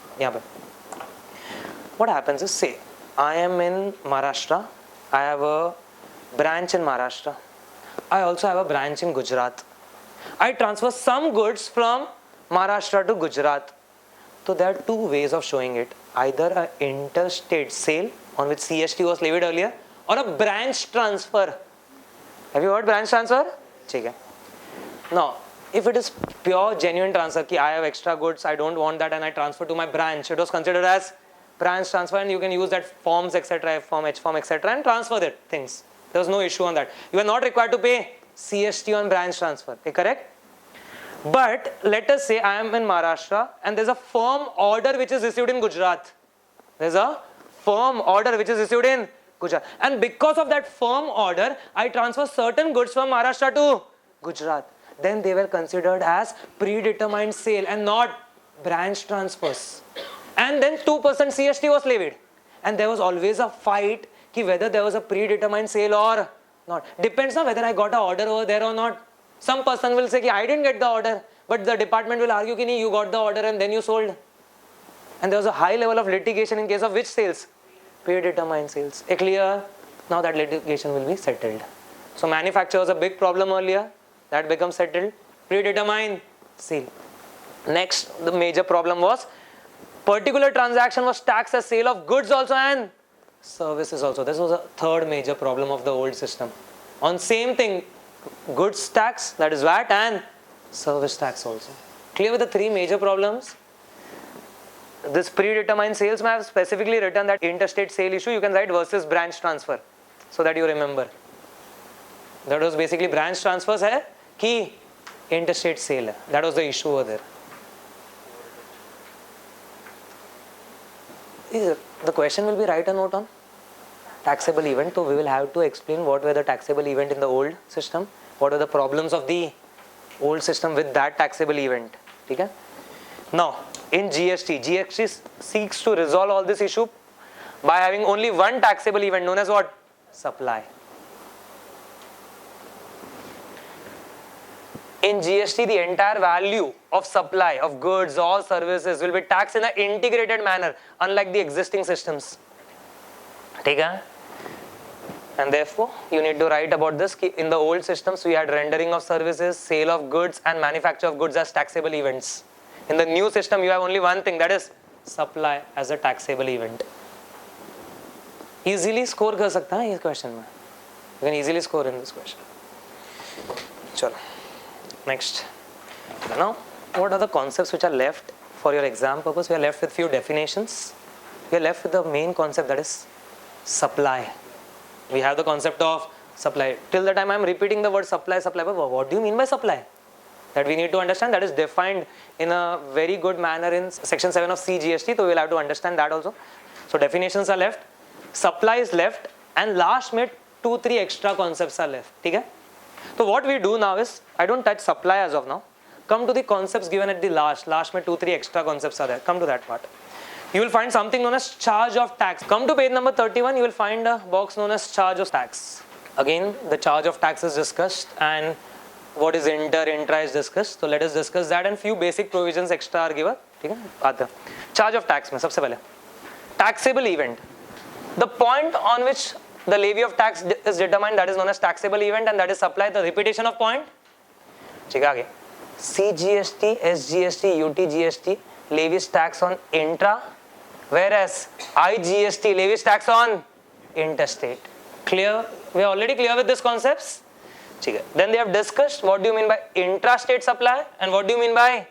What happens is, say I am in Maharashtra, I have a branch in Maharashtra, I also have a branch in Gujarat. I transfer some goods from Maharashtra to Gujarat. So there are two ways of showing it. Either an interstate sale on which CST was levied earlier, or a branch transfer. Have you heard branch transfer? Okay. Now, if it is pure genuine transfer, ki I have extra goods, I don't want that and I transfer to my branch, it was considered as branch transfer and you can use that forms etc, F form, H form etc and transfer that things. There was no issue on that. You are not required to pay CST on branch transfer, correct? But let us say I am in Maharashtra and there's a firm order which is received in Gujarat. There's a firm order which is received in Gujarat. And because of that firm order, I transfer certain goods from Maharashtra to Gujarat. Then they were considered as predetermined sale and not branch transfers. And then 2% CST was levied. And there was always a fight ki whether there was a predetermined sale or not. Depends on whether I got an order over there or not. Some person will say ki I didn't get the order, but the department will argue ki you got the order and then you sold. And there was a high level of litigation in case of which sales? Predetermined sales. Clear? Now that litigation will be settled. So manufacture was a big problem earlier. That becomes settled. Predetermined sale. Next, the major problem was particular transaction was taxed as sale of goods also and services also. This was a third major problem of the old system. On same thing, goods tax, that is VAT, and service tax also. Clear with the three major problems? This predetermined sales, I have specifically written that interstate sale issue, you can write versus branch transfer, so that you remember. That was basically branch transfers hai ki interstate sale. That was the issue over there. The question will be write a note on taxable event. So we will have to explain what were the taxable event in the old system, what are the problems of the old system with that taxable event. Okay? Now, in GST seeks to resolve all this issue by having only one taxable event known as what? Supply. In GST, the entire value of supply of goods or services will be taxed in an integrated manner, unlike the existing systems. Okay? And therefore, you need to write about this. In the old systems, we had rendering of services, sale of goods and manufacture of goods as taxable events. In the new system, you have only one thing, that is supply as a taxable event. Easily score kar sakta hai is question mein. You can easily score in this question. Chalo. Next. Now, what are the concepts which are left for your exam purpose? We are left with few definitions. We are left with the main concept, that is supply. We have the concept of supply. Till the time I am repeating the word supply, but what do you mean by supply? That we need to understand. That is defined in a very good manner in section 7 of CGST. So we will have to understand that also. So definitions are left, supply is left, and last में 2-3 extra concepts are left. Okay? So what we do now is, I don't touch supply as of now. Come to the concepts given at the last. Last में 2-3 extra concepts are there. Come to that part. You will find something known as charge of tax. Come to page number 31, you will find a box known as charge of tax. Again, the charge of tax is discussed and what is intra is discussed. So let us discuss that, and few basic provisions extra are given. Okay? Charge of tax में सबसे पहले taxable event. The point on which the levy of tax is determined, that is known as taxable event, and that is supply. The repetition of point. ठीक है आगे. CGST, SGST, UTGST levies tax on intra, whereas IGST levies tax on interstate. Clear? We are already clear with these concepts. Then they have discussed what do you mean by intrastate supply and what do you mean by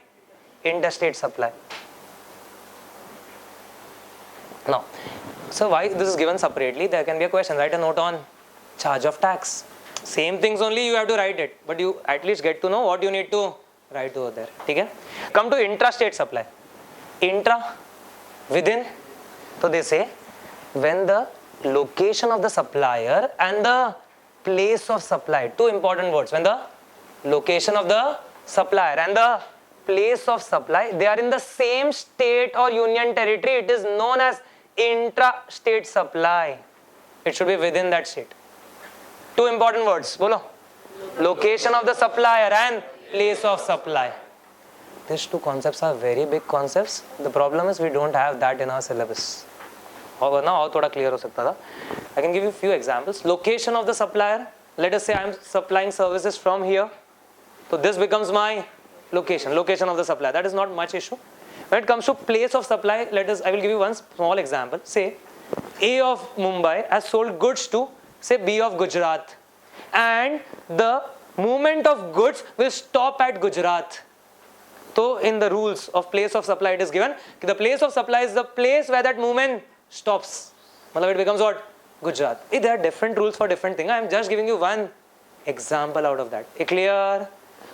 interstate supply. Now, so why this is given separately? There can be a question. Write a note on charge of tax. Same things only you have to write it, but you at least get to know what you need to write over there. Okay? Come to intrastate supply. Intra, within. So they say when the location of the supplier and the place of supply, two important words, when the location of the supplier and the place of supply, they are in the same state or union territory, it is known as intra-state supply. it should be within that state. Two important words, bolo. Location of the supplier and place of supply. These two concepts are very big concepts. The problem is we don't have that in our syllabus. और ना और थोड़ा clear हो सकता था. I can give you a few examples. Location of the supplier. Let us say I am supplying services from here. So this becomes my location of the supplier. That is not much issue. When it comes to place of supply, I will give you one small example. Say A of Mumbai has sold goods to say B of Gujarat, and the movement of goods will stop at Gujarat. So in the rules of place of supply it is given, the place of supply is the place where that movement stops. It becomes what? Gujarat. There are different rules for different things. I am just giving you one example out of that. Clear?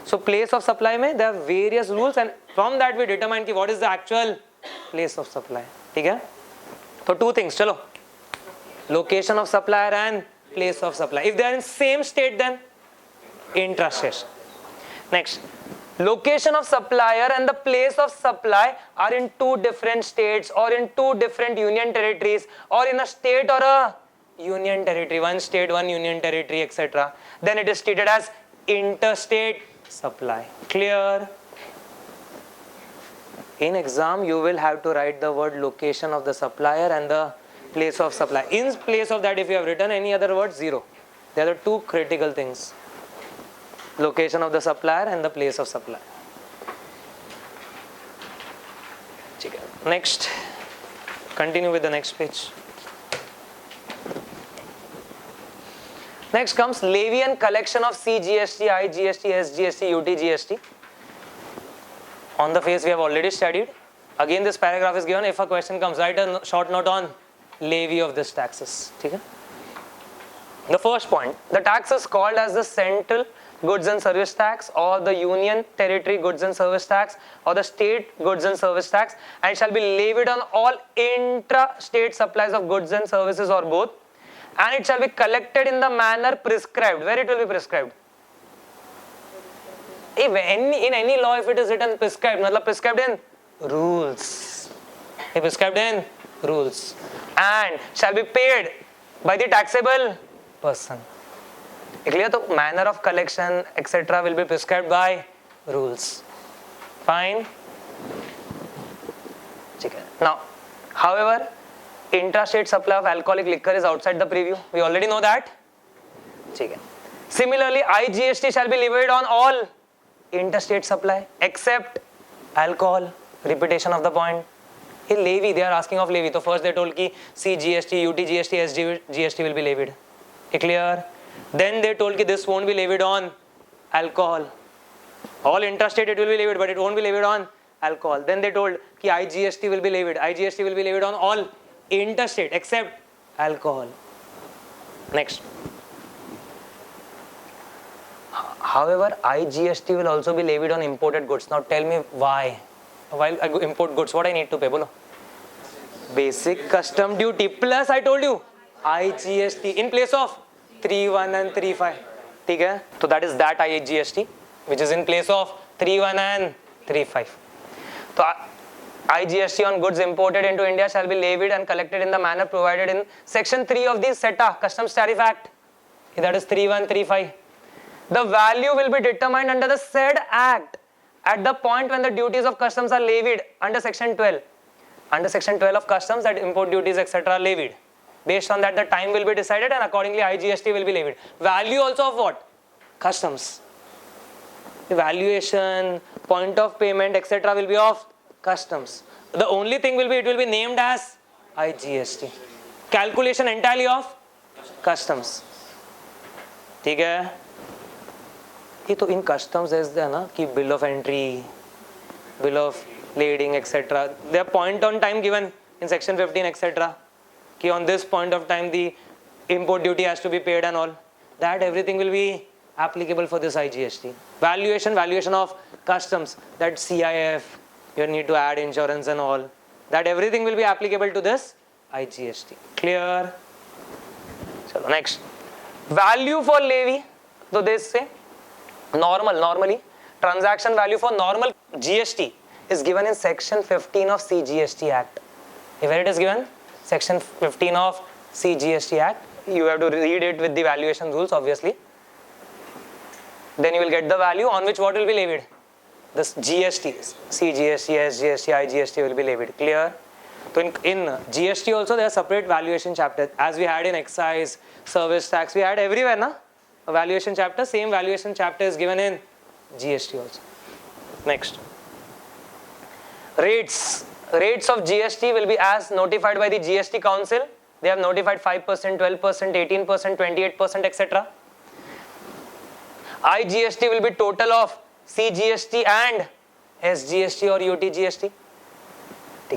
So place of supply mein there are various rules, and from that we determine what is the actual place of supply. Okay? So two things. Chalo. Location of supplier and place of supply. If they are in same state, then intrastate. Next. Location of supplier and the place of supply are in two different states or in two different union territories or in a state or a union territory. One state, one union territory, etc. Then it is treated as interstate supply. Clear? In exam, you will have to write the word location of the supplier and the place of supply. In place of that, if you have written any other word, zero. They are the two critical things. Location of the supplier and the place of supply. Next. Continue with the next page. Next comes levy and collection of CGST, IGST, SGST, UTGST. On the face we have already studied. Again this paragraph is given. If a question comes, write a short note on levy of this taxes. Okay? The first point, the tax is called as the central goods and service tax or the union territory goods and service tax or the state goods and service tax, and it shall be levied on all intra-state supplies of goods and services or both, and it shall be collected in the manner prescribed. Where it will be prescribed? In any law, if it is written prescribed, prescribed in rules. Prescribed in rules. And shall be paid by the taxable person. Clear? So manner of collection, etc. will be prescribed by rules. Fine. Now, however, intrastate supply of alcoholic liquor is outside the preview. We already know that. Similarly, IGST shall be levied on all interstate supply except alcohol. Repetition of the point. In levy, they are asking of levy. So first they told ki CGST, UTGST, SGST will be levied. Clear? Then they told ki this won't be levied on alcohol. All intrastate it will be levied, but it won't be levied on alcohol. Then they told ki IGST will be levied. IGST will be levied on all interstate except alcohol. Next. However, IGST will also be levied on imported goods. Now tell me why. While I go import goods, what I need to pay? Bolo. Basic custom duty plus I told you IGST in place of 3.1 and 3.5. Okay? So that is that IGST which is in place of 3.1 and 3.5. So IGST on goods imported into India shall be levied and collected in the manner provided in section 3 of the SETA Customs Tariff Act. That is 3.1, 3.5. The value will be determined under the said act at the point when the duties of customs are levied under section 12. Under section 12 of customs, that import duties etc. are levied. Based on that, the time will be decided and accordingly IGST will be levied. Value also of what? Customs. Valuation, point of payment etc. will be of customs. The only thing will be, it will be named as IGST. Calculation entirely of customs. Okay? ये तो इन customs is there ना कि bill of entry, bill of lading etc. There are point on time given in section 15 etc. कि on this point of time the import duty has to be paid and all. That everything will be applicable for this IGST. Valuation of customs, that CIF, you need to add insurance and all. That everything will be applicable to this IGST. Clear? So next, value for levy. So they say normally transaction value for normal GST is given in section 15 of CGST Act. Where it is given? Section 15 of CGST Act. You have to read it with the valuation rules, obviously. Then you will get the value on which what will be levied? This GST, CGST, SGST, IGST will be levied. Clear? So in GST also there are separate valuation chapters. As we had in excise, service tax, we had everywhere, na? A valuation chapter. Same valuation chapter is given in GST also. Next. Rates. Rates of GST will be as notified by the GST Council. They have notified 5%, 12%, 18%, 28%, etc. IGST will be total of CGST and SGST or UTGST.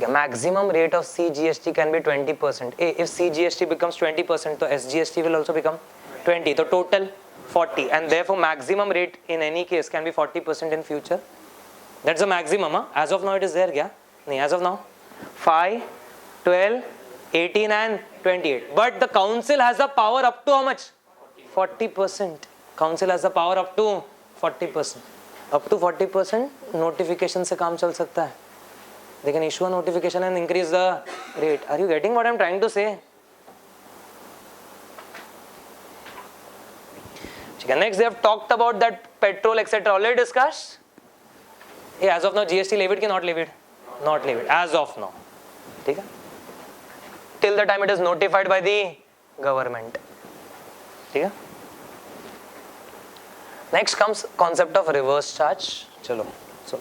Maximum rate of CGST can be 20%. If CGST becomes 20%, so SGST will also become 20. So total 40. And therefore maximum rate in any case can be 40% in future. That's the maximum. Huh? As of now it is there. Kya? No, as of now. 5, 12, 18 and 28. But the council has the power up to how much? 40%. Council has the power up to 40%. Up to 40% notification se kaam chal sakta hai. They can issue a notification and increase the rate. Are you getting what I am trying to say? Next they have talked about that petrol etc. Already discussed. Yeah, as of now GST levied ki not levied? Not levied. As of now. Okay? Till the time it is notified by the government. Okay? Next comes concept of reverse charge. Chalo. So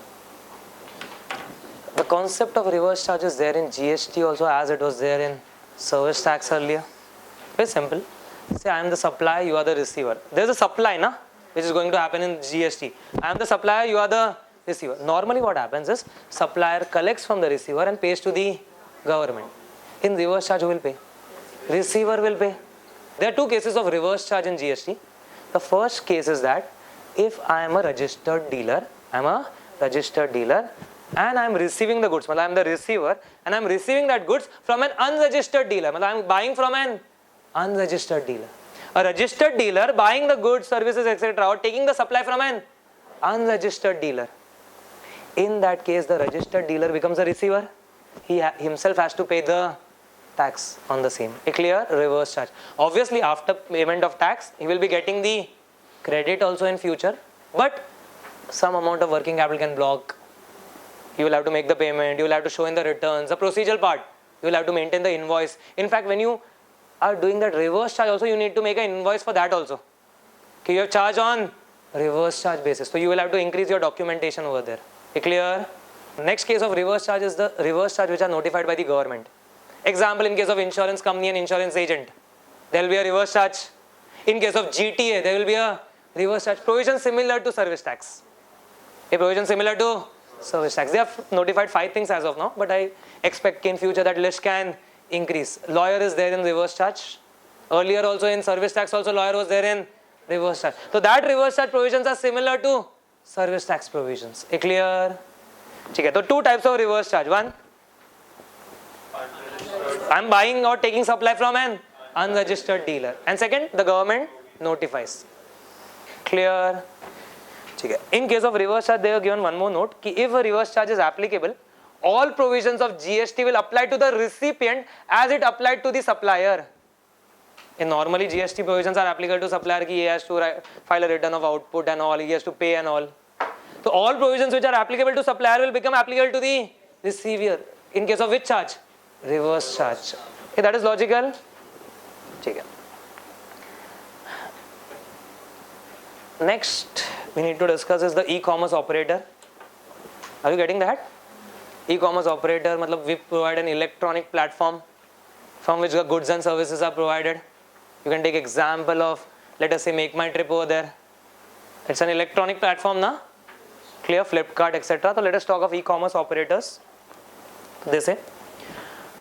the concept of reverse charge is there in GST also as it was there in service tax earlier. Very simple. Say I am the supplier, you are the receiver. There is a supply, na, which is going to happen in GST. I am the supplier, you are the receiver. Normally what happens is supplier collects from the receiver and pays to the government. In reverse charge who will pay? Receiver will pay. There are two cases of reverse charge in GST. The first case is that if I am a registered dealer, and I am receiving the goods, I am the receiver and I am receiving that goods from an unregistered dealer. I am buying from an unregistered dealer. A registered dealer buying the goods, services, etc. or taking the supply from an unregistered dealer. In that case, the registered dealer becomes a receiver. He himself has to pay the tax on the same. A clear reverse charge. Obviously, after payment of tax, he will be getting the credit also in future. But some amount of working capital can block. You will have to make the payment. You will have to show in the returns. The procedural part. You will have to maintain the invoice. In fact, when you are doing that reverse charge also, you need to make an invoice for that also. Okay, you have charge on reverse charge basis. So you will have to increase your documentation over there. Okay, clear? Next case of reverse charge is the reverse charge which are notified by the government. Example, in case of insurance company and insurance agent, there will be a reverse charge. In case of GTA, there will be a reverse charge. Provision similar to service tax. A provision similar to service tax. They have notified 5 things as of now, but I expect in future that list can increase. Lawyer is there in reverse charge. Earlier also in service tax also lawyer was there in reverse charge. So that reverse charge provisions are similar to service tax provisions. A clear? Okay, so 2 types of reverse charge. One, I am buying or taking supply from an unregistered dealer. And second, the government notifies. Clear? Okay. In case of reverse charge, they have given one more note. Ki if a reverse charge is applicable, all provisions of GST will apply to the recipient as it applied to the supplier. And normally GST provisions are applicable to supplier ki he has to file a return of output and all, he has to pay and all. So all provisions which are applicable to supplier will become applicable to the receiver. In case of which charge? Reverse charge. Okay, that is logical. Okay. Next we need to discuss is the e-commerce operator. Are you getting that? E-commerce operator, matlab we provide an electronic platform from which the goods and services are provided. You can take example of, let us say, Make My Trip over there. It's an electronic platform, na? Clear, Flipkart, etc. So let us talk of e-commerce operators. They say,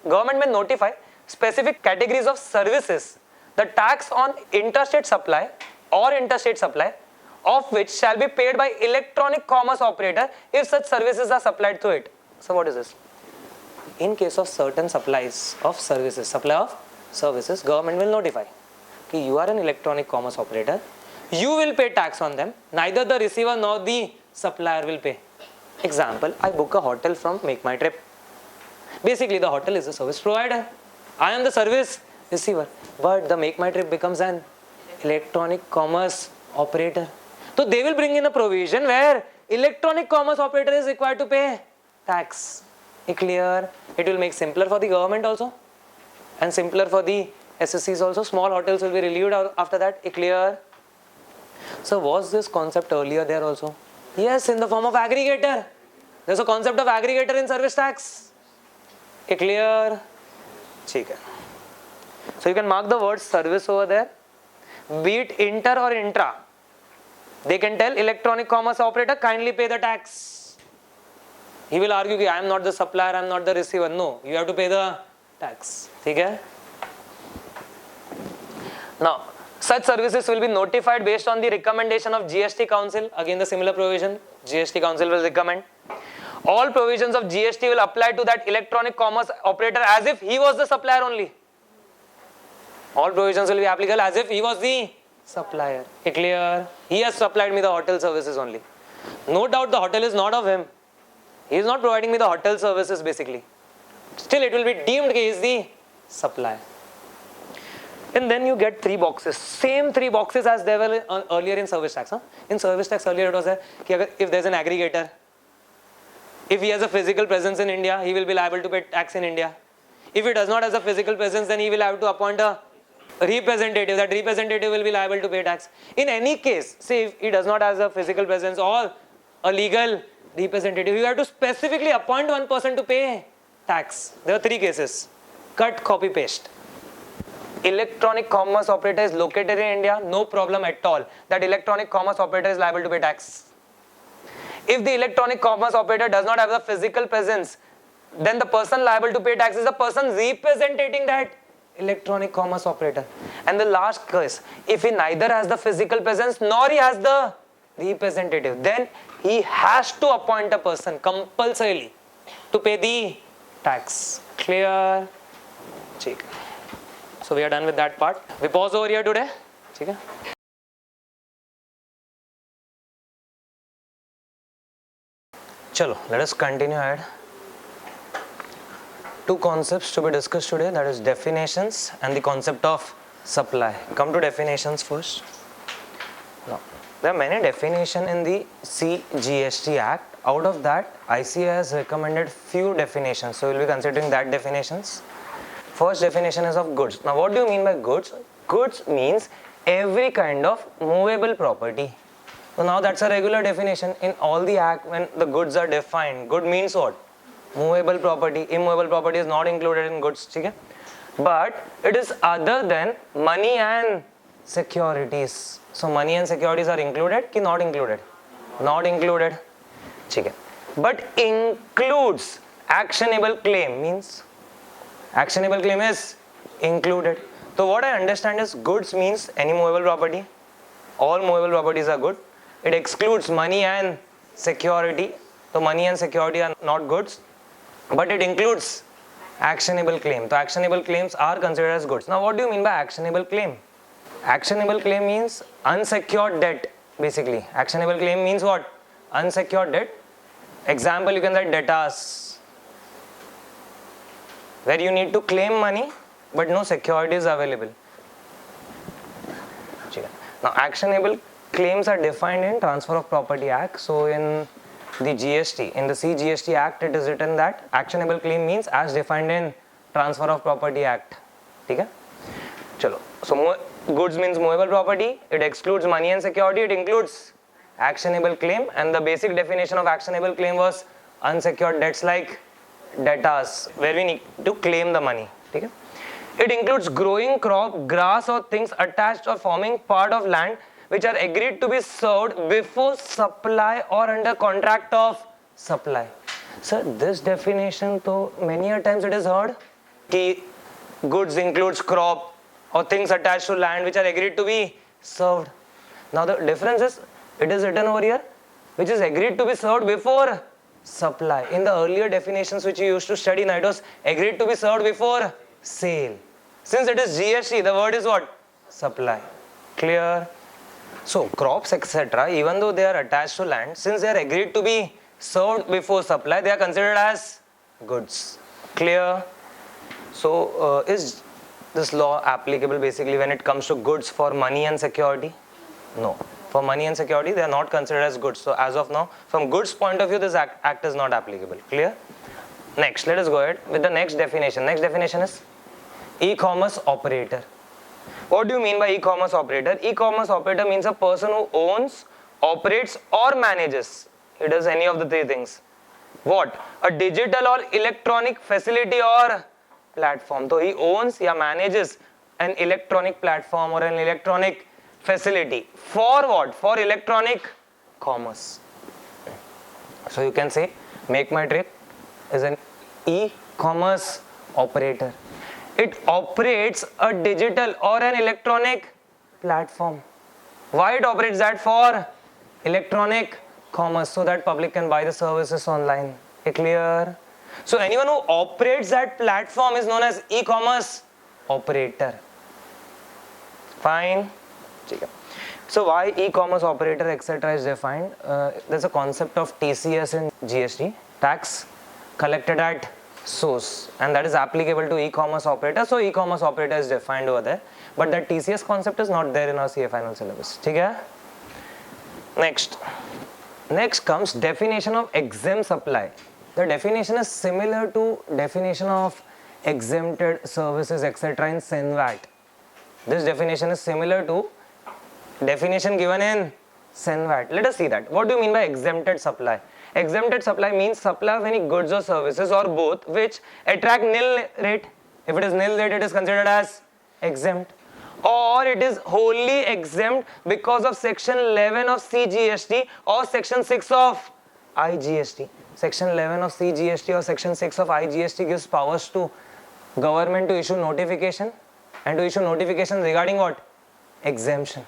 government may notify specific categories of services, the tax on interstate supply or interstate supply of which shall be paid by electronic commerce operator if such services are supplied to it. So what is this? In case of certain supplies of services, supply of services, government will notify that you are an electronic commerce operator, you will pay tax on them, neither the receiver nor the supplier will pay. Example, I book a hotel from Make My Trip. Basically the hotel is a service provider. I am the service receiver. But the make my trip becomes an electronic commerce operator. So they will bring in a provision where electronic commerce operator is required to pay tax. Clear? It will make simpler for the government also and simpler for the SSCs also. Small hotels will be relieved after that. Clear? So was this concept earlier there also? Yes, in the form of aggregator. There's a concept of aggregator in service tax. Clear? Okay. So you can mark the word service over there. Be it inter or intra. They can tell electronic commerce operator, kindly pay the tax. He will argue that I am not the supplier, I am not the receiver. No, you have to pay the tax. Okay? Now, such services will be notified based on the recommendation of GST Council. Again, the similar provision, GST Council will recommend. All provisions of GST will apply to that electronic commerce operator as if he was the supplier only. All provisions will be applicable as if he was the supplier. Clear? He has supplied me the hotel services only. No doubt the hotel is not of him. He is not providing me the hotel services basically. Still it will be deemed he is the supplier. And then you get 3 boxes. Same 3 boxes as they were earlier in service tax. In service tax earlier it was if there is an aggregator, if he has a physical presence in India, he will be liable to pay tax in India. If he does not have a physical presence, then he will have to appoint a representative. That representative will be liable to pay tax. In any case, say if he does not have a physical presence or a legal representative, you have to specifically appoint one person to pay tax. There are 3 cases. Cut, copy, paste. Electronic commerce operator is located in India, no problem at all. That electronic commerce operator is liable to pay tax. If the electronic commerce operator does not have the physical presence, then the person liable to pay tax is the person representing that electronic commerce operator. And the last case, if he neither has the physical presence nor he has the representative, then he has to appoint a person compulsorily to pay the tax. Clear? Check. So we are done with that part. We pause over here today. Okay. Chalo, let us continue ahead. 2 concepts to be discussed today, that is definitions and the concept of supply. Come to definitions first. Now, there are many definitions in the CGST Act. Out of that, ICA has recommended few definitions. So we will be considering that definitions. First definition is of goods. Now what do you mean by goods? Goods means every kind of movable property. So now that's a regular definition in all the act when the goods are defined. Good means what? Movable property. Immovable property is not included in goods. Okay? But it is other than money and securities. So money and securities are included ki not included? Not included. Okay. But includes actionable claim means actionable claim is included. So what I understand is goods means any movable property. All movable properties are good. It excludes money and security. So money and security are not goods. But it includes actionable claim. So actionable claims are considered as goods. Now what do you mean by actionable claim? Actionable claim means unsecured debt basically. Actionable claim means what? Unsecured debt. Example you can say debtors, where you need to claim money but no security is available. Now actionable claims are defined in Transfer of Property Act. So in the GST, in the CGST Act, it is written that actionable claim means as defined in Transfer of Property Act. Okay? Chalo. So goods means movable property, it excludes money and security, it includes actionable claim, and the basic definition of actionable claim was unsecured debts like debtors, where we need to claim the money. Okay? It includes growing crop, grass or things attached or forming part of land which are agreed to be served before supply or under contract of supply. So this definition, though many a times it is heard, ki goods includes crop or things attached to land which are agreed to be served. Now the difference is, it is written over here, which is agreed to be served before supply. In the earlier definitions which you used to study, now it was agreed to be served before sale. Since it is GST, the word is what? Supply. Clear? So crops etc., even though they are attached to land, since they are agreed to be served before supply, they are considered as goods. Clear? So is this law applicable basically when it comes to goods for money and security? No. For money and security, they are not considered as goods. So as of now, from goods point of view, this act is not applicable. Clear? Next, let us go ahead with the next definition. Next definition is e-commerce operator. What do you mean by e-commerce operator? E-commerce operator means a person who owns, operates or manages. It does any of the three things. What? A digital or electronic facility or platform. So he owns or manages an electronic platform or an electronic facility. For what? For electronic commerce. So you can say Make My Trip is an e-commerce operator. It operates a digital or an electronic platform. Why it operates that? For electronic commerce, so that public can buy the services online. Clear? So anyone who operates that platform is known as e-commerce operator. Fine. So why e-commerce operator etc. is defined? There's a concept of TCS in GST, tax collected at source, and that is applicable to e-commerce operator. So e-commerce operator is defined over there, but that TCS concept is not there in our CA final syllabus. Okay? Next comes definition of exempt supply. The definition is similar to definition of exempted services etc. in SENVAT. This definition is similar to definition given in SENVAT. Let us see that. What do you mean by exempted supply? Exempted supply means supply of any goods or services or both which attract nil rate. If it is nil rate, it is considered as exempt. Or it is wholly exempt because of section 11 of CGST or section 6 of IGST. Section 11 of CGST or section 6 of IGST gives powers to government to issue notification and to issue notification regarding what? Exemption.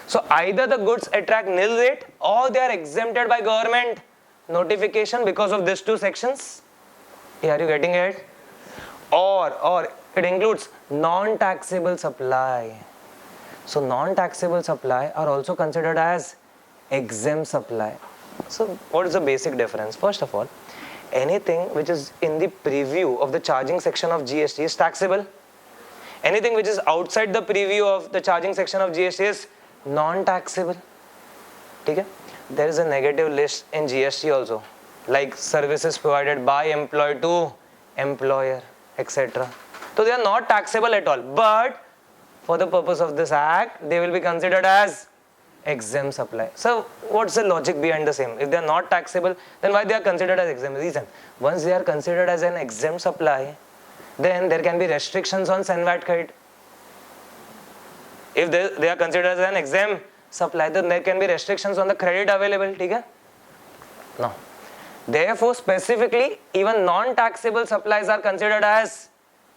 So either the goods attract nil rate or they are exempted by government notification because of these two sections. Are you getting it? Or it includes non-taxable supply. So non-taxable supply are also considered as exempt supply. So what is the basic difference? First of all, anything which is in the preview of the charging section of GST is taxable. Anything which is outside the preview of the charging section of GST is non-taxable. Okay? There is a negative list in GST also, like services provided by employee to employer, etc. So they are not taxable at all, but for the purpose of this act, they will be considered as exempt supply. So what's the logic behind the same? If they are not taxable, then why they are considered as exempt? Reason, once they are considered as an exempt supply, then there can be restrictions on SENVAT credit. If they are considered as an exempt supply, then there can be restrictions on the credit available. Okay? No. Therefore, specifically, even non-taxable supplies are considered as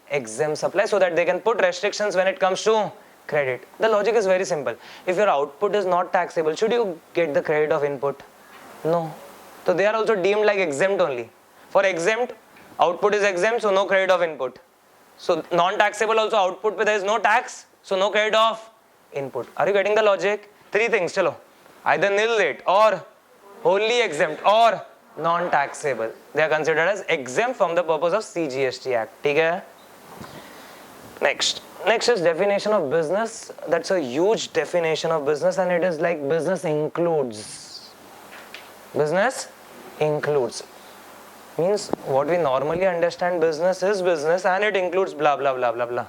exempt supply so that they can put restrictions when it comes to credit. The logic is very simple. If your output is not taxable, should you get the credit of input? No. So they are also deemed like exempt only. For exempt, output is exempt, so no credit of input. So non-taxable also output where there is no tax, so no credit of input. Are you getting the logic? Three things, chalo. Either nil rate or wholly exempt or non-taxable. They are considered as exempt from the purpose of CGST Act. Okay? Next is definition of business. That's a huge definition of business, and it is like business includes. Business includes. Means what we normally understand business is business and it includes blah blah blah blah blah.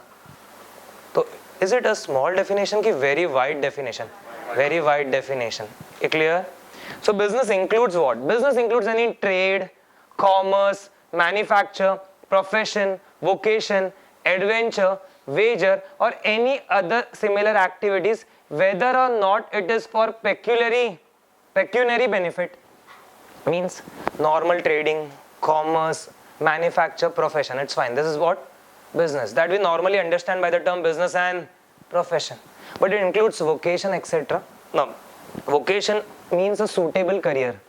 So is it a small definition ki very wide definition? Very wide definition. Clear? So business includes what? Business includes any trade, commerce, manufacture, profession, vocation, adventure, wager or any other similar activities, whether or not it is for pecuniary benefit. Means normal trading, commerce, manufacture, profession. It's fine. This is what? Business. That we normally understand by the term business and profession. But it includes vocation, etc. Now, vocation means a suitable career.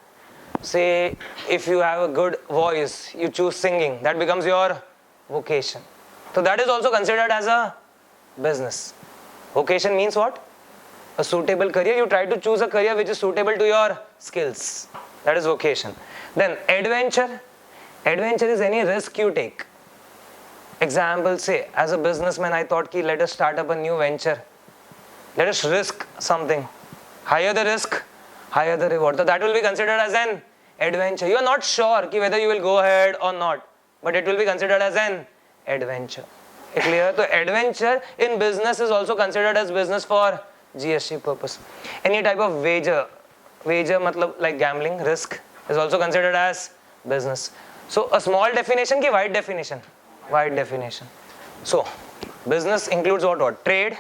Say, if you have a good voice, you choose singing, that becomes your vocation. So that is also considered as a business. Vocation means what? A suitable career. You try to choose a career which is suitable to your skills. That is vocation. Then adventure. Adventure is any risk you take. Example, say, as a businessman, I thought, ki, let us start up a new venture. Let us risk something. Higher the risk, higher the reward. So that will be considered as an adventure. You are not sure ki whether you will go ahead or not, but it will be considered as an adventure. Clear? So adventure in business is also considered as business for GST purpose. Any type of wager matlab like gambling, risk, is also considered as business. So a small definition ki wide definition? Wide definition. So business includes what? Trade,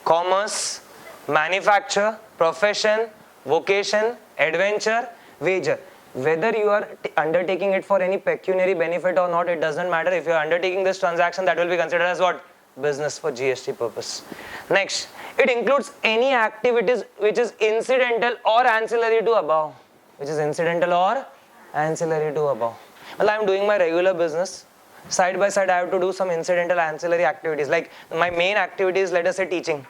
commerce, manufacture, profession, vocation, adventure, wager. Whether you are undertaking it for any pecuniary benefit or not, it doesn't matter. If you are undertaking this transaction, that will be considered as what? Business for GST purpose. Next, it includes any activities which is incidental or ancillary to above. Which is incidental or ancillary to above. Well, I am doing my regular business. Side by side, I have to do some incidental ancillary activities. Like my main activity is, let us say, teaching.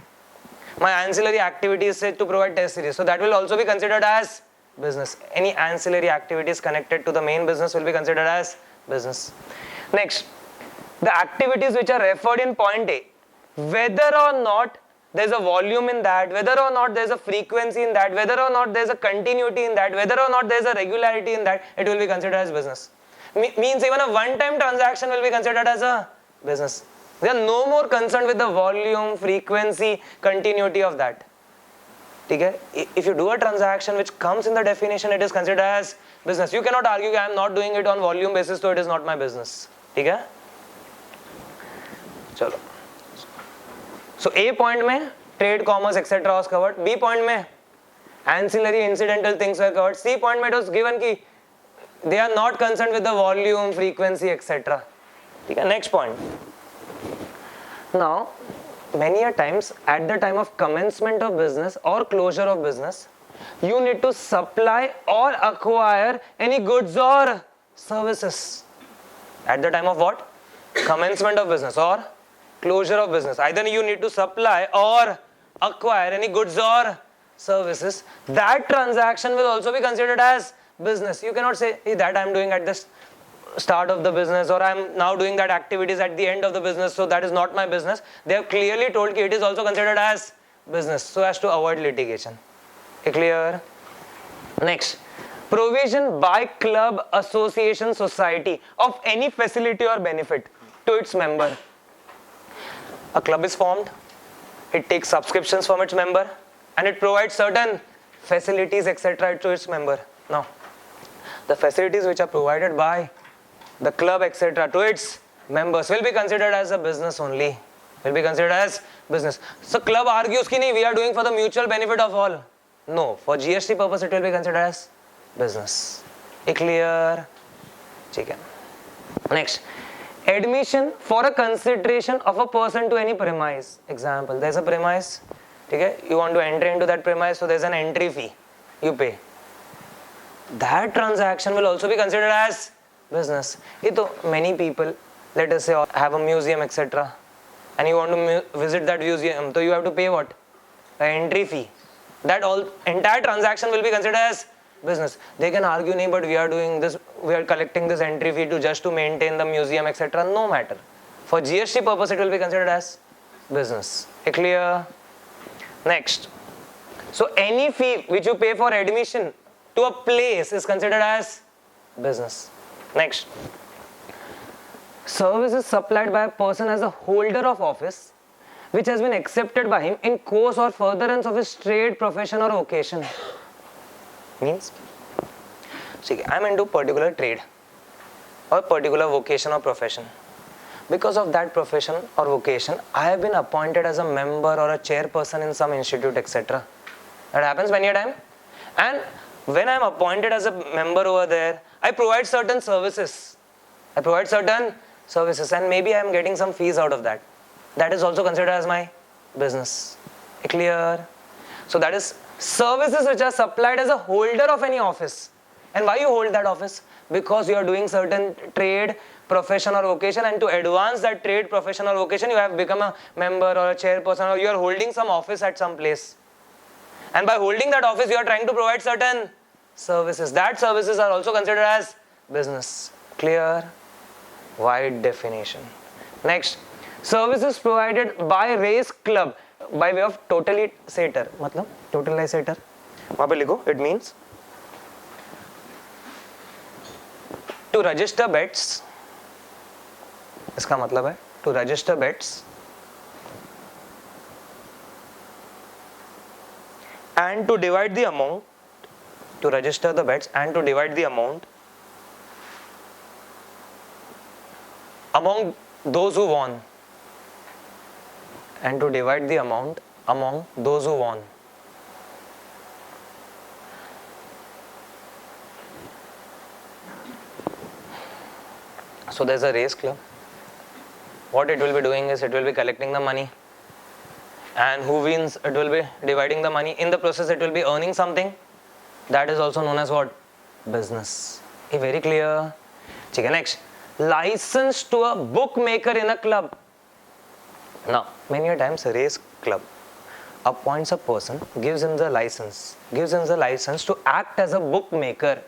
My ancillary activity is, say, to provide test series. So that will also be considered as business. Any ancillary activities connected to the main business will be considered as business. Next, the activities which are referred in point A, whether or not there is a volume in that, whether or not there is a frequency in that, whether or not there is a continuity in that, whether or not there is a regularity in that, it will be considered as business. Means even a one-time transaction will be considered as a business. They are no more concerned with the volume, frequency, continuity of that. Okay? If you do a transaction which comes in the definition, it is considered as business. You cannot argue I am not doing it on volume basis, so it is not my business. Okay? Chalo. So A point mein trade, commerce, etc. was covered. B point mein ancillary, incidental things were covered. C point mein it was given ki they are not concerned with the volume, frequency, etc. Okay? Next point. Now, many a times at the time of commencement of business or closure of business, you need to supply or acquire any goods or services. At the time of what? Commencement of business or closure of business. Either you need to supply or acquire any goods or services. That transaction will also be considered as business. You cannot say that I am doing at this start of the business, or I am now doing that activities at the end of the business, so that is not my business. They have clearly told it is also considered as business, so as to avoid litigation. Clear? Next, provision by club, association, society of any facility or benefit to its member. A club is formed, it takes subscriptions from its member, and it provides certain facilities, etc. to its member. Now, the facilities which are provided by the club, etc. to its members will be considered as a business only. Will be considered as business. So club argues ki nahi, we are doing for the mutual benefit of all. No, for GST purpose it will be considered as business. Clear? Chicken. Next, admission for a consideration of a person to any premise. Example, there is a premise. Okay? You want to enter into that premise, so there is an entry fee. You pay. That transaction will also be considered as business. Many people, let us say, have a museum, etc. and you want to visit that museum, so you have to pay what? An entry fee. That entire transaction will be considered as business. They can argue, nahi, but we are doing this, we are collecting this entry fee just to maintain the museum, etc. No matter. For GST purpose, it will be considered as business. Clear? Next. So any fee which you pay for admission to a place is considered as business. Next, services supplied by a person as a holder of office which has been accepted by him in course or furtherance of his trade, profession or vocation. Means, see, I am into particular trade or particular vocation or profession. Because of that profession or vocation, I have been appointed as a member or a chairperson in some institute, etc. That happens many a time. And when I am appointed as a member over there, I provide certain services. And maybe I am getting some fees out of that. That is also considered as my business. Clear? So that is services which are supplied as a holder of any office. And why you hold that office? Because you are doing certain trade, profession or vocation, and to advance that trade, profession or vocation, you have become a member or a chairperson, or you are holding some office at some place. And by holding that office, you are trying to provide certain services. That services are also considered as business. Clear? Wide definition. Next, services provided by race club by way of totalisator. मतलब totalisator वहाँ पे लिखो, it means to register bets. इसका मतलब है to register bets and to divide the amount, to register the bets and to divide the amount among those who won, and to divide the amount among those who won. So there's a race club. What it will be doing is it will be collecting the money, and who wins, it will be dividing the money. In the process it will be earning something. That is also known as what? Business. Okay, very clear. Okay, next, license to a bookmaker in a club. Now many a times a race club appoints a person, gives him the license to act as a bookmaker,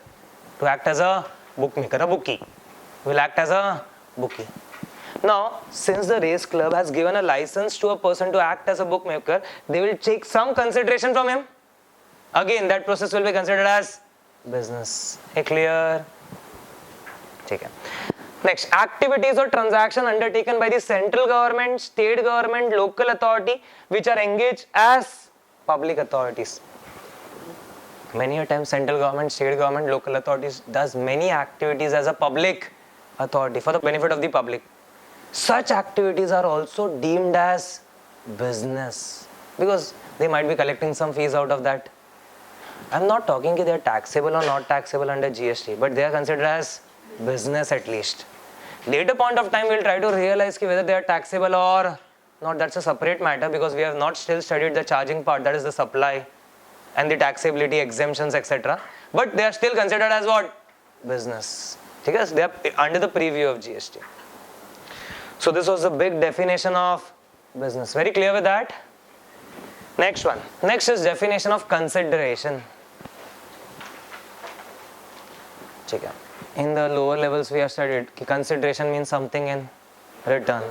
a bookie will act as a bookie. Now, since the race club has given a license to a person to act as a bookmaker, they will take some consideration from him. Again, that process will be considered as business. Clear? Okay. Next, activities or transaction undertaken by the central government, state government, local authority, which are engaged as public authorities. Many a time central government, state government, local authorities does many activities as a public authority for the benefit of the public. Such activities are also deemed as business because they might be collecting some fees out of that. I'm not talking that they are taxable or not taxable under GST, but they are considered as business at least. Later point of time, we'll try to realize whether they are taxable or not. That's a separate matter because we have not still studied the charging part, that is the supply and the taxability, exemptions, etc. But they are still considered as what? Business. Because they are under the preview of GST. So this was a big definition of business. Very clear with that? Next one. Next is definition of consideration. Check it. In the lower levels we have studied consideration means something in return.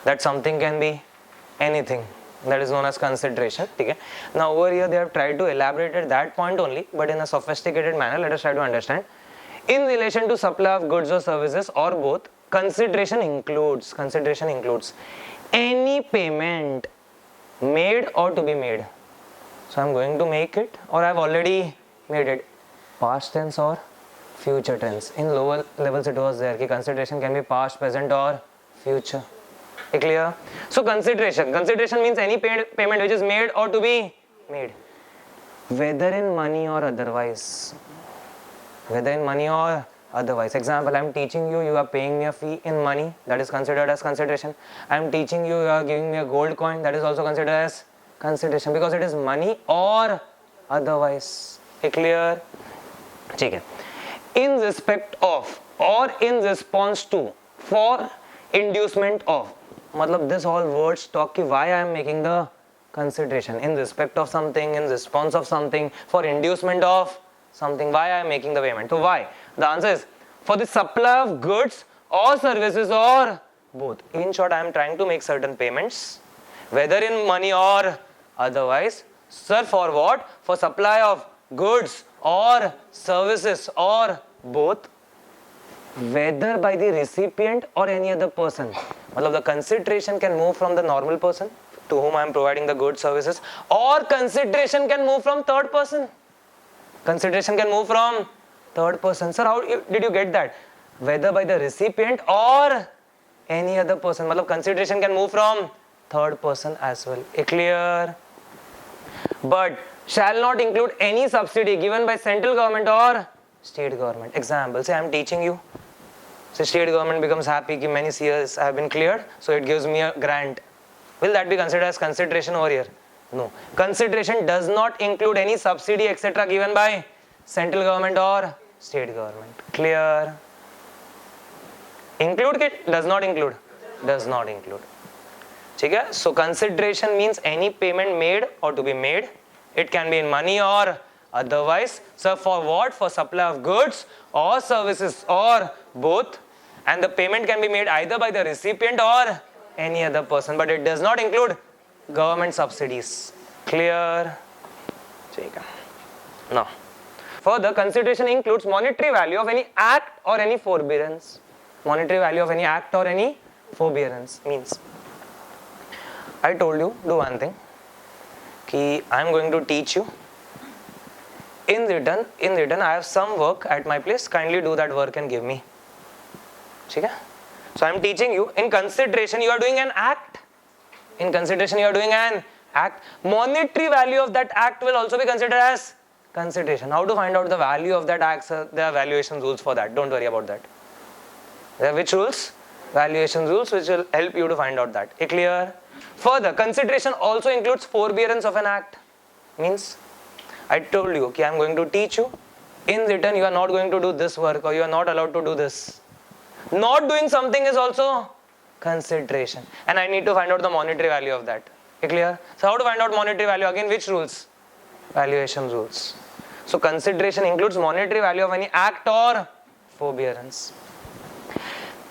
That something can be anything. That is known as consideration. Okay. Now over here they have tried to elaborate at that point only, but in a sophisticated manner. Let us try to understand. In relation to supply of goods or services or both, consideration includes any payment made or to be made. So I am going to make it or I have already made it. Past tense or future tense. In lower levels it was there. Consideration can be past, present or future. Clear? So consideration means any payment which is made or to be made. Whether in money or otherwise. Example, I am teaching you, you are paying me a fee in money, that is considered as consideration. I am teaching you, you are giving me a gold coin, that is also considered as consideration because it is money or otherwise. Clear? Okay. In respect of or in response to, for inducement of. Matlab this all words talk ki why I am making the consideration. In respect of something, in response of something, for inducement of something, why I am making the payment. So why? The answer is for the supply of goods or services or both. In short, I am trying to make certain payments, whether in money or otherwise. Sir, for what? For supply of goods or services or both, whether by the recipient or any other person. Matlab the consideration can move from the normal person to whom I am providing the goods, services, or consideration can move from third person. Consideration can move from third person. Sir, how did you get that? Whether by the recipient or any other person. Matlab consideration can move from third person as well. Clear? But shall not include any subsidy given by central government or state government. Example, say I am teaching you. So state government becomes happy that many years have been cleared, so it gives me a grant. Will that be considered as consideration over here? No. Consideration does not include any subsidy etc. given by central government or state government. Clear? Include it? Does not include? Does not include. Okay? So consideration means any payment made or to be made. It can be in money or otherwise. So for what? For supply of goods or services or both, and the payment can be made either by the recipient or any other person, but it does not include government subsidies. Clear? Now, further, consideration includes monetary value of any act or any forbearance. Monetary value of any act or any forbearance means, I told you, do one thing, कि I am going to teach you. In return, I have some work at my place. Kindly do that work and give me. Okay? So I am teaching you. In consideration, you are doing an act. In consideration, you are doing an act. Monetary value of that act will also be considered as consideration. How to find out the value of that act? There are valuation rules for that. Don't worry about that. There are which rules? Valuation rules which will help you to find out that. Clear? Further, consideration also includes forbearance of an act. Means, I told you, okay, I am going to teach you. In return, you are not going to do this work, or you are not allowed to do this. Not doing something is also consideration. And I need to find out the monetary value of that. Clear? So how to find out monetary value? Again, which rules? Valuation rules. So consideration includes monetary value of any act or forbearance.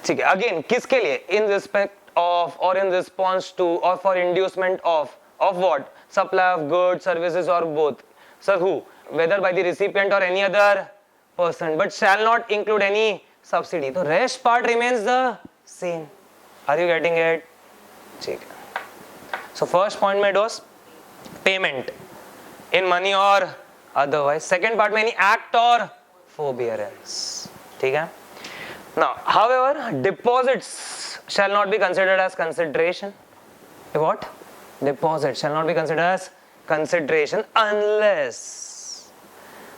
Again, किसके लिए? In respect of, or in response to, or for inducement of what? Supply of goods, services, or both. So who? Whether by the recipient or any other person, but shall not include any subsidy. So rest part remains the same. Are you getting it? So first point made was payment in money or otherwise. Second part में any act or forbearance. ठीक है? Now, however, deposits shall not be considered as consideration. What? Deposits shall not be considered as consideration unless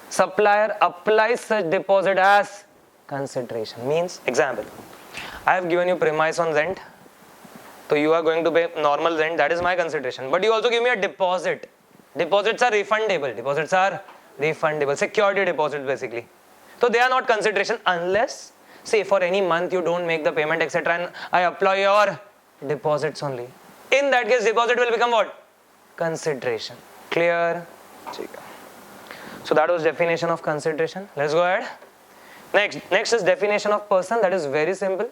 supplier applies such deposit as consideration. Means, example, I have given you premise on rent, so you are going to pay normal rent, that is my consideration, but you also give me a deposit. Deposits are refundable. Deposits are refundable. Security deposits basically. So they are not consideration unless, say for any month you don't make the payment etc. and I apply your deposits only. In that case, deposit will become what? Consideration. Clear? So that was definition of consideration. Let's go ahead. Next is definition of person. That is very simple.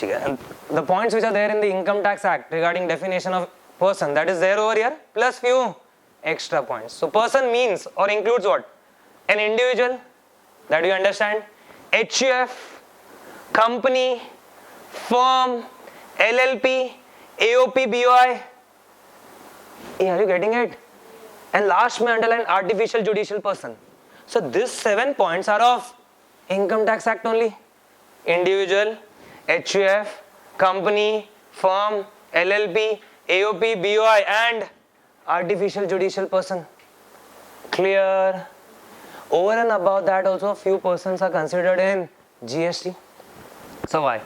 And the points which are there in the Income Tax Act regarding definition of person, that is there over here, plus few extra points. So person means or includes what? An individual, that you understand, HUF, company, firm, LLP, AOP, BOI. Are you getting it? And last may underline artificial judicial person. So these 7 points are of Income Tax Act only. Individual, HUF, company, firm, LLP, AOP, BOI and artificial judicial person. Clear? Over and above that also few persons are considered in GST. So why?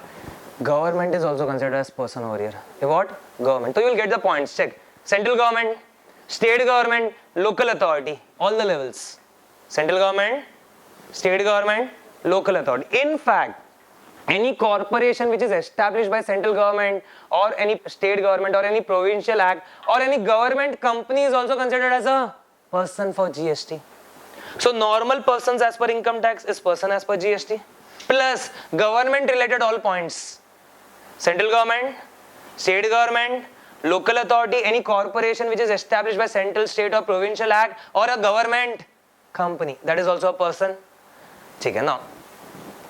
Government is also considered as person over here. What? Government. So you will get the points. Check. Central government, state government, local authority, all the levels. Central government, state government, local authority. In fact, any corporation which is established by central government or any state government or any provincial act or any government company is also considered as a person for GST. So normal persons as per income tax is person as per GST plus government related all points. Central government, state government, local authority, any corporation which is established by central, state or provincial act or a government company, that is also a person. Okay, now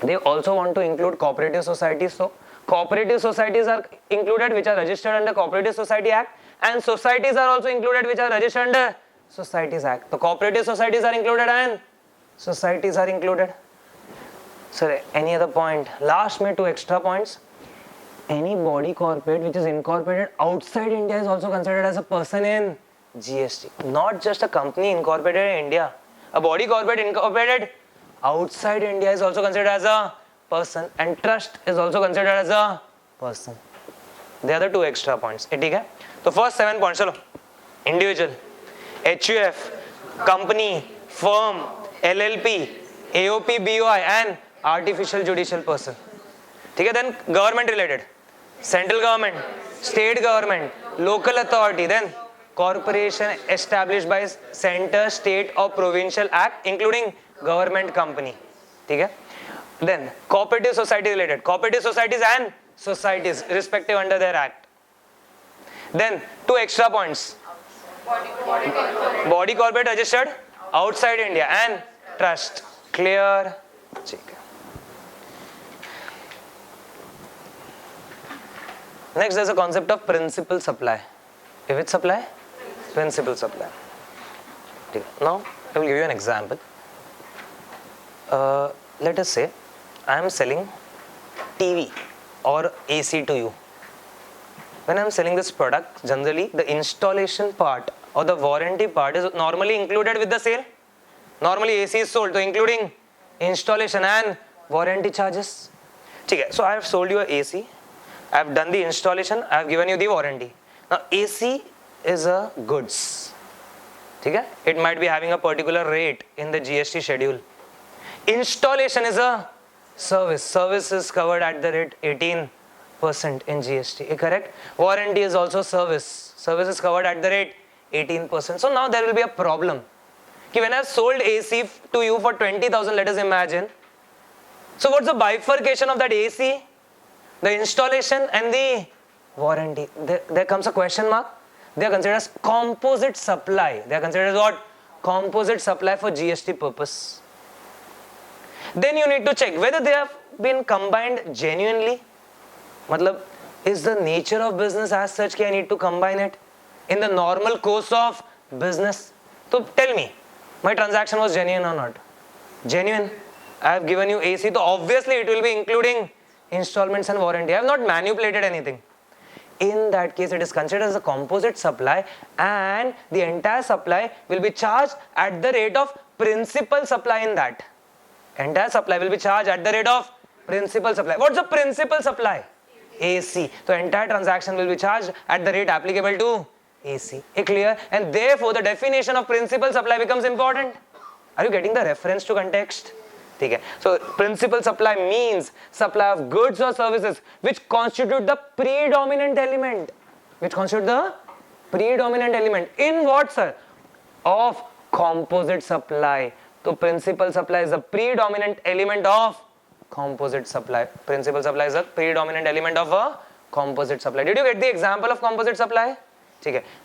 they also want to include cooperative societies. So cooperative societies are included which are registered under Cooperative Society Act, and societies are also included which are registered under Societies Act. The cooperative societies are included and societies are included. Sir, any other point? Last may 2 extra points. Any body corporate which is incorporated outside India is also considered as a person in GST. Not just a company incorporated in India. A body corporate incorporated outside India is also considered as a person, and trust is also considered as a person. They are the 2 extra points. Okay? So first 7 points. Chalo. Individual, HUF, company, firm, LLP, AOP, BOI and artificial judicial person. Okay? Then government related. Central government, state government, local authority, then corporation established by center, state or provincial act including government company. Okay? Then cooperative society related. Cooperative societies and societies respective under their act. Then 2 extra points. Body corporate registered outside India and trust. Clear? Next, there's a concept of principal supply. Which supply? Principal supply. Now, I will give you an example. Let us say I am selling TV or AC to you. When I am selling this product, generally the installation part or the warranty part is normally included with the sale. Normally AC is sold, so including installation and warranty charges. So I have sold you a AC. I have done the installation. I have given you the warranty. Now AC is a goods. It might be having a particular rate in the GST schedule. Installation is a service. Service is covered at the rate 18% in GST. Correct? Warranty is also service. Service is covered at the rate 18%. So now there will be a problem. When I have sold AC to you for 20,000, let us imagine. So what's the bifurcation of that AC? The installation and the warranty. There comes a question mark. They are considered as composite supply. They are considered as what? Composite supply for GST purpose. Then you need to check whether they have been combined genuinely. Matlab, is the nature of business as such that I need to combine it in the normal course of business? So tell me, my transaction was genuine or not? Genuine. I have given you AC, so obviously it will be including installments and warranty. I have not manipulated anything. In that case, it is considered as a composite supply and the entire supply will be charged at the rate of principal supply in that. Entire supply will be charged at the rate of principal supply. What's the principal supply? AC. So entire transaction will be charged at the rate applicable to AC. Clear? And therefore the definition of principal supply becomes important. Are you getting the reference to context? So principal supply means supply of goods or services which constitute the predominant element. Which constitute the predominant element. In what, sir? Of composite supply. So principal supply is the predominant element of composite supply. Principal supply is a predominant element of a composite supply. Did you get the example of composite supply?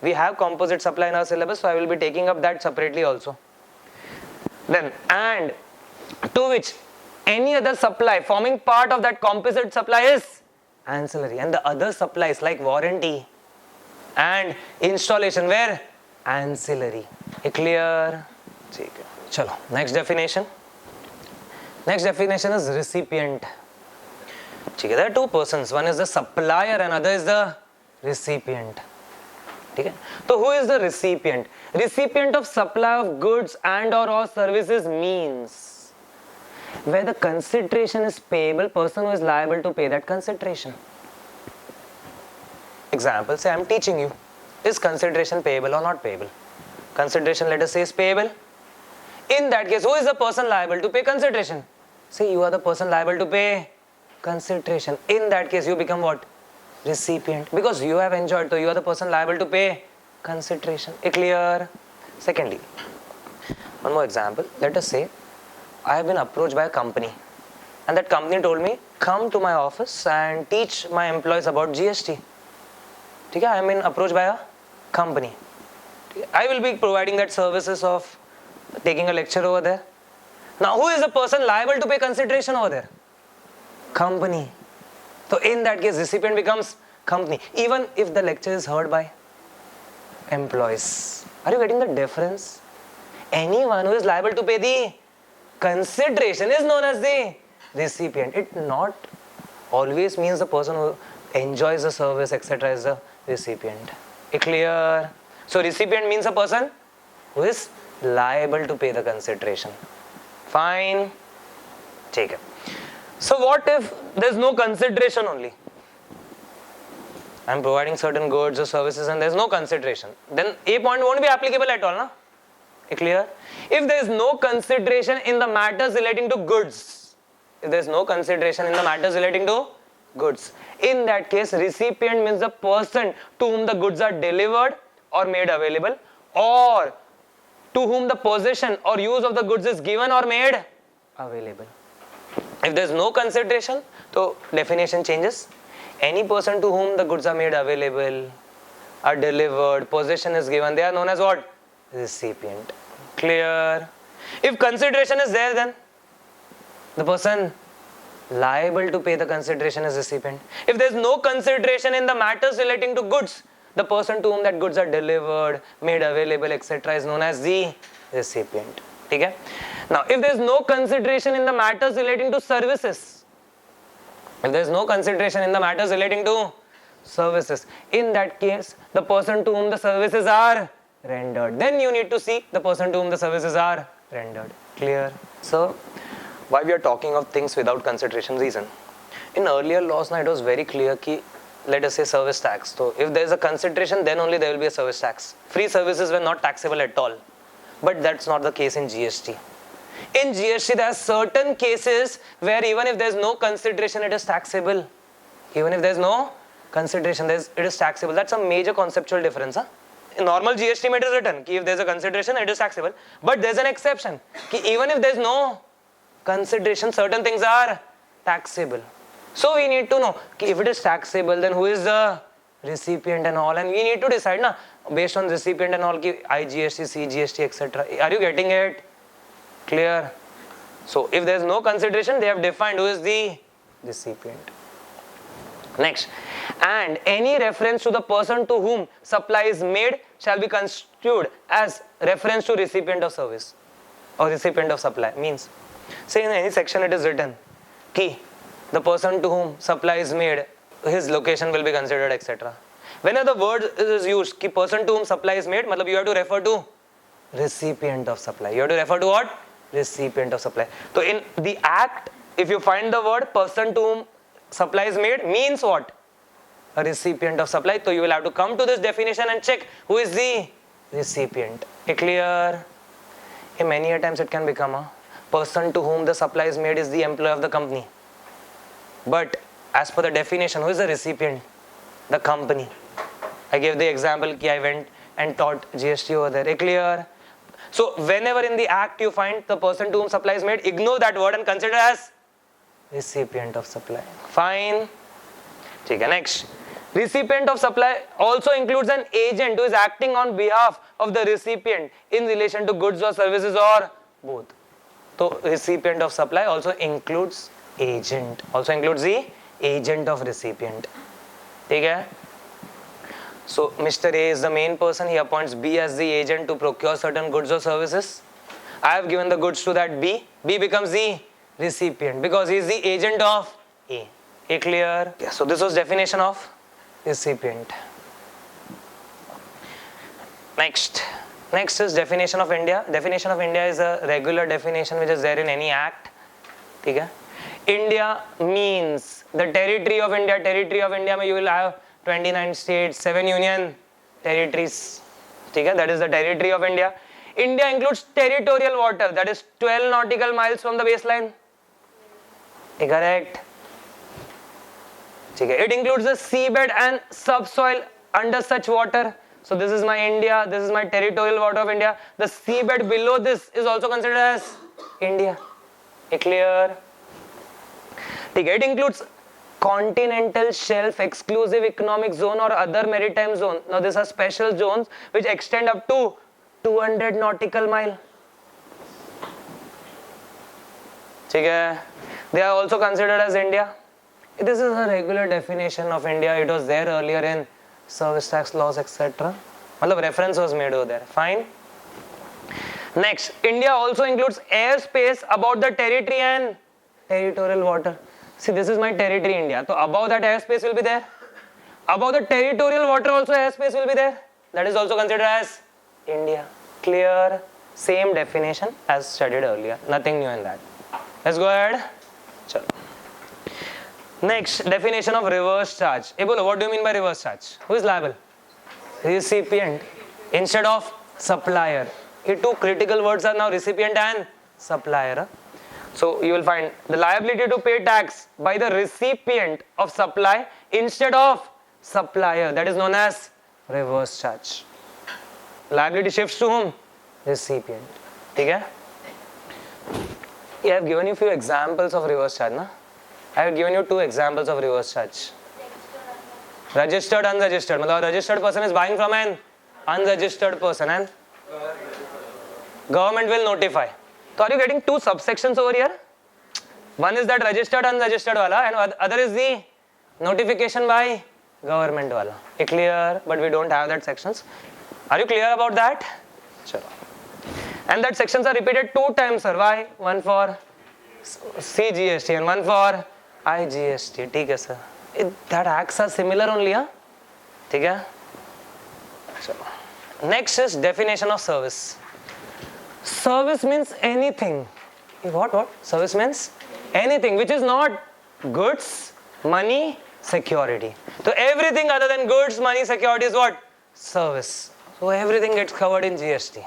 We have composite supply in our syllabus, so I will be taking up that separately also. Then, and to which any other supply forming part of that composite supply is ancillary, and the other supplies like warranty and installation were ancillary. Clear? Chalo, next definition. Next definition is recipient. There are two persons, one is the supplier and other is the recipient. So who is the recipient? Recipient of supply of goods and or services means where the consideration is payable, person who is liable to pay that consideration. Example, say I am teaching you. Is consideration payable or not payable? Consideration, let us say, is payable. In that case, who is the person liable to pay consideration? Say you are the person liable to pay consideration. In that case, you become what? Recipient. Because you have enjoyed, so you are the person liable to pay consideration. Clear? Secondly, one more example. Let us say I have been approached by a company and that company told me, come to my office and teach my employees about GST. I have been approached by a company. I will be providing that services of taking a lecture over there. Now who is the person liable to pay consideration over there? Company. So in that case, recipient becomes company, even if the lecture is heard by employees. Are you getting the difference? Anyone who is liable to pay the consideration is known as the recipient. It not always means the person who enjoys the service, etc. is the recipient. Clear? So recipient means a person who is liable to pay the consideration. Fine. Take it. So what if there is no consideration only? I am providing certain goods or services and there is no consideration. Then A point won't be applicable at all. Clear? If there is no consideration in the matters relating to goods, if there is no consideration in the matters relating to goods, in that case, recipient means the person to whom the goods are delivered or made available, or to whom the possession or use of the goods is given or made available. If there is no consideration, so definition changes. Any person to whom the goods are made available, are delivered, possession is given, they are known as what? Recipient. Clear? If consideration is there, then the person liable to pay the consideration is recipient. If there is no consideration in the matters relating to goods, the person to whom that goods are delivered, made available, etc. is known as the recipient. Okay? Now, if there is no consideration in the matters relating to services, if there is no consideration in the matters relating to services, in that case, the person to whom the services are rendered, then you need to see the person to whom the services are rendered. Clear? So, why we are talking of things without consideration reason? In earlier laws, now it was very clear ki, let us say service tax. So, if there is a consideration, then only there will be a service tax. Free services were not taxable at all. But that's not the case in GST. In GST, there are certain cases where even if there is no consideration, it is taxable. Even if there is no consideration, it is taxable. That's a major conceptual difference. Huh? In normal GST, it is written ki if there is a consideration, it is taxable. But there is an exception. Ki even if there is no consideration, certain things are taxable. So we need to know ki if it is taxable, then who is the recipient and all, and we need to decide na based on recipient and all ki IGST, CGST, etc. Are you getting it? Clear? So if there is no consideration, they have defined who is the recipient. Next, and any reference to the person to whom supply is made shall be construed as reference to recipient of service or recipient of supply. Means, say in any section it is written ki the person to whom supply is made, his location will be considered, etc. Whenever the word is used ki person to whom supply is made, matlab you have to refer to recipient of supply. You have to refer to what? Recipient of supply. So in the act, if you find the word person to whom supply is made, means what? A recipient of supply. So you will have to come to this definition and check who is the recipient. Clear? In many a times it can become a person to whom the supply is made is the employee of the company. But as per the definition, who is the recipient? The company. I gave the example ki I went and taught GST over there. Clear? So whenever in the act you find the person to whom supply is made, ignore that word and consider as recipient of supply. Fine. Okay, next. Recipient of supply also includes an agent who is acting on behalf of the recipient in relation to goods or services or both. So recipient of supply also includes agent. Also includes the agent of recipient. Okay? So Mr. A is the main person, he appoints B as the agent to procure certain goods or services. I have given the goods to that B. B becomes the recipient because he is the agent of A. Clear? Yeah, so this was definition of recipient. Next is definition of India. Definition of India is a regular definition which is there in any act. Okay? India means the territory of India. Territory of India, you will have 29 states, 7 union territories. That is the territory of India. India includes territorial water, that is 12 nautical miles from the baseline. Correct? It includes the seabed and subsoil under such water. So this is my India, this is my territorial water of India. The seabed below this is also considered as India. Clear? It includes continental shelf, exclusive economic zone or other maritime zone. Now these are special zones which extend up to 200 nautical mile. They are also considered as India. This is a regular definition of India. It was there earlier in service tax laws, etc. The reference was made over there. Fine. Next, India also includes airspace about the territory and territorial water. See, this is my territory, India. So above that airspace will be there. Above the territorial water also airspace will be there. That is also considered as India. Clear? Same definition as studied earlier. Nothing new in that. Let's go ahead. Chalo. Next, definition of reverse charge. What do you mean by reverse charge? Who is liable? Recipient instead of supplier. Here two critical words are now recipient and supplier. So you will find the liability to pay tax by the recipient of supply instead of supplier. That is known as reverse charge. Liability shifts to whom? Recipient. Okay? I have given you few examples of reverse charge, na? I have given you 2 examples of reverse charge. Registered, unregistered. मतलब a registered person is buying from an unregistered person and government will notify. So are you getting 2 subsections over here? One is that registered, unregistered wala, and other is the notification by government wala. It's clear, but we don't have that sections. Are you clear about that? Chalo. And that sections are repeated 2 times, sir. Why? One for CGST and one for IGST. ठीक है sir. That acts are similar only, huh? ठीक है? चलो. Next is definition of service. Service means anything. What? Service means anything which is not goods, money, security. So everything other than goods, money, security is what? Service. So everything gets covered in GST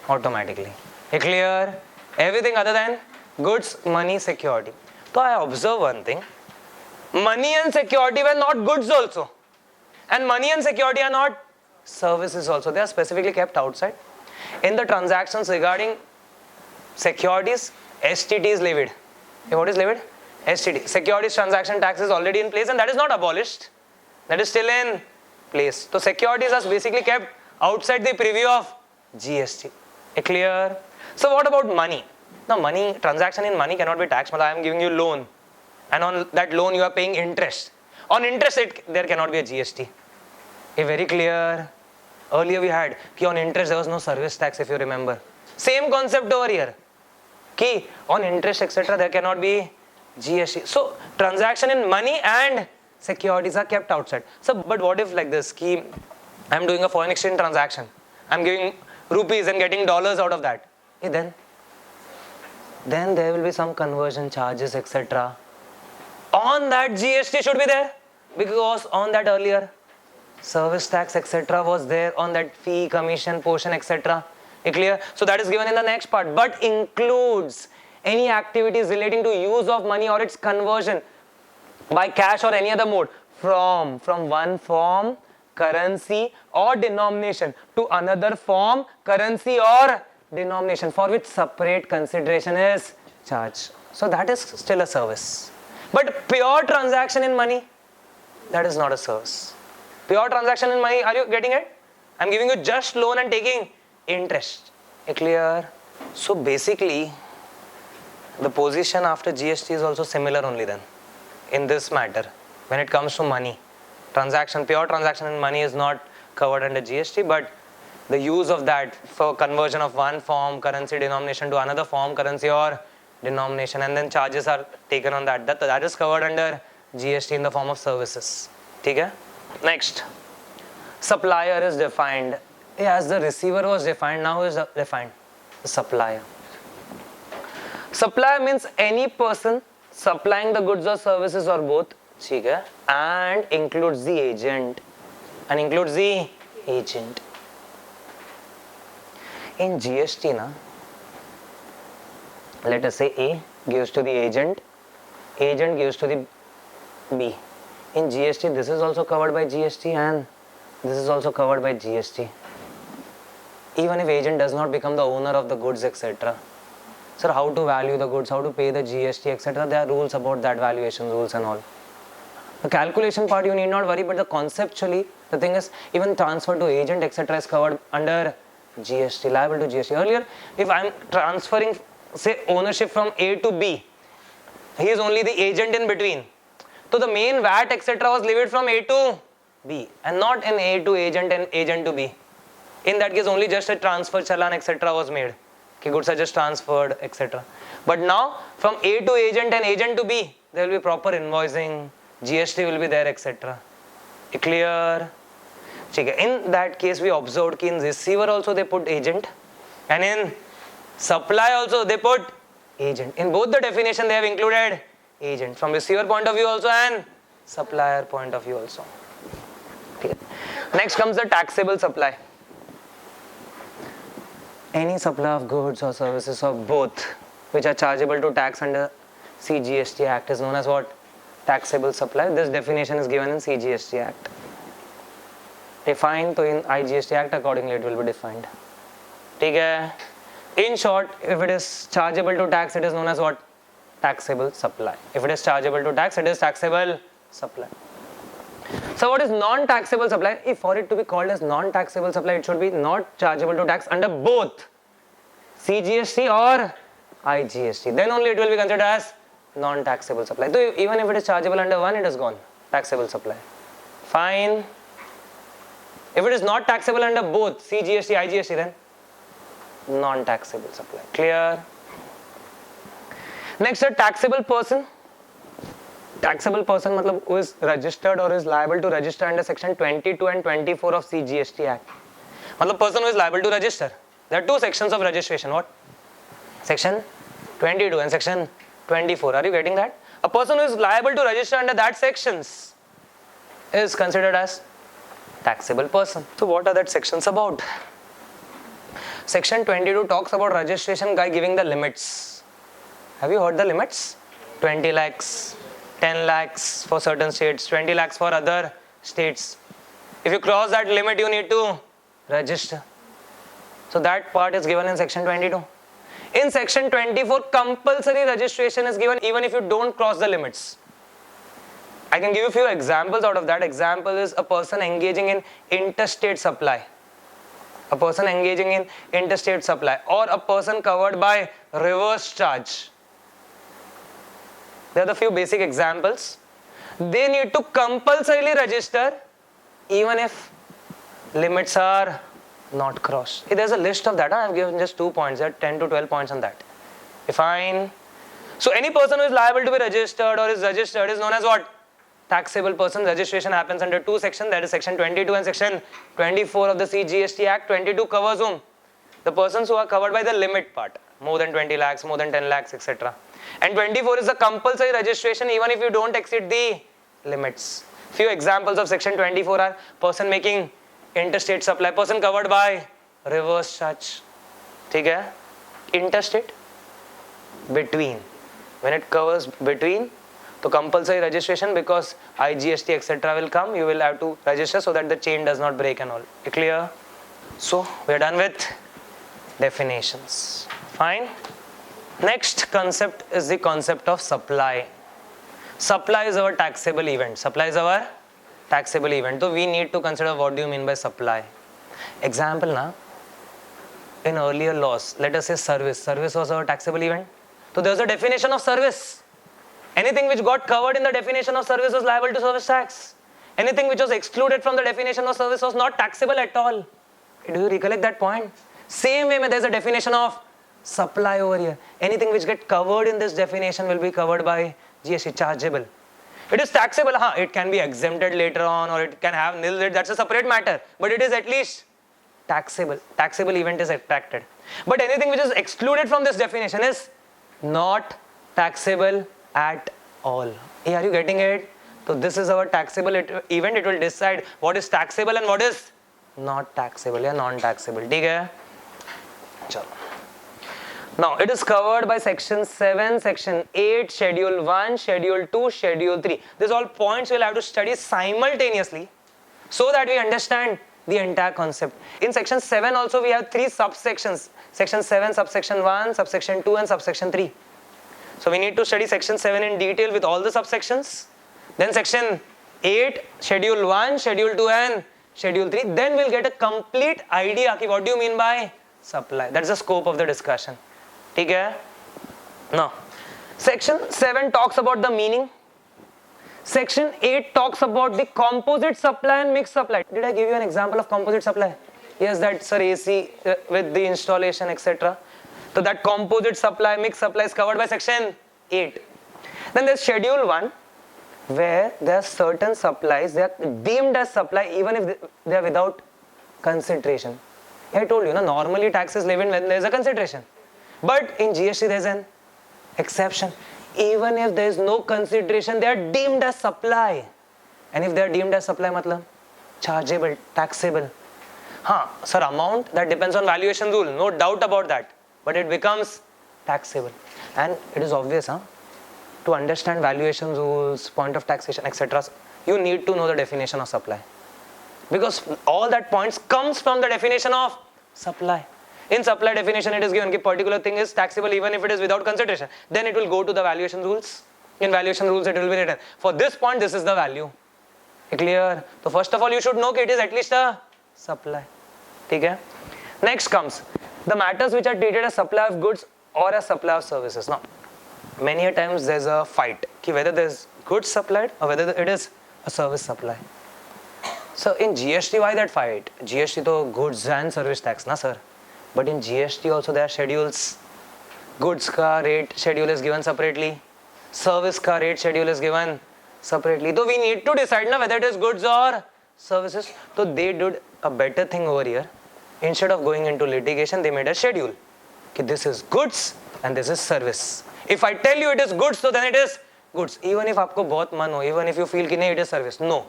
automatically. Clear? Everything other than goods, money, security. So I observe one thing. Money and security were not goods also. And money and security are not services also. They are specifically kept outside. In the transactions regarding securities, STT is levied. What is levied? STT. Securities transaction tax is already in place and that is not abolished. That is still in place. So securities are basically kept outside the preview of GST. Clear? So what about money? Now money, transaction in money cannot be taxed. I am giving you loan and on that loan you are paying interest. On interest there cannot be a GST. Very clear? Earlier we had on interest there was no service tax if you remember. Same concept over here. On interest etc. there cannot be GST. So transaction in money and securities are kept outside. So but what if like this? I am doing a foreign exchange transaction. I am giving rupees and getting dollars out of that. Then there will be some conversion charges etc. On that GST should be there because on that earlier service tax etc. was there on that fee, commission, portion etc. Clear? So that is given in the next part, but includes any activities relating to use of money or its conversion by cash or any other mode from one form, currency or denomination to another form, currency or denomination for which separate consideration is charged. So that is still a service. But pure transaction in money, that is not a service. Pure transaction in money, are you getting it? I am giving you just loan and taking interest. Clear? So basically, the position after GST is also similar only then in this matter. When it comes to money, pure transaction in money is not covered under GST, but the use of that for conversion of one form, currency denomination to another form, currency or denomination, and then charges are taken on that. That is covered under GST in the form of services. Okay? Next, supplier is defined. As the receiver was defined, now is defined the supplier. Supplier means any person supplying the goods or services or both, and includes the agent. In GST, let us say A gives to the agent gives to the B. In GST, this is also covered by GST and this is also covered by GST. Even if agent does not become the owner of the goods etc. Sir, how to value the goods, how to pay the GST etc. There are rules about that, valuation rules and all. The calculation part you need not worry, but the conceptually the thing is even transfer to agent etc. is covered under GST, liable to GST. Earlier, if I am transferring say ownership from A to B, he is only the agent in between. So the main VAT etc. was levied from A to B and not in A to agent and agent to B. In that case only just a transfer challan etc. was made. Goods are just transferred etc. But now from A to agent and agent to B, there will be proper invoicing, GST will be there etc. Clear? In that case we observed in receiver also they put agent and in supply also they put agent. In both the definition they have included agent from receiver point of view also and supplier point of view also. Okay. Next comes the taxable supply. Any supply of goods or services of both which are chargeable to tax under CGST Act is known as what? Taxable supply. This definition is given in CGST Act. Defined so in IGST Act accordingly it will be defined. ठीक है? In short, if it is chargeable to tax, it is known as what? Taxable supply. If it is chargeable to tax, it is taxable supply. So what is non-taxable supply? If for it to be called as non-taxable supply, it should be not chargeable to tax under both CGST or IGST. Then only it will be considered as non-taxable supply. So even if it is chargeable under one, it is gone. Taxable supply. Fine. If it is not taxable under both CGST, IGST, then non-taxable supply. Clear? Next, a taxable person. Taxable person matlab who is registered or is liable to register under section 22 and 24 of CGST Act. Matlab person who is liable to register. There are two sections of registration. What? Section 22 and section 24. Are you getting that? A person who is liable to register under that sections is considered as taxable person. So what are that sections about? Section 22 talks about registration by giving the limits. Have you heard the limits? 20 lakhs, 10 lakhs for certain states, 20 lakhs for other states. If you cross that limit, you need to register. So that part is given in section 22. In section 24, compulsory registration is given even if you don't cross the limits. I can give you a few examples out of that. Example is a person engaging in interstate supply. A person engaging in interstate supply, or a person covered by reverse charge. There are the few basic examples. They need to compulsorily register even if limits are not crossed. There's a list of that. I have given just 2 points. There are 10 to 12 points on that. Fine. So any person who is liable to be registered or is registered is known as what? Taxable person. Registration happens under two sections, that is section 22 and section 24 of the CGST Act. 22 covers whom? The persons who are covered by the limit part. More than 20 lakhs, more than 10 lakhs, etc. And 24 is the compulsory registration even if you don't exceed the limits. Few examples of section 24 are person making interstate supply, person covered by reverse charge. Okay? Interstate, between. When it covers between, so compulsory registration, because IGST etc. will come, you will have to register so that the chain does not break and all. Clear? So we are done with definitions. Fine. Next concept is the concept of supply. Supply is our taxable event. Supply is our taxable event. So we need to consider what do you mean by supply. Example na, in earlier laws, let us say service. Service was our taxable event. So there was a definition of service. Anything which got covered in the definition of service was liable to service tax. Anything which was excluded from the definition of service was not taxable at all. Do you recollect that point? Same way there is a definition of supply over here. Anything which gets covered in this definition will be covered by GST, chargeable. It is taxable, it can be exempted later on or it can have nil rate, that's a separate matter. But it is at least taxable. Taxable event is attracted. But anything which is excluded from this definition is not taxable at all. Hey, are you getting it? So this is our taxable event. It will decide what is taxable and what is not taxable or non-taxable. Okay? Now it is covered by section 7, section 8, schedule 1, schedule 2, schedule 3. These all points we'll have to study simultaneously so that we understand the entire concept. In section 7 also we have 3 subsections. Section 7, subsection 1, subsection 2 and subsection 3. So we need to study section 7 in detail with all the subsections. Then section 8, schedule 1, schedule 2 and schedule 3. Then we'll get a complete idea. What do you mean by supply? That's the scope of the discussion. Okay? Now, section 7 talks about the meaning. Section 8 talks about the composite supply and mixed supply. Did I give you an example of composite supply? Yes, that's our AC with the installation, etc. So that composite supply, mixed supply is covered by section 8. Then there's schedule 1, where there are certain supplies, they are deemed as supply even if they are without consideration. I told you, normally tax is levied when there is a consideration. But in GST there is an exception. Even if there is no consideration, they are deemed as supply. And if they are deemed as supply, matlab chargeable, taxable. Sir, amount, that depends on valuation rule, no doubt about that. But it becomes taxable. And it is obvious, to understand valuation rules, point of taxation, etc., you need to know the definition of supply. Because all that points comes from the definition of supply. In supply definition, it is given that particular thing is taxable even if it is without consideration. Then it will go to the valuation rules. In valuation rules, it will be written. For this point, this is the value. Clear? So first of all, you should know that it is at least a supply. Okay? Next comes the matters which are treated as supply of goods or as supply of services. Now, many a times there's a fight whether there's goods supplied or whether it is a service supply. So in GST, why that fight? GST to goods and service tax, na sir. But in GST also there are schedules. Goods ka rate schedule is given separately. Service ka rate schedule is given separately. So we need to decide na whether it is goods or services. So they did a better thing over here. Instead of going into litigation, they made a schedule. Okay, this is goods and this is service. If I tell you it is goods, so then it is goods. Even if aapko bahut man ho, even if you feel ki nahi it is service. No.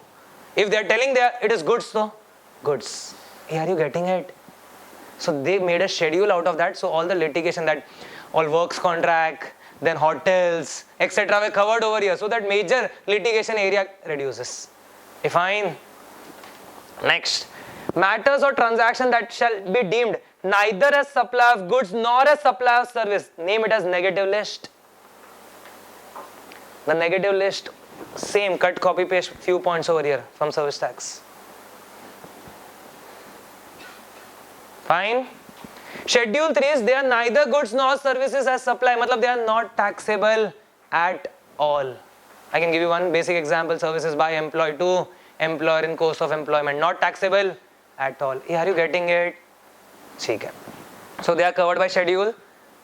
If they are telling it is goods, so goods. Are you getting it? So they made a schedule out of that. So all the litigation, that all works contract, then hotels, etc. were covered over here. So that major litigation area reduces. Fine. Next. Matters or transaction that shall be deemed neither as supply of goods nor as supply of service. Name it as negative list. The negative list, same, cut, copy, paste few points over here from service tax. Fine. Schedule 3 is they are neither goods nor services as supply. Matlab they are not taxable at all. I can give you one basic example. Services by employee to employer in course of employment. Not taxable at all. Are you getting it? Okay. So they are covered by schedule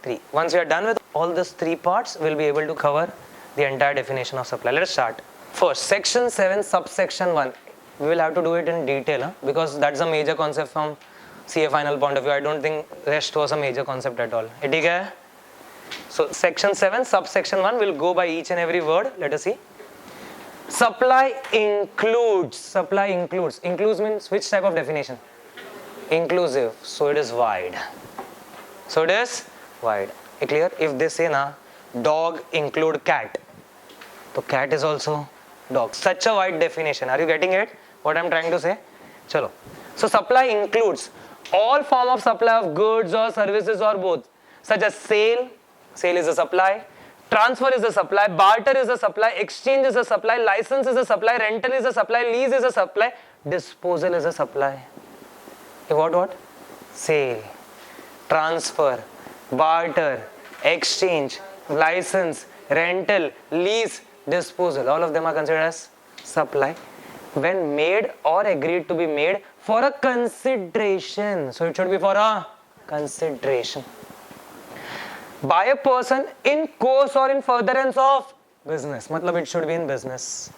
3. Once we are done with all these 3 parts, we will be able to cover the entire definition of supply. Let us start. First, section 7, subsection 1. We will have to do it in detail because that's a major concept from CA final point of view. I don't think rest was a major concept at all. Okay? So section 7, subsection 1 will go by each and every word. Let us see. Supply includes. Supply includes. Includes means which type of definition? Inclusive. So it is wide. So it is wide. Clear? If they say na, dog include cat. So cat is also dog. Such a wide definition. Are you getting it? What I'm trying to say? Chalo. So supply includes all form of supply of goods or services or both, such as sale. Sale is a supply. Transfer is a supply, barter is a supply, exchange is a supply, license is a supply, rental is a supply, lease is a supply, disposal is a supply. What? Sale, transfer, barter, exchange, license, rental, lease, disposal. All of them are considered as supply when made or agreed to be made for a consideration. So it should be for a consideration. By a person in course or in furtherance of business. Matlab it should be in business.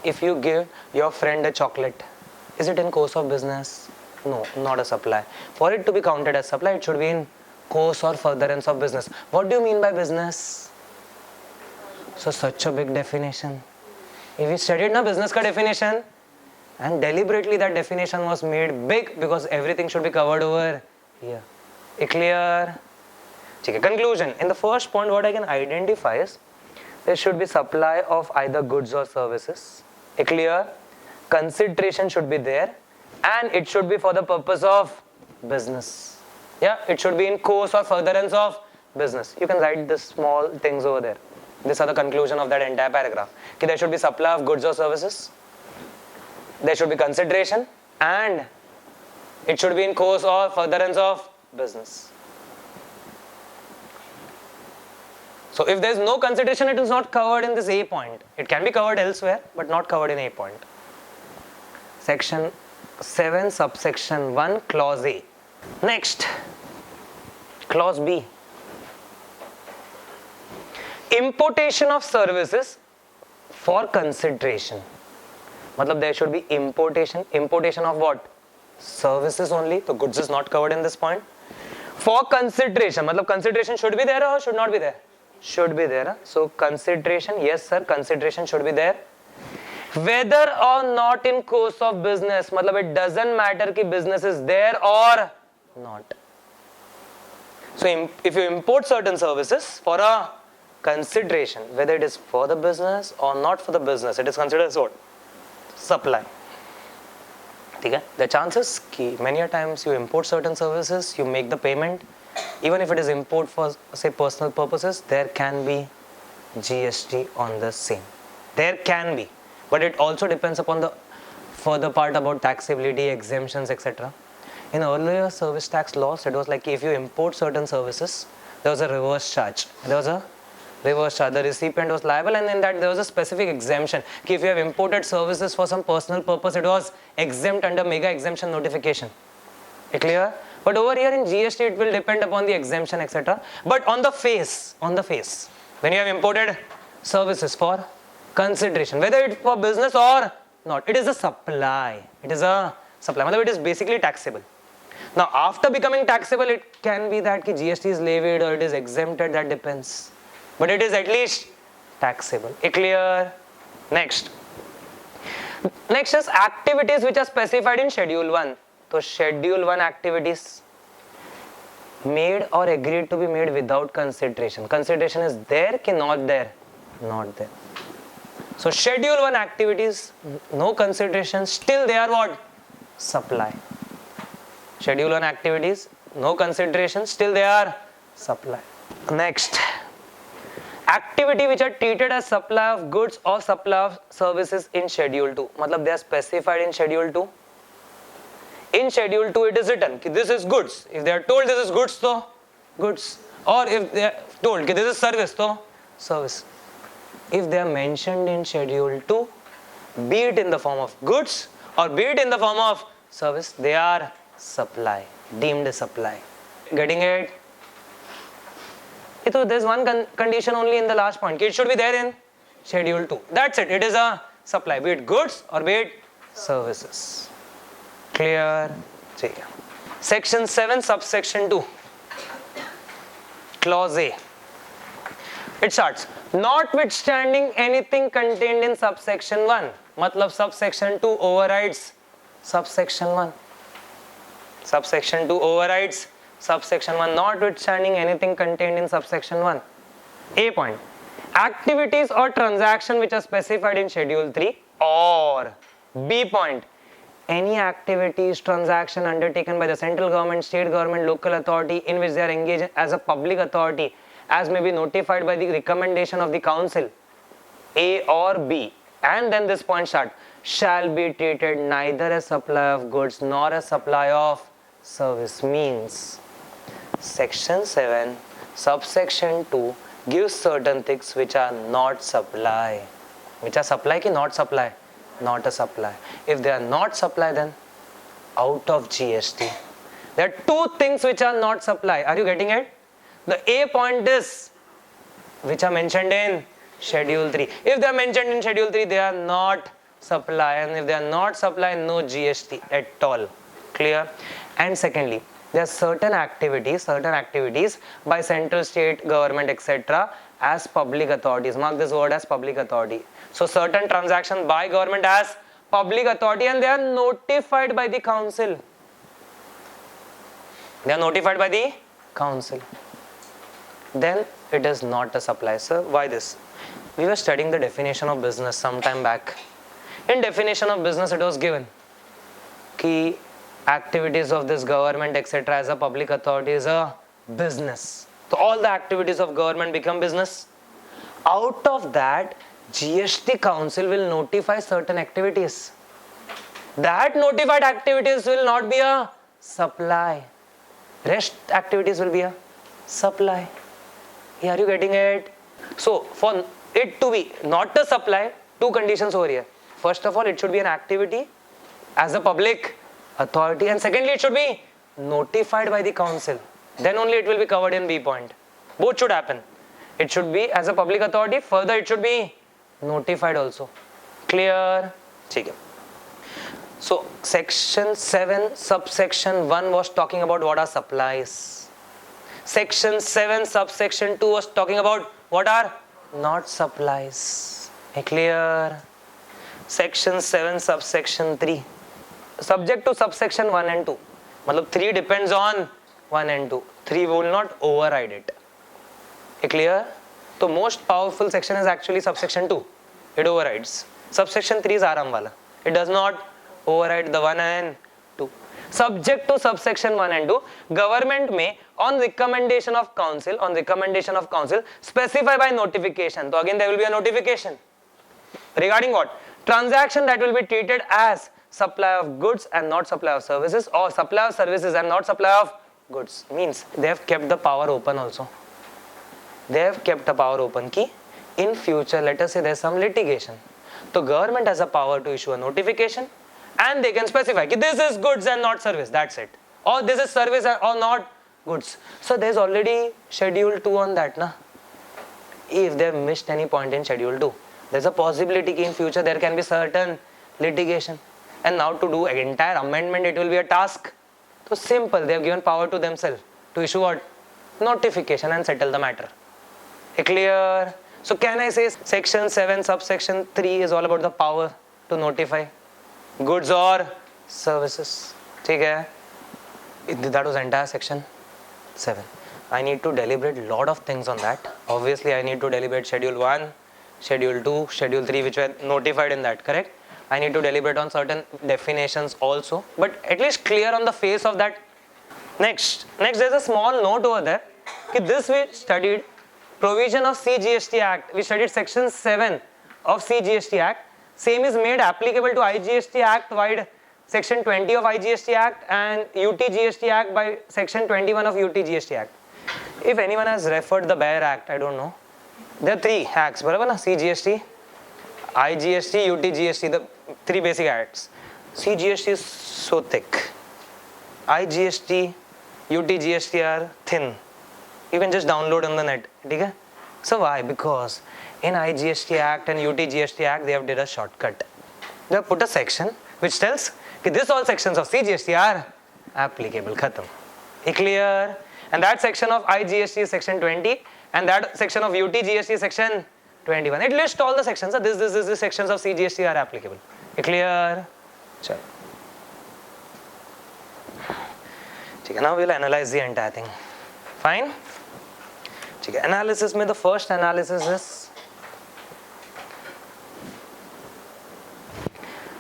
If you give your friend a chocolate, is it in course of business? No, not a supply. For it to be counted as supply, it should be in course or furtherance of business. What do you mean by business? So such a big definition. If we studied na business ka definition, and deliberately that definition was made big because everything should be covered over here. Clear? Conclusion. In the first point, what I can identify is there should be supply of either goods or services. Clear? Consideration should be there and it should be for the purpose of business. Yeah, it should be in course or furtherance of business. You can write the small things over there. These are the conclusion of that entire paragraph. Okay, there should be supply of goods or services. There should be consideration and it should be in course or furtherance of business. So if there is no consideration, it is not covered in this A point. It can be covered elsewhere, but not covered in A point. Section 7, subsection 1, clause A. Next, clause B. Importation of services for consideration. Matlab there should be importation. Importation of what? Services only. The goods is not covered in this point. For consideration. Matlab consideration should be there or should not be there? Should be there. So consideration, yes sir, consideration should be there. Whether or not in course of business, matlab it doesn't matter ki business is there or not. So if you import certain services for a consideration, whether it is for the business or not for the business, it is considered as what? Supply. ठीक है. The chances कि many a times you import certain services, you make the payment, even if it is import for say personal purposes, there can be GST on the same. There can be, but it also depends upon the further part about taxability, exemptions, etc. In earlier service tax laws, it was like if you import certain services, there was a reverse charge. The recipient was liable, and in that there was a specific exemption. If you have imported services for some personal purpose, it was exempt under mega exemption notification. Clear? But over here in GST, it will depend upon the exemption, etc. But on the face, when you have imported services for consideration, whether it's for business or not, it is a supply. It is basically taxable. Now, after becoming taxable, it can be that GST is levied or it is exempted, that depends. But it is at least taxable. Clear? Next is activities which are specified in Schedule 1. So, Schedule 1 activities made or agreed to be made without consideration. Consideration is there ki not there? Not there. So, Schedule 1 activities, no consideration, still they are what? Supply. Schedule 1 activities, no consideration, still they are supply. Next, activity which are treated as supply of goods or supply of services in Schedule 2. Matlab they are specified in Schedule 2. In Schedule 2 it is written that this is goods. If they are told this is goods, so goods. Or if they are told that this is service, so service. If they are mentioned in Schedule 2, be it in the form of goods or be it in the form of service, they are supply, deemed supply. Getting it? So there's one condition only in the last point. It should be there in Schedule 2. That's it. It is a supply, be it goods or be it services. Clear? Section 7, subsection 2. Clause A. It starts, notwithstanding anything contained in subsection 1. Matlab subsection 2 overrides subsection 1. Subsection 2 overrides subsection 1, notwithstanding anything contained in subsection 1. A point. Activities or transactions which are specified in Schedule 3, or B point. Any activities, transaction undertaken by the central government, state government, local authority in which they are engaged as a public authority as may be notified by the recommendation of the council, A or B. And then this point start, shall be treated neither as supply of goods nor as supply of service. Means section 7 subsection 2 gives certain things which are not supply. Which are supply ki not supply? Not a supply. If they are not supply, then out of GST. There are two things which are not supply. Are you getting it? The A point is which are mentioned in Schedule 3. If they are mentioned in Schedule 3, they are not supply, and if they are not supply, no GST at all. Clear? And secondly, there are certain activities by central, state, government, etc. as public authorities. Mark this word as public authority. So certain transactions by government as public authority, and they are notified by the council. They are notified by the council. Then it is not a supply. Sir, why this? We were studying the definition of business some time back. In definition of business, it was given key activities of this government, etc. as a public authority is a business. So all the activities of government become business. Out of that, GST council will notify certain activities. That notified activities will not be a supply. Rest activities will be a supply. Are you getting it? So for it to be not a supply, two conditions over here. First of all, it should be an activity as a public authority, and secondly, it should be notified by the council. Then only it will be covered in B point. Both should happen. It should be as a public authority, further it should be notified also. Clear? So section 7 subsection 1 was talking about what are supplies. Section 7 subsection 2 was talking about what are not supplies. Clear? Section 7 subsection 3 subject to subsection 1 and 2. Matlab 3 depends on 1 and 2. 3 will not override it. Clear? So most powerful section is actually subsection 2. It overrides. Subsection 3 is Aram wala. It does not override the 1 and 2. Subject to subsection 1 and 2, government may on recommendation of council specify by notification. So again there will be a notification regarding what? Transaction that will be treated as supply of goods and not supply of services, or supply of services and not supply of goods. Means they have kept the power open also. They have kept the power open ki in future, let us say there is some litigation. So government has a power to issue a notification and they can specify ki this is goods and not service, that's it. Or this is service or not goods. So there is already schedule 2 on that. Na? If they have missed any point in schedule 2, there is a possibility ki in future there can be certain litigation. And now to do an entire amendment, it will be a task. So simple, they have given power to themselves to issue what? Notification and settle the matter. Clear? So can I say section 7 subsection 3 is all about the power to notify goods or services? Okay? That was entire section 7. I need to deliberate a lot of things on that. Obviously I need to deliberate schedule 1, schedule 2, schedule 3 which were notified in that, correct? I need to deliberate on certain definitions also, but at least clear on the face of that. Next there's a small note over there. This we studied provision of CGST Act. We studied section 7 of CGST Act. Same is made applicable to IGST Act wide section 20 of IGST Act and UTGST Act by section 21 of UTGST Act. If anyone has referred the bare act, I don't know. There are 3 acts, barabar na? CGST, IGST, UTGST, the 3 basic acts. CGST is so thick. IGST, UTGST are thin. You can just download on the net. Okay? So why? Because in IGST Act and UTGST Act, they have did a shortcut. They have put a section which tells that this all sections of CGST are applicable. Khatam. Clear? And that section of IGST is section 20 and that section of UTGST is section 21. It lists all the sections. This sections of CGST are applicable. Clear? Chalo. Now we will analyze the entire thing. Fine? Analysis mein the first analysis is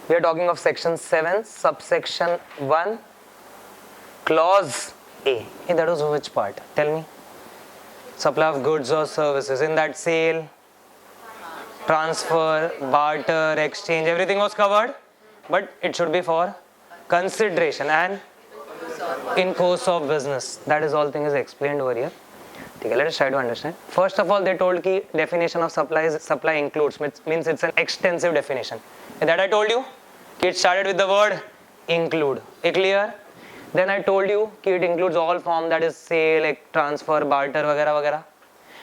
we are talking of section 7 subsection 1 clause A. That was which part? Tell me. Supply of goods or services. In that sale, transfer, barter, exchange, everything was covered, but it should be for consideration and in course of business. That is all thing is explained over here. Okay, let us try to understand. First of all, they told ki definition of supply is supply includes, means it's an extensive definition. That I told you. It started with the word include. Clear? Then I told you ki it includes all form, that is sale, like transfer, barter, वगैरह वगैरह.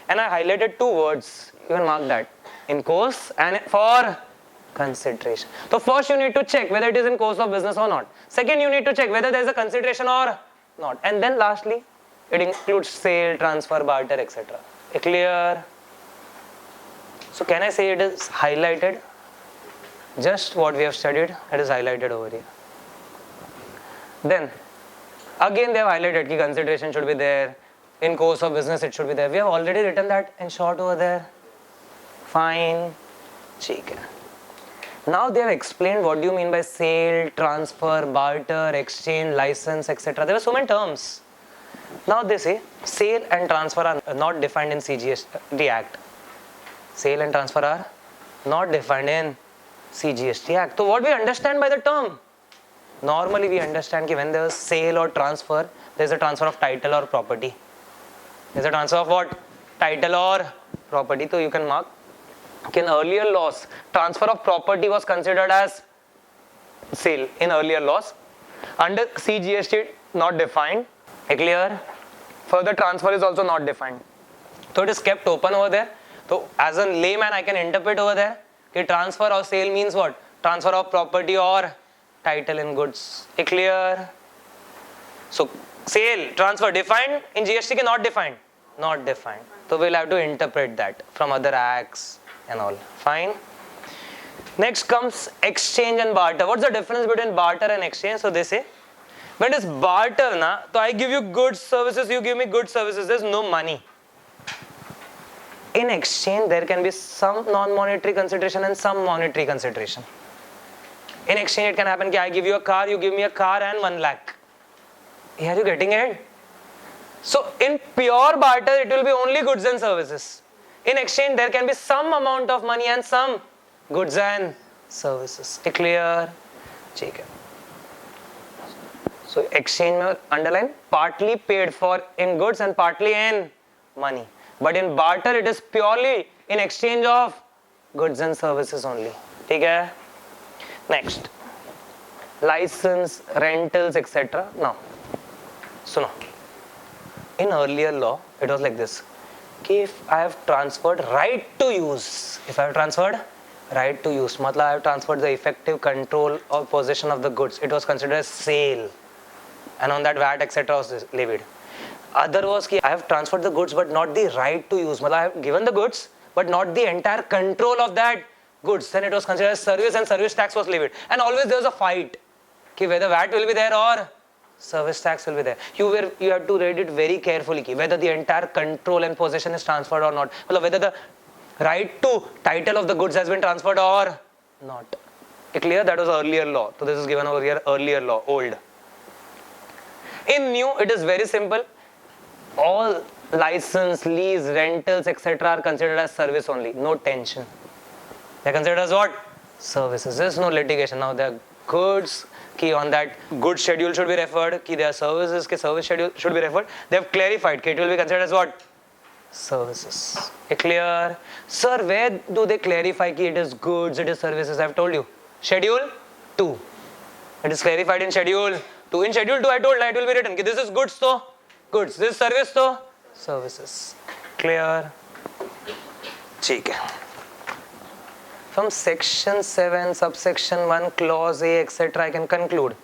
And I highlighted 2 words. You can mark that. In course and for consideration. So first you need to check whether it is in course of business or not. Second you need to check whether there is a consideration or not. And then lastly, it includes sale, transfer, barter, etc. Clear? So can I say it is highlighted? Just what we have studied, it is highlighted over here. Then, again they have highlighted that consideration should be there. In course of business it should be there. We have already written that in short over there. Fine. Okay. Now they have explained what do you mean by sale, transfer, barter, exchange, license, etc. There were so many terms. Now they say sale and transfer are not defined in CGST Act. Sale and transfer are not defined in CGST Act. So what we understand by the term? Normally we understand that when there is sale or transfer, there is a transfer of title or property. There is a transfer of what? Title or property. So you can mark. In earlier laws, transfer of property was considered as sale in earlier laws. Under CGST, not defined. Clear? Further transfer is also not defined. So it is kept open over there. So as a layman, I can interpret over there. Transfer or sale means what? Transfer of property or title in goods. Clear? So sale, transfer defined in GST, not defined? Not defined. So we'll have to interpret that from other acts and all. Fine. Next comes exchange and barter. What's the difference between barter and exchange? So they say, when it is barter, na, so I give you goods, services, you give me goods, services, there's no money. In exchange, there can be some non-monetary consideration and some monetary consideration. In exchange, it can happen that I give you a car, you give me a car and 1 lakh. Are you getting it? So in pure barter, it will be only goods and services. In exchange, there can be some amount of money and some goods and services. Clear? Okay. So exchange mein underline partly paid for in goods and partly in money. But in barter, it is purely in exchange of goods and services only. Okay? Next, license, rentals, etc. Now, suno. In earlier law, it was like this. If I have transferred right to use, matlab I have transferred the effective control or possession of the goods, it was considered as sale. And on that VAT, etc. was levied. Other was I have transferred the goods but not the right to use. I have given the goods but not the entire control of that goods. Then it was considered as service and service tax was levied. And always there was a fight whether VAT will be there or service tax will be there. You have to read it very carefully whether the entire control and possession is transferred or not. Whether the right to title of the goods has been transferred or not. Clear? That was earlier law. So this is given over here, earlier law, old. In new, it is very simple. All license, lease, rentals, etc. are considered as service only. No tension. They are considered as what? Services. There is no litigation. Now there are goods. On that goods schedule should be referred. There are services. Service schedule should be referred. They have clarified. It will be considered as what? Services. Clear? Sir, where do they clarify it is goods, it is services? I have told you. Schedule 2. It is clarified in Schedule 2. In Schedule 2, I told it will be written. This is goods, so goods. This is service, so services. Clear? Okay. From section 7, subsection 1, clause A, etc. I can conclude.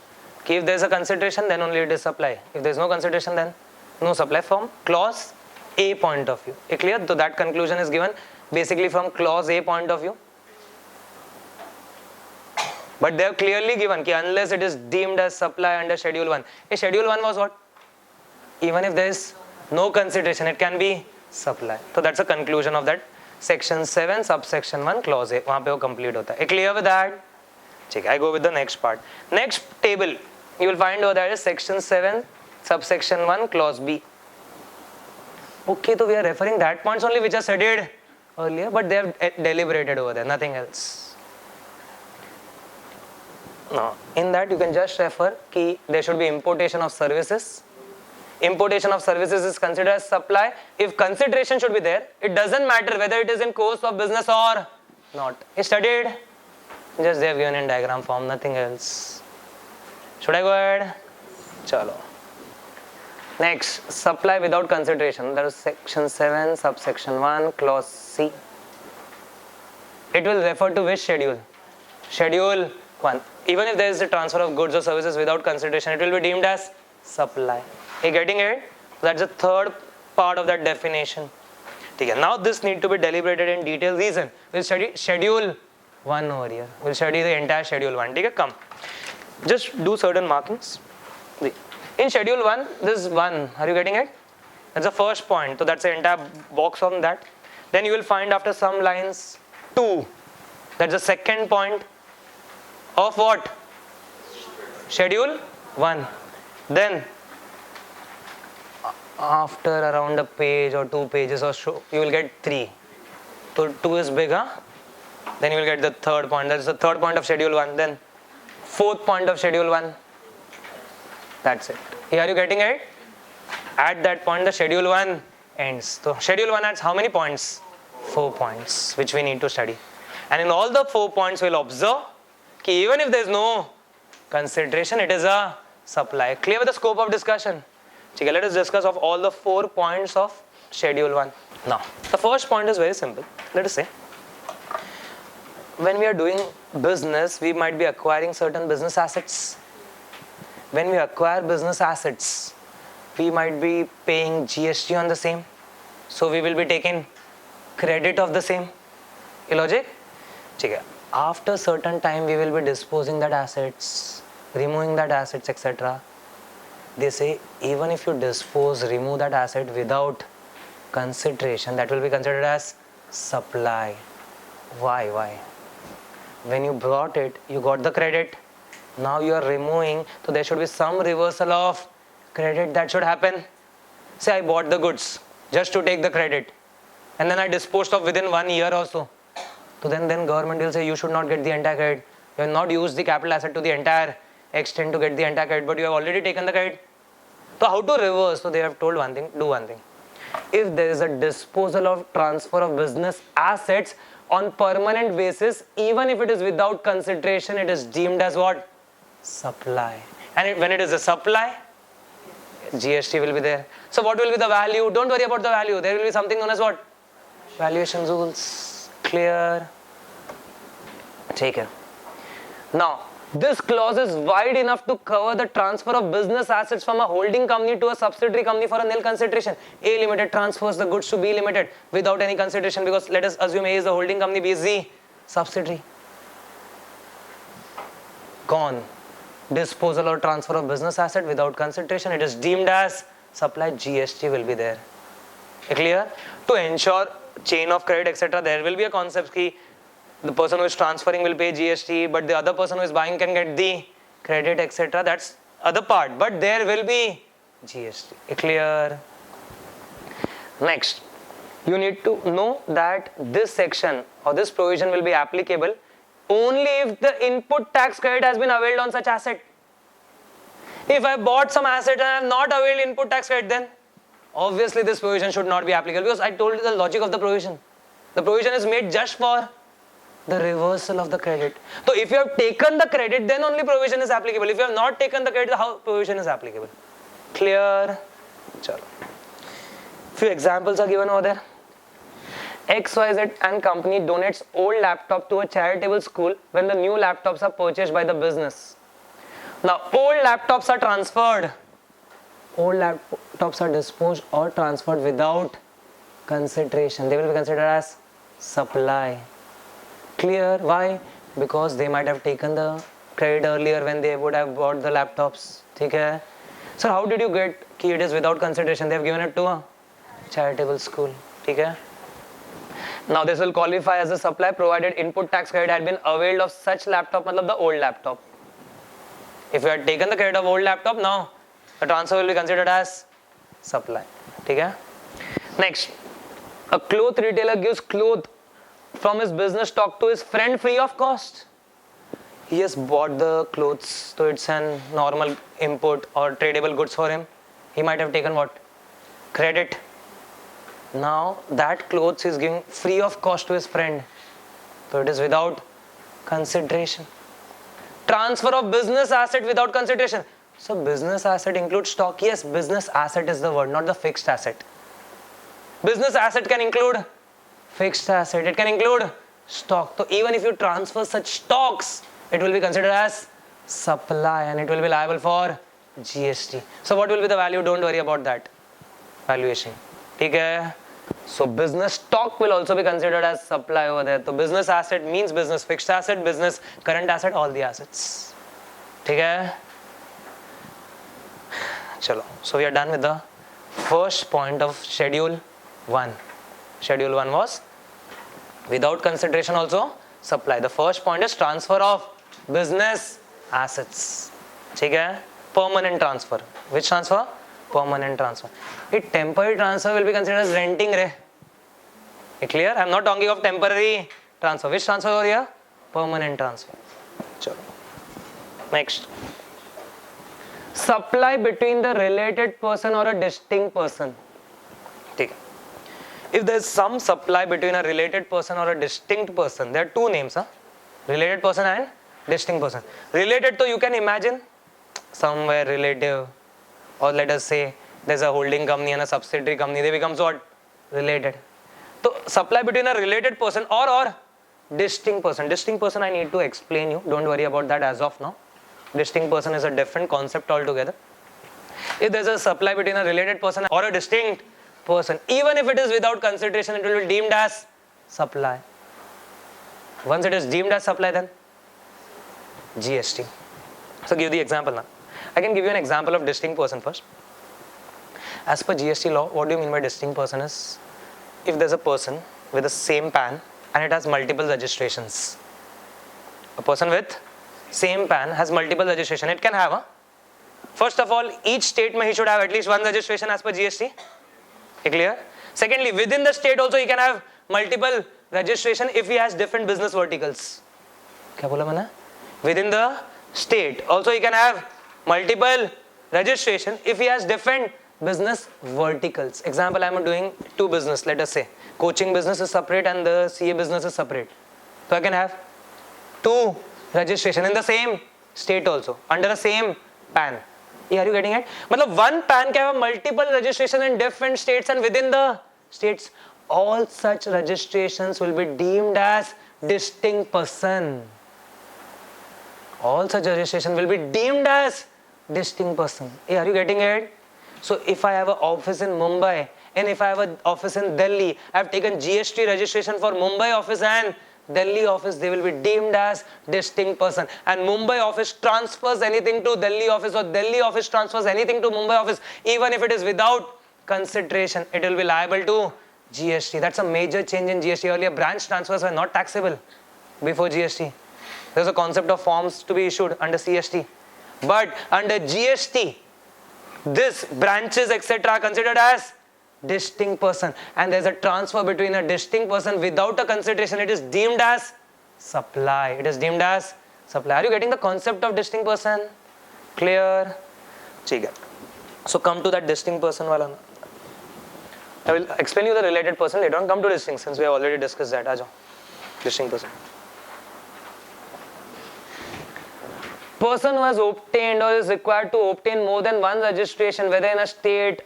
If there is a consideration, then only it is supply. If there is no consideration, then no supply from clause A point of view. Clear? So that conclusion is given basically from clause A point of view. But they have clearly given unless it is deemed as supply under Schedule 1. Schedule 1 was what? Even if there is no consideration, it can be supply. So that's a conclusion of that. Section 7, subsection 1, clause A. Wahan pe wo complete hota hai. Clear with that? I go with the next part. Next table, you will find over there is section 7, subsection 1, clause B. Okay, so we are referring that points only which are studied earlier, but they have deliberated over there, nothing else. Now, in that you can just refer there should be importation of services. Importation of services is considered as supply. If consideration should be there, it doesn't matter whether it is in course of business or not. It's studied, just they have given in diagram form, nothing else. Should I go ahead? Chalo. Next, supply without consideration. That is section 7, subsection 1, clause C. It will refer to which schedule? Schedule 1. Even if there is a transfer of goods or services without consideration, it will be deemed as supply. Are you getting it? That's the third part of that definition. Now this need to be deliberated in detail. Reason, we'll study Schedule 1 over here. We'll study the entire Schedule 1. Come. Just do certain markings. In Schedule 1, this is 1. Are you getting it? That's the first point. So that's the entire box on that. Then you will find after some lines 2. That's the second point of what? Schedule 1. Then after around a page or 2 pages or so, you will get 3. So 2 is bigger. Then you will get the third point. That is the third point of Schedule 1. Then fourth point of Schedule 1. That's it. Are you getting it? At that point, the Schedule 1 ends. So Schedule 1 has how many points? 4 points, which we need to study. And in all the 4 points, we'll observe that even if there is no consideration, it is a supply. Clear with the scope of discussion? Let us discuss of all the 4 points of Schedule 1. Now, the first point is very simple. Let us say, when we are doing business, we might be acquiring certain business assets. When we acquire business assets, we might be paying GST on the same. So we will be taking credit of the same. Logic? After certain time, we will be disposing that assets, removing that assets, etc. They say even if you remove that asset without consideration, that will be considered as supply. Why? When you brought it, you got the credit. Now you are removing, so there should be some reversal of credit that should happen. Say I bought the goods just to take the credit, and then I disposed of within 1 year or so. So then government will say you should not get the entire credit. You have not used the capital asset to the entire extent to get the entire credit, but you have already taken the credit. So how to reverse? So they have told one thing, do one thing. If there is a disposal of transfer of business assets on permanent basis, even if it is without consideration, it is deemed as what? Supply. And when it is a supply, GST will be there. So what will be the value? Don't worry about the value. There will be something known as what? Valuation rules. Clear? Take care. Now, this clause is wide enough to cover the transfer of business assets from a holding company to a subsidiary company for a nil consideration. A Limited transfers the goods to B Limited without any consideration, because let us assume A is the holding company, B is the subsidiary. Gone. Disposal or transfer of business asset without consideration, it is deemed as supply. GST will be there. Clear? To ensure chain of credit, etc., there will be a concept key. The person who is transferring will pay GST, but the other person who is buying can get the credit, etc. That's other part, but there will be GST. Clear? Next, you need to know that this section or this provision will be applicable only if the input tax credit has been availed on such asset. If I bought some asset and I have not availed input tax credit, then obviously this provision should not be applicable, because I told you the logic of the provision. The provision is made just for the reversal of the credit. So if you have taken the credit, then only provision is applicable. If you have not taken the credit, how provision is applicable? Clear? Chalo. Few examples are given over there. XYZ and company donates old laptop to a charitable school when the new laptops are purchased by the business. Now, old laptops are transferred. Old laptops are disposed or transferred without consideration. They will be considered as supply. Clear? Why? Because they might have taken the credit earlier when they would have bought the laptops. Okay? So how did you get कि it is without consideration? They have given it to a charitable school. Okay? Now this will qualify as a supply provided input tax credit had been availed of such laptop, matlab the old laptop. If you had taken the credit of old laptop, now the transfer will be considered as supply. Okay? Next, a cloth retailer gives cloth from his business stock to his friend free of cost. He has bought the clothes, so it's an normal input or tradable goods for him. He might have taken what? Credit. Now that clothes is giving free of cost to his friend, so it is without consideration. Transfer of business asset without consideration. So business asset includes stock. Yes, business asset is the word, not the fixed asset. Business asset can include fixed asset, it can include stock. So even if you transfer such stocks, it will be considered as supply and it will be liable for GST. So what will be the value? Don't worry about that. Valuation. Okay? So business stock will also be considered as supply over there. So business asset means business fixed asset, business current asset, all the assets. Okay? Chalo. So we are done with the first point of schedule 1. Schedule 1 was without consideration also supply. The first point is transfer of business assets. Okay? Permanent transfer. Which transfer? Permanent transfer. A temporary transfer will be considered as renting. Clear? I am not talking of temporary transfer. Which transfer over here? Permanent transfer. Chalo. Next. Supply between the related person or a distinct person. Okay. If there is some supply between a related person or a distinct person, there are two names. Related person and distinct person. Related, so you can imagine somewhere relative, or let us say there's a holding company and a subsidiary company, they become what? Related. So supply between a related person or distinct person. Distinct person I need to explain you. Don't worry about that as of now. Distinct person is a different concept altogether. If there's a supply between a related person or a distinct person, even if it is without consideration, it will be deemed as supply. Once it is deemed as supply, then GST. So give the example now. I can give you an example of distinct person first. As per GST law, what do you mean by distinct person is, if there's a person with the same PAN and it has multiple registrations. A person with same PAN has multiple registration. It can have first of all, each state he should have at least one registration as per GST. Clear? Secondly, within the state also he can have multiple registration if he has different business verticals. क्या बोला मैंने? Within the state also he can have multiple registration if he has different business verticals. Example, I am doing two business. Let us say coaching business is separate and the CA business is separate. So I can have two registration in the same state also under the same PAN. Yeah, are you getting it? Matlab one PAN can have multiple registration in different states, and within the states all such registrations will be deemed as distinct person. All such registration will be deemed as distinct person. Yeah, are you getting it? So if I have an office in Mumbai and if I have an office in Delhi, I have taken GST registration for Mumbai office and Delhi office, they will be deemed as distinct person. And Mumbai office transfers anything to Delhi office, or Delhi office transfers anything to Mumbai office, even if it is without consideration, it will be liable to GST. That's a major change in GST. Earlier branch transfers were not taxable before GST. There was a concept of forms to be issued under CST. But under GST, this branches etc. are considered as distinct person, and there is a transfer between a distinct person without a consideration. It is deemed as supply. It is deemed as supply. Are you getting the concept of distinct person? Clear? So come to that distinct person wala. I will explain you the related person later on. Come to distinct since we have already discussed that. Aa jao. Distinct person. Person who has obtained or is required to obtain more than one registration, whether in a state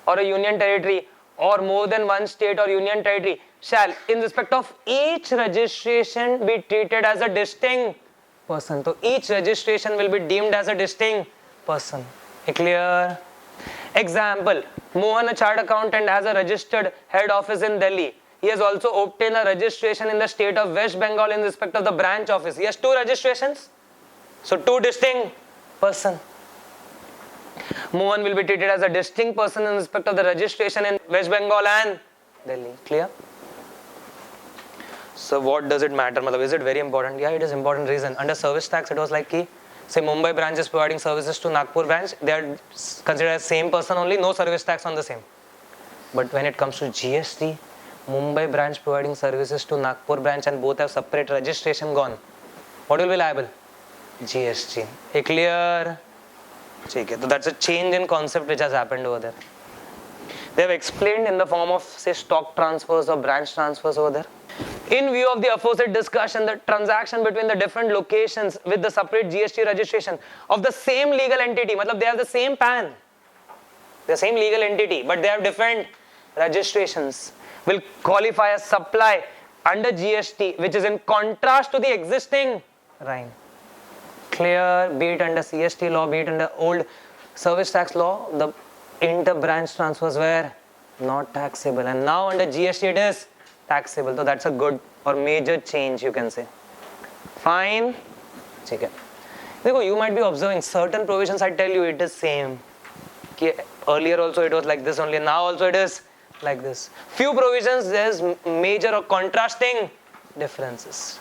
or a union territory, or more than one state or union territory, shall in respect of each registration be treated as a distinct person. So each registration will be deemed as a distinct person. Clear? Example, Mohan, a chartered accountant, has a registered head office in Delhi. He has also obtained a registration in the state of West Bengal in respect of the branch office. He has two registrations. So two distinct person. Mohan will be treated as a distinct person in respect of the registration in West Bengal and Delhi. Clear? So what does it matter? Is it very important? Yeah, it is important. Reason. Under service tax, it was like ki, say Mumbai branch is providing services to Nagpur branch. They are considered as same person only, no service tax on the same. But when it comes to GST, Mumbai branch providing services to Nagpur branch and both have separate registration gone. What will be liable? GST. Clear? So that's a change in concept which has happened over there. They have explained in the form of say stock transfers or branch transfers over there. In view of the aforesaid discussion, the transaction between the different locations with the separate GST registration of the same legal entity, they have the same PAN, the same legal entity, but they have different registrations, will qualify as supply under GST, which is in contrast to the existing rhyme. Clear? Be it under CST law, be it under old service tax law, the inter-branch transfers were not taxable, and now under GST it is taxable. So that's a good or major change, you can say. Fine. You might be observing certain provisions, I tell you it is same. Earlier also it was like this only, now also it is like this. Few provisions there is major or contrasting differences.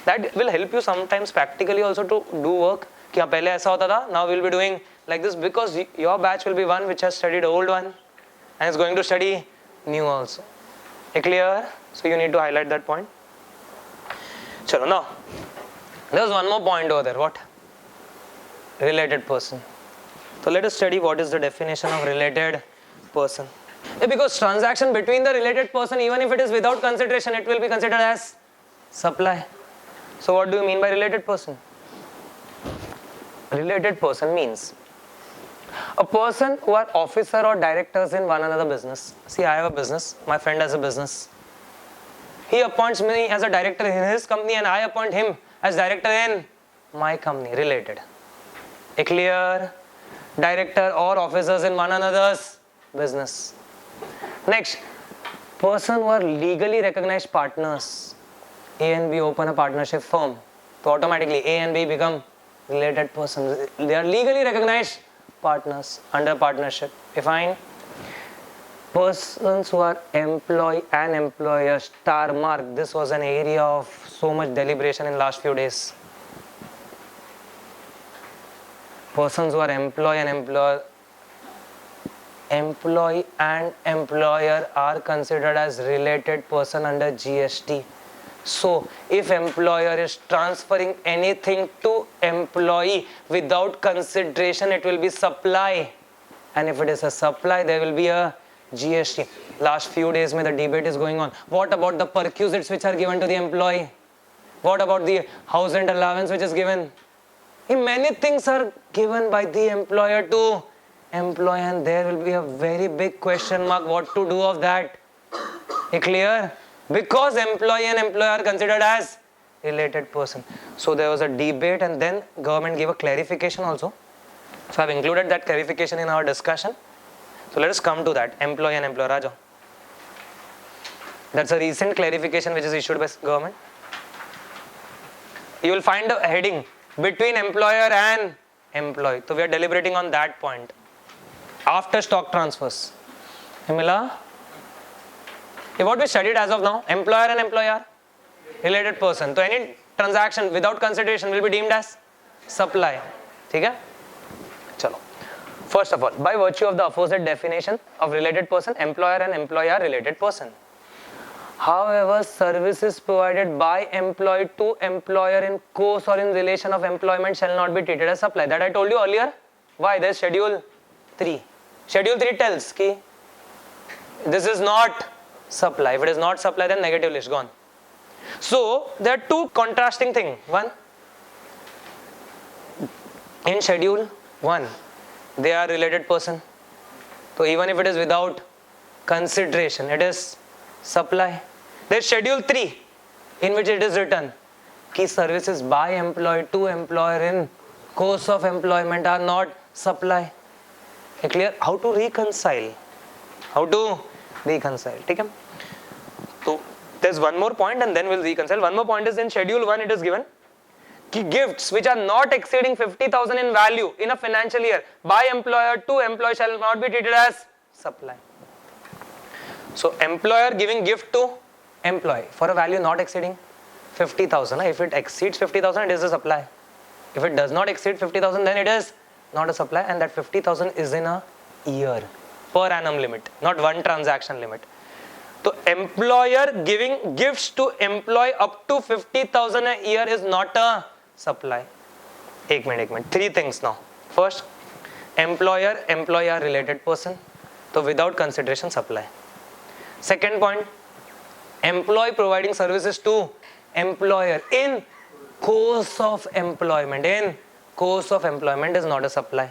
That will help you sometimes practically also to do work. Pehle aisa hota tha, now we will be doing like this, because your batch will be one which has studied old one and is going to study new also. Clear? So you need to highlight that point. Chalo, now there is one more point over there. What? Related person. So let us study what is the definition of related person. Because transaction between the related person, even if it is without consideration, it will be considered as supply. So what do you mean by related person? Related person means a person who are officer or directors in one another business. See, I have a business, my friend has a business. He appoints me as a director in his company and I appoint him as director in my company. Related. Clear? Director or officers in one another's business. Next, person who are legally recognized partners. A and B open a partnership firm. So automatically A and B become related persons. They are legally recognized partners under partnership. Fine. Persons who are employee and employer, star mark. This was an area of so much deliberation in last few days. Persons who are employee and employer are considered as related person under GST. So if employer is transferring anything to employee without consideration, it will be supply, and if it is a supply, there will be a GST. Last few days mein the debate is going on. What about the perquisites which are given to the employee? What about the house rent allowance which is given? Many things are given by the employer to employee, and there will be a very big question mark what to do of that. Clear? Because employee and employer are considered as related person. So there was a debate, and then government gave a clarification also. So I have included that clarification in our discussion. So let us come to that. Employee and employer. Raja. That's a recent clarification which is issued by government. You will find a heading between employer and employee. So we are deliberating on that point. After stock transfers. Himila? What we studied as of now, employer and employer, related person. So any transaction without consideration will be deemed as supply. Okay? Chalo. First of all, by virtue of the aforesaid definition of related person, employer and employee are related person. However, services provided by employee to employer in course or in relation of employment shall not be treated as supply. That I told you earlier. Why? There is schedule 3. Schedule 3 tells ki this is not supply. If it is not supply, then negative list gone. So there are two contrasting things. One, in schedule 1, they are related person. So even if it is without consideration, it is supply. There is schedule 3, in which it is written key services by employee to employer in course of employment are not supply. Clear? How to reconcile? How to reconcile? Okay? So there's one more point, and then we'll reconcile. One more point is in schedule 1 it is given key gifts which are not exceeding 50,000 in value in a financial year by employer to employee shall not be treated as supply. So employer giving gift to employee for a value not exceeding 50,000. If it exceeds 50,000, it is a supply. If it does not exceed 50,000, then it is not a supply, and that 50,000 is in a year per annum limit, not one transaction limit. So employer giving gifts to employee up to 50,000 a year is not a supply. Ek minute. 3 things now. First, employer are related person. So without consideration, supply. Second point, employee providing services to employer in course of employment. In course of employment is not a supply.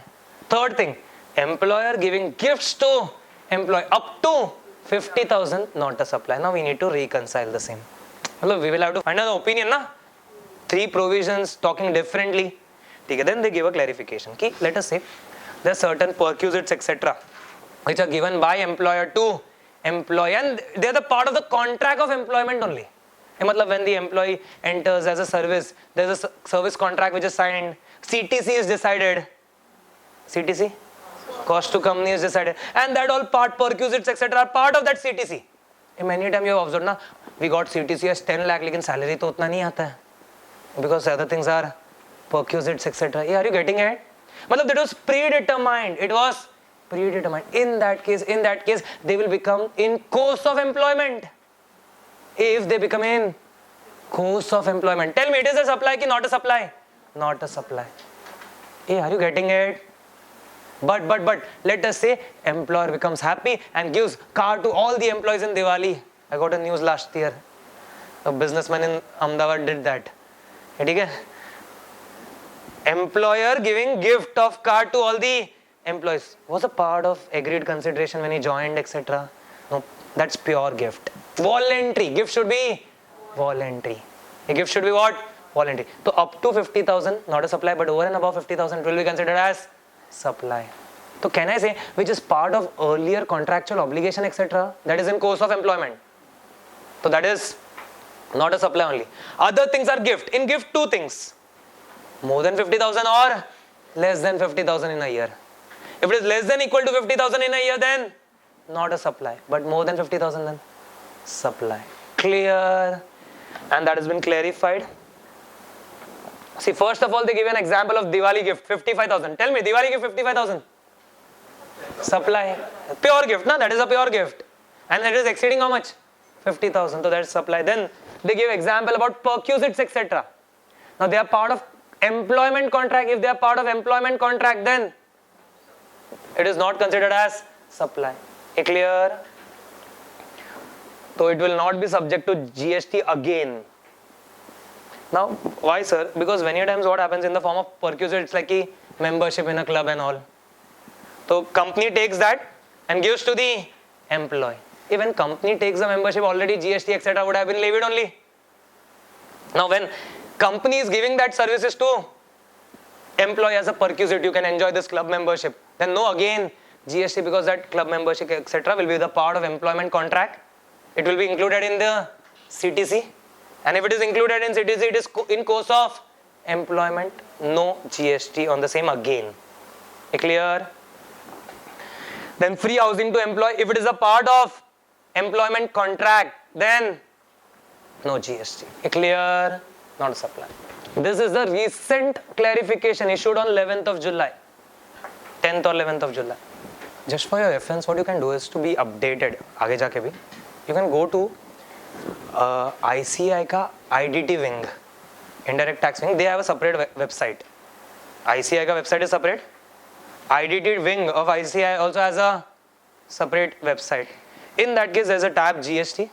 Third thing, employer giving gifts to employee up to 50,000, not a supply. Now we need to reconcile the same. We will have to find an opinion. Na? 3 provisions talking differently. Then they give a clarification. Let us say there are certain perquisites etc. which are given by employer to employee, and they are the part of the contract of employment only. When the employee enters as a service, there is a service contract which is signed, CTC is decided, CTC, cost to company is decided, and that all part, perquisites etc. are part of that CTC. Many times you have observed, na, we got CTC as 10 lakh, but salary to utna nahi aata hai, because other things are perquisites etc. Are you getting it? That was predetermined. It was predetermined. In that case, they will become in course of employment. If they become in course of employment, tell me, it is a supply ki not a supply? Not a supply. Are you getting it? But let us say employer becomes happy and gives car to all the employees in Diwali. I got a news last year. A businessman in Ahmedabad did that. Okay? Employer giving gift of car to all the employees was a part of agreed consideration when he joined etc. No, that's pure gift. Voluntary. Gift should be voluntary. A gift should be what? Voluntary. So up to 50,000, not a supply, but over and above 50,000 it will be considered as supply. So can I say which is part of earlier contractual obligation etc. that is in course of employment. So that is not a supply only. Other things are gift. In gift, 2 things. More than 50,000 or less than 50,000 in a year. If it is less than equal to 50,000 in a year, then not a supply, but more than 50,000 then supply. Clear? And that has been clarified. See, first of all, they give an example of Diwali gift, 55,000. Tell me, Diwali gift 55,000. Supply. Pure gift, no? That is a pure gift. And it is exceeding how much? 50,000. So that is supply. Then they give example about perquisites, etc. Now they are part of employment contract. If they are part of employment contract, then it is not considered as supply. Clear? So it will not be subject to GST again. Now, why sir? Because many times what happens in the form of perquisite, it's like a membership in a club and all. So company takes that and gives to the employee. Even company takes the membership, already GST etc. would have been levied only. Now when company is giving that services to employee as a perquisite, you can enjoy this club membership. Then no, again GST, because that club membership etc. will be the part of employment contract. It will be included in the CTC. And if it is included in CTC, it is in course of employment, no GST on the same again. Clear? Then free housing to employee, if it is a part of employment contract, then no GST. Clear? Not a supply. This is the recent clarification issued on 11th of July. 10th or 11th of July. Just for your reference, what you can do is to be updated. आगे जाके भी, you can go to ICI का IDT wing, indirect tax wing. They have a separate website. ICI का website is separate. IDT wing of ICI also has a separate website. In that case, there is a tab GST.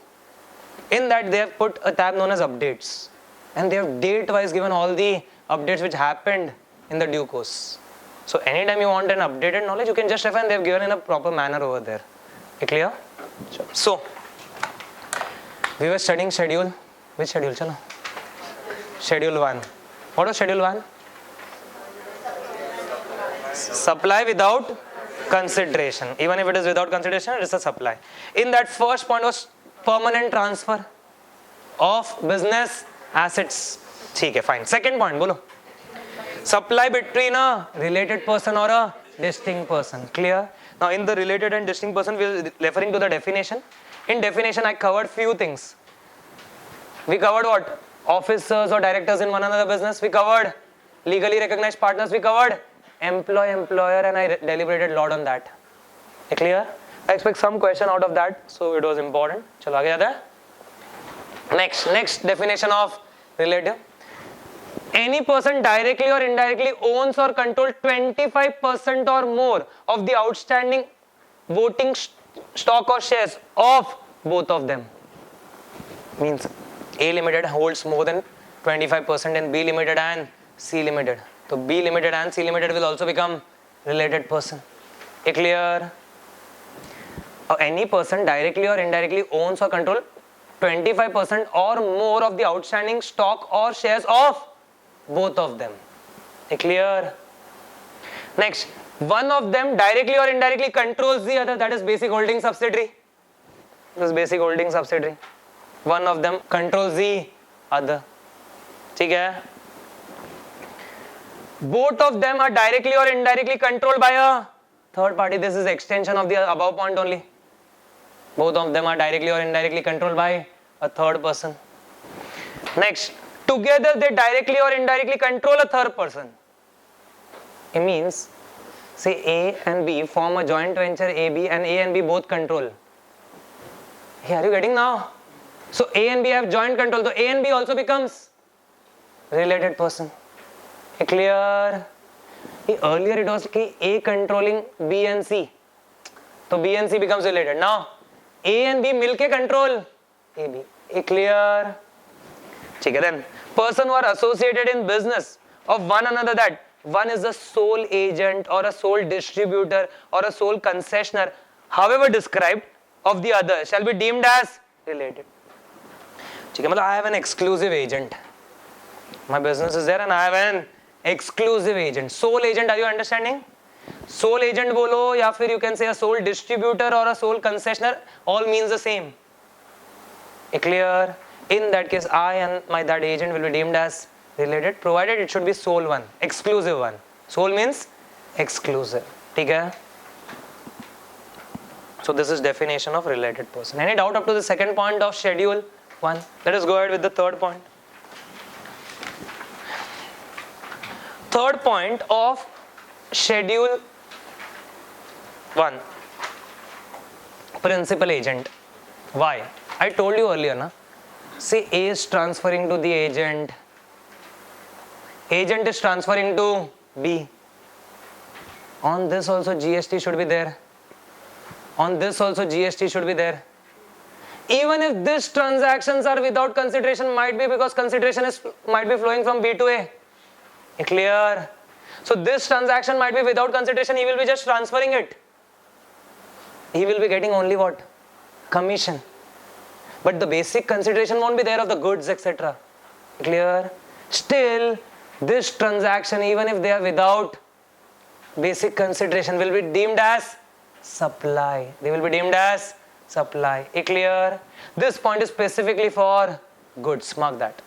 In that, they have put a tab known as updates, and they have date-wise given all the updates which happened in the due course. So anytime you want an updated knowledge, you can just refer, and they have given in a proper manner over there. Clear? Sure. So we were studying schedule. Which schedule? Chalo. Schedule 1. What was schedule 1? Supply without consideration. Even if it is without consideration, it is a supply. In that, first point was permanent transfer of business assets. ठीक है, fine. Second point, बोलो. Supply between a related person or a distinct person. Clear? Now in the related and distinct person, we are referring to the definition. In definition, I covered few things. We covered what? Officers or directors in one another business. We covered legally recognized partners. We covered employer, and I deliberated a lot on that. Clear? I expect some question out of that, so it was important. चलो आगे जाते हैं. Next definition of relative. Any person directly or indirectly owns or controls 25% or more of the outstanding voting stock or shares of both of them. Means A Limited holds more than 25% in B Limited and C Limited. So B Limited and C Limited will also become related person. Clear? Any person directly or indirectly owns or controls 25% or more of the outstanding stock or shares of both of them. Clear? Next, one of them directly or indirectly controls the other, that is basic holding subsidiary. This is basic holding subsidiary. One of them controls the other. ठीक है? Both of them are directly or indirectly controlled by a third party. This is extension of the above point only. Both of them are directly or indirectly controlled by a third person. Next, together they directly or indirectly control a third person. It means, say A and B form a joint venture AB, and A and B both control. Hey, are you getting now? So A and B have joint control. So A and B also becomes related person. Clear? Earlier it was A controlling B and C. So B and C becomes related. Now A and B milke control AB. Clear? Then person who are associated in business of one another, that one is a sole agent or a sole distributor or a sole concessionaire, however described, of the other shall be deemed as related. I have an exclusive agent. My business is there and I have an exclusive agent. Sole agent, are you understanding? Sole agent bolo, ya fir you can say a sole distributor or a sole concessionaire, all means the same. Clear? In that case, I and that agent will be deemed as related, provided it should be sole one, exclusive one. Sole means exclusive. ठीक है? So this is definition of related person. Any doubt up to the second point of schedule 1? Let us go ahead with the third point. Third point of schedule 1. Principal agent. Why? I told you earlier, na? See, A is transferring to the agent. Agent is transferring to B. On this also GST should be there. On this also GST should be there. Even if these transactions are without consideration, might be because consideration might be flowing from B to A. Clear? So this transaction might be without consideration, he will be just transferring it. He will be getting only what? Commission. But the basic consideration won't be there of the goods, etc. Clear? Still, this transaction, even if they are without basic consideration, will be deemed as supply. They will be deemed as supply. Clear? This point is specifically for goods. Mark that.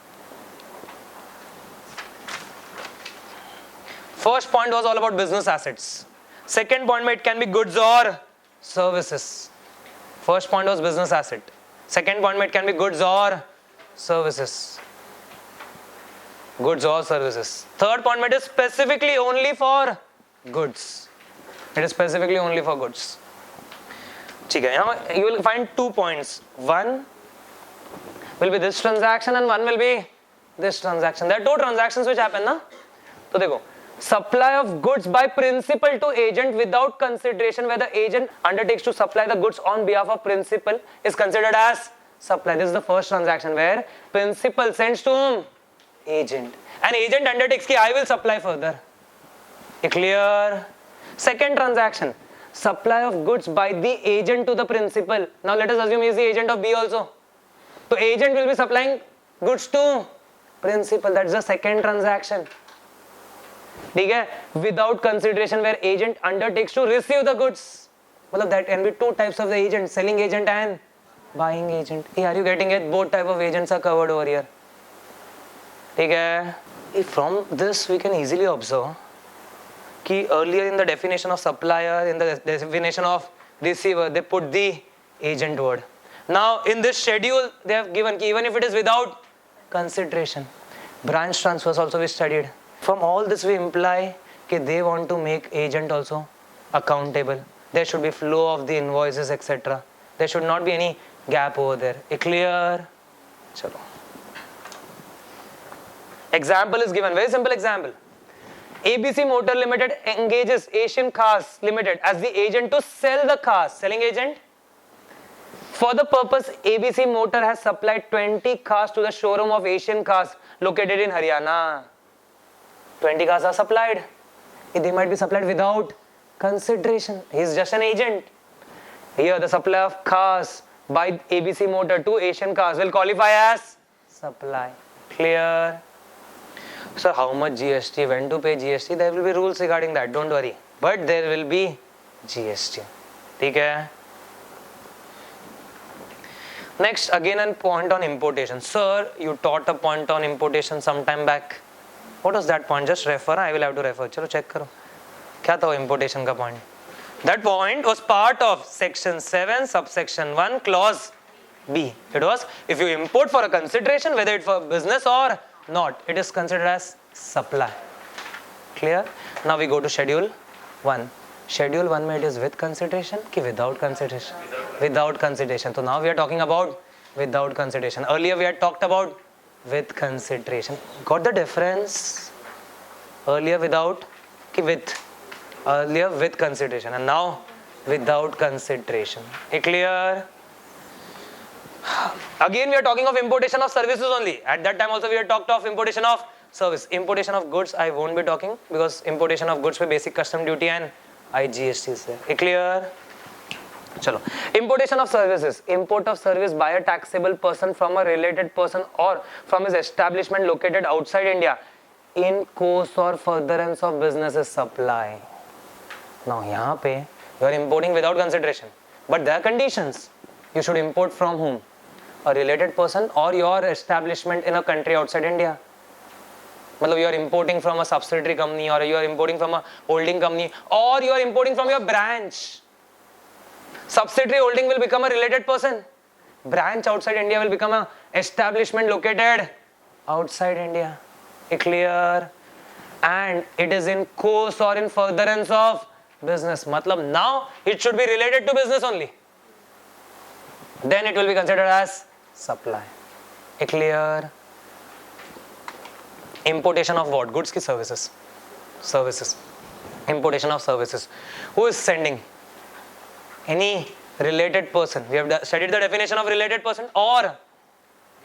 First point was all about business assets. Second point, it can be goods or services. First point was business asset. Second point, it can be goods or services. Goods or services. Third point, it is specifically only for goods. It is specifically only for goods. Now you will find 2 points. One will be this transaction and one will be this transaction. There are 2 transactions which happen, na? So देखो, supply of goods by principal to agent without consideration, where the agent undertakes to supply the goods on behalf of principal, is considered as supply. This is the first transaction where principal sends to whom? Agent. And agent undertakes कि I will supply further. Clear? Second transaction, supply of goods by the agent to the principal. Now let us assume he is the agent of B also. So agent will be supplying goods to principal. That's the second transaction. Okay? Without consideration, where agent undertakes to receive the goods. Well, that can be 2 types of the agent, selling agent and buying agent. Hey, are you getting it? Both type of agents are covered over here. Okay? From this we can easily observe कि earlier in the definition of supplier, in the definition of receiver, they put the agent word. Now in this schedule they have given कि even if it is without consideration, branch transfers also we studied. From all this we imply कि they want to make agent also accountable. There should be flow of the invoices, etc. There should not be any gap over there. Clear? Chalo. Example is given, very simple example. ABC Motor Limited engages Asian Cars Limited as the agent to sell the cars. Selling agent. For the purpose, ABC Motor has supplied 20 cars to the showroom of Asian Cars located in Haryana. 20 cars are supplied. They might be supplied without consideration. He is just an agent. Here the supply of cars by ABC Motor to Asian Cars will qualify as supply. Clear? So how much GST, when to pay GST, there will be rules regarding that, don't worry. But there will be GST. Okay? Next, again a point on importation. Sir, you taught a point on importation some time back. What was that point? Just refer, I will have to refer. Chalo check karo. Kya tha importation ka point? That point was part of section 7, subsection 1, clause B. It was, if you import for a consideration, whether it's for business or not, it is considered as supply. Clear? Now we go to schedule 1. Schedule 1 it is with consideration ki without consideration? Without consideration. So now we are talking about without consideration. Earlier we had talked about with consideration. Got the difference? Earlier without ki with. Earlier with consideration and now without consideration. Clear? Again we are talking of importation of services only. At that time also we had talked of importation of service. Importation of goods I won't be talking because importation of goods पे basic custom duty and IGST is there. Clear? Chalo. Importation of services. Import of service by a taxable person from a related person or from his establishment located outside India in course or furtherance of business is supply. Now यहाँ पे you are importing without consideration. But there are conditions. You should import from whom? A related person or your establishment in a country outside India. मतलब you are importing from a subsidiary company or you are importing from a holding company or you are importing from your branch. Subsidiary holding will become a related person. Branch outside India will become a establishment located outside India. Clear? And it is in course or in furtherance of business. Matlab now it should be related to business only. Then it will be considered as supply. Clear? Importation of what? Goods ki services. Services. Importation of services. Who is sending? Any related person. We have studied the definition of related person or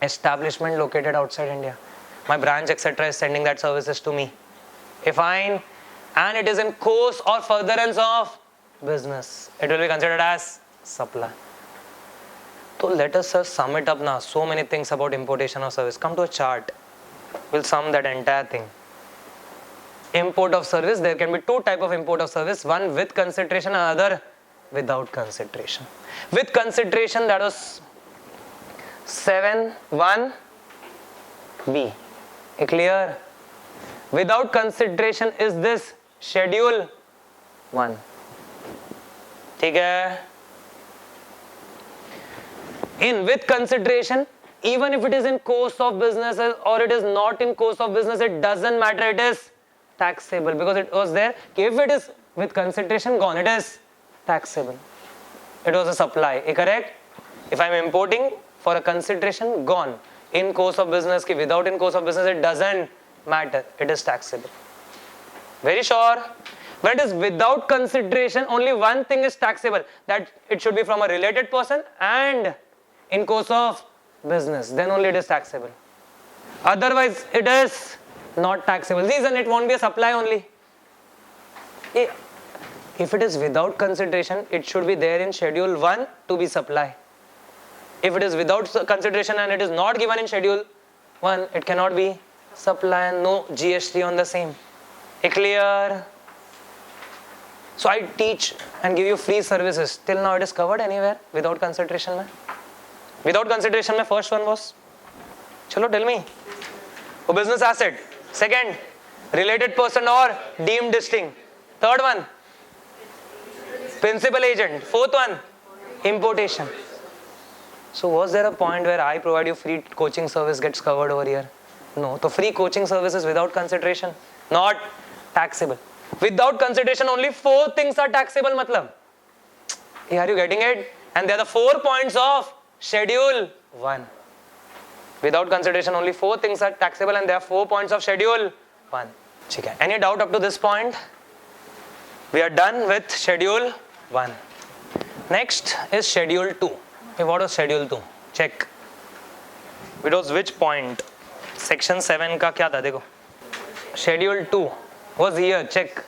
establishment located outside India. My branch etc. is sending that services to me. Fine. And it is in course or furtherance of business. It will be considered as supply. So let us sum it up now. So many things about importation of service. Come to a chart. We'll sum that entire thing. Import of service. There can be two types of import of service. One with consideration and other without consideration. With consideration, that was 7(1)(b). Clear? Without consideration is this schedule 1. Okay? In with consideration, even if it is in course of business or it is not in course of business, it doesn't matter, it is taxable because it was there. If it is with consideration gone, it is taxable. It was a supply, correct? If I am importing for a consideration, gone. In course of business, without in course of business, it doesn't matter, it is taxable. Very sure? When it is without consideration, only one thing is taxable, that it should be from a related person and in course of business, then only it is taxable. Otherwise, it is not taxable. Reason, it won't be a supply only. If it is without consideration, it should be there in schedule 1 to be supply. If it is without consideration and it is not given in schedule 1, it cannot be supply and no GST on the same. Clear? So I teach and give you free services. Till now it is covered anywhere without consideration. Without consideration, my first one was. Chalo, tell me. Oh, business asset. Second, related person or deemed distinct. Third one, principal agent. Fourth one, importation. So was there a point where I provide you free coaching service gets covered over here? No. So free coaching services without consideration, not taxable. Without consideration, only 4 things are taxable. Matlab. Are you getting it? And they are the 4 points of schedule 1. Without consideration, only 4 things are taxable and there are 4 points of schedule 1. Any doubt up to this point? We are done with schedule 1. Next is schedule 2. What was schedule 2? Check. It was which point? Section 7 का क्या था देखो. Schedule 2 was here. Check.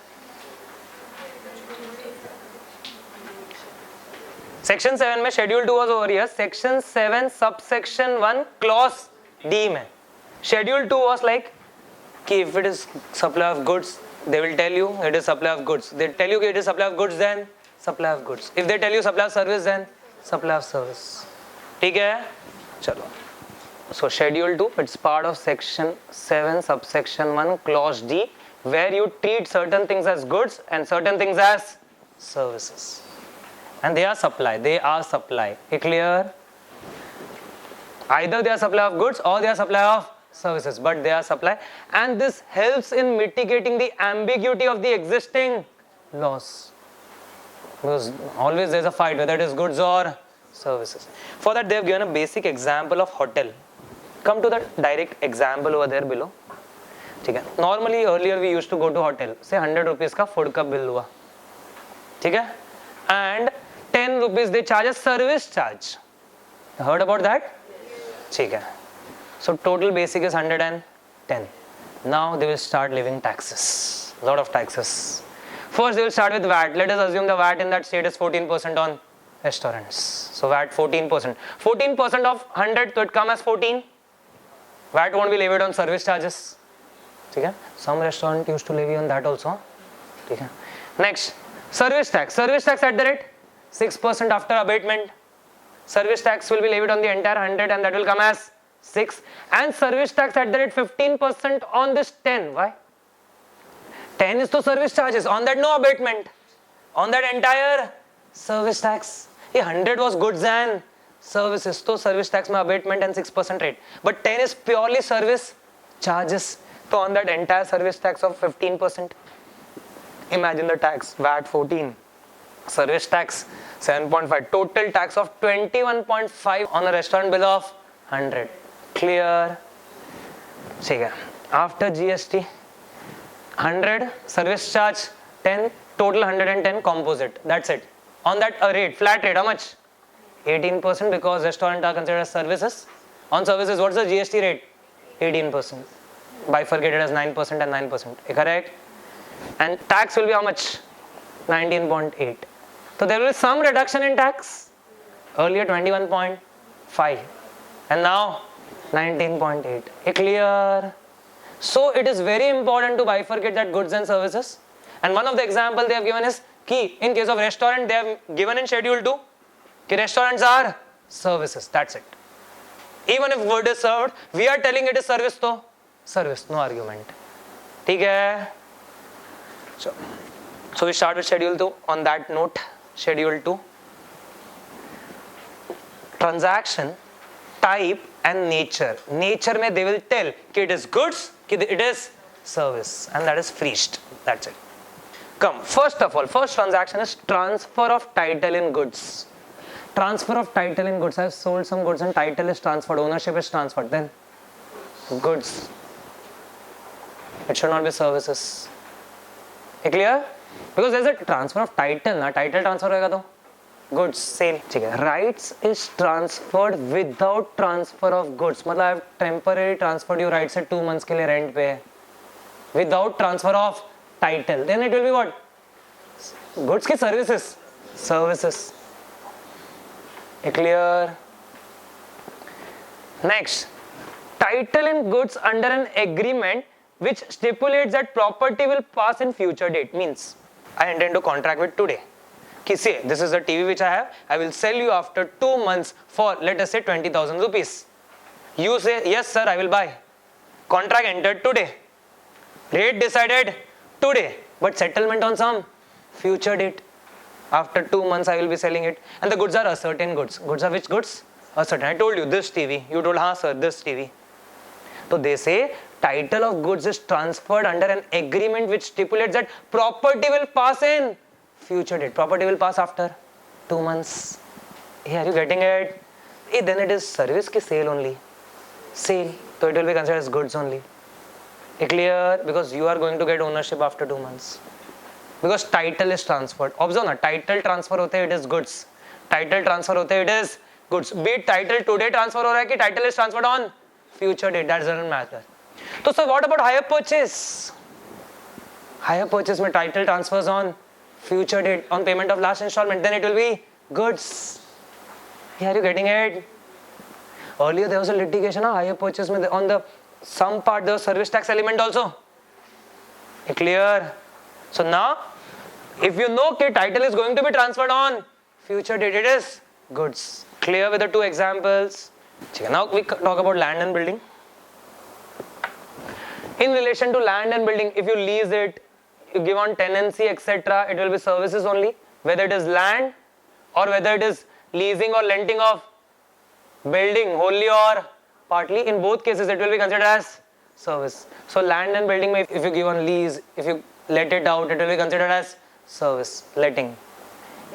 Section 7 में schedule 2 was over here. Section 7 subsection 1 clause D में. Schedule 2 was like कि if it is supply of goods, they will tell you it is supply of goods. They tell you it is supply of goods, then supply of goods. If they tell you supply of service, then supply of service. ठीक है? चलो. So schedule 2, it's part of section 7 subsection 1 clause D, where you treat certain things as goods and certain things as services. And they are supply. They are supply. Clear? Either they are supply of goods or they are supply of services, but they are supply. And this helps in mitigating the ambiguity of the existing laws. Because always there is a fight whether it is goods or services. For that they have given a basic example of hotel. Come to the direct example over there below. Normally earlier we used to go to hotel. Say 100 rupees का food का bill हुआ. ठीक है? And 10 rupees they charge a service charge. Heard about that? ठीक है. So total basic is 110. Now they will start levying taxes. Lot of taxes. First they will start with VAT. Let us assume the VAT in that state is 14% on restaurants. So VAT 14%. 14% of 100, so it comes as 14. VAT won't be levied on service charges. Okay? Some restaurant used to levy on that also. Okay? Next, service tax. Service tax at the rate 6% after abatement. Service tax will be levied on the entire 100 and that will come as 6. And service tax at the rate 15% on this 10. Why? 10 is to service charges. On that no abatement. On that entire service tax. ये 100 was goods and services, तो service tax में abatement and 6% rate. But 10 is purely service charges. So on that entire service tax of 15%. Imagine the tax, VAT 14, service tax 7.5, total tax of 21.5 on a restaurant bill of 100. Clear? ठीक है. After GST, 100 service charge, 10 total 110 composite. That's it. On that rate, flat rate, how much? 18% because restaurant are considered as services. On services, what's the GST rate? 18%. Bifurcated as 9% and 9%. Correct? And tax will be how much? 19.8. So there will be some reduction in tax. Earlier 21.5 and now 19.8. Clear? So it is very important to bifurcate that goods and services. And one of the example they have given is key. In case of restaurant, they have given in schedule 2 कि restaurants are services. That's it. Even if food is served, we are telling it is service, तो service, no argument. ठीक है? So we start with schedule 2. On that note, schedule 2. Transaction, type and nature. Nature में they will tell कि it is goods, कि it is service, and that is freezed. That's it. Come, first of all, first transaction is transfer of title in goods. Transfer of title in goods. I have sold some goods and title is transferred, ownership is transferred. Then goods. It should not be services. Clear? Because there is a transfer of title, ना title transfer होगा तो goods sale. ठीक है. Rights is transferred without transfer of goods. मतलब I have temporarily transferred your rights से 2 months के लिए rent पे without transfer of title. Then it will be what? Goods की services. Services. Clear? Next, title in goods under an agreement which stipulates that property will pass in future date. Means I intend to contract with today. Say this is the TV which I have. I will sell you after 2 months for, let us say, 20,000 rupees. You say yes sir, I will buy. Contract entered today. Rate decided today, but settlement on some future date. After 2 months I will be selling it, and the goods are certain goods. Goods are which goods? Certain. I told you this TV. You told हाँ sir this TV. So they say title of goods is transferred under an agreement which stipulates that property will pass in future date. Property will pass after 2 months. Hey, are you getting it? Hey, then it is service ki sale only. Sale. So it will be considered as goods only. Clear? Because you are going to get ownership after 2 months. Because title is transferred. Observe na, title transfer होते it is goods. Title transfer होते it is goods. Be it title today transfer हो रहा है कि title is transferred on future date. That doesn't matter. So sir, what about hire purchase? Hire purchase में title transfers on future date on payment of last installment. Then it will be goods. Are you getting it? Earlier there was a litigation on hire purchase में on the some part there was service tax element also. Clear? So now, if you know that title is going to be transferred on future date, it is goods. Clear with the 2 examples? Now we talk about land and building. In relation to land and building, if you lease it, you give on tenancy, etc., it will be services only. Whether it is land or whether it is leasing or renting of building, wholly or partly, in both cases it will be considered as service. So land and building, if you give on lease, if you let it out, it will be considered as service. Letting.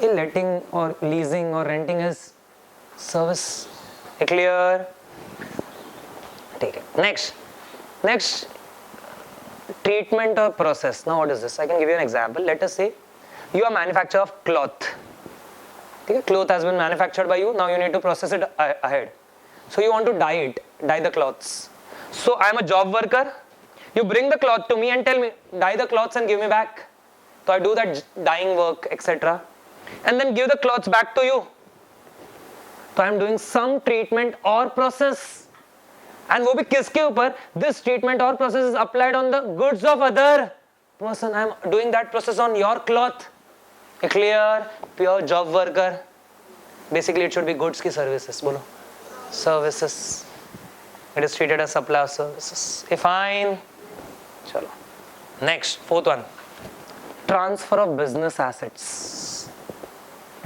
Letting or leasing or renting is service. Clear? Take it. Next, treatment or process. Now what is this? I can give you an example. Let us say you are manufacturer of cloth. Okay? Cloth has been manufactured by you. Now you need to process it ahead. So you want to dye the cloths. So I am a job worker. You bring the cloth to me and tell me, dye the cloths and give me back. So I do that dyeing work, etc. And then give the cloths back to you. So I am doing some treatment or process. And वो भी किसके ऊपर? This treatment or process is applied on the goods of other person. I am doing that process on your cloth. Clear? Pure job worker. Basically it should be goods की services. बोलो. Services. It is treated as supply of services. Fine. Chalo. Next, 4th one. Transfer of business assets.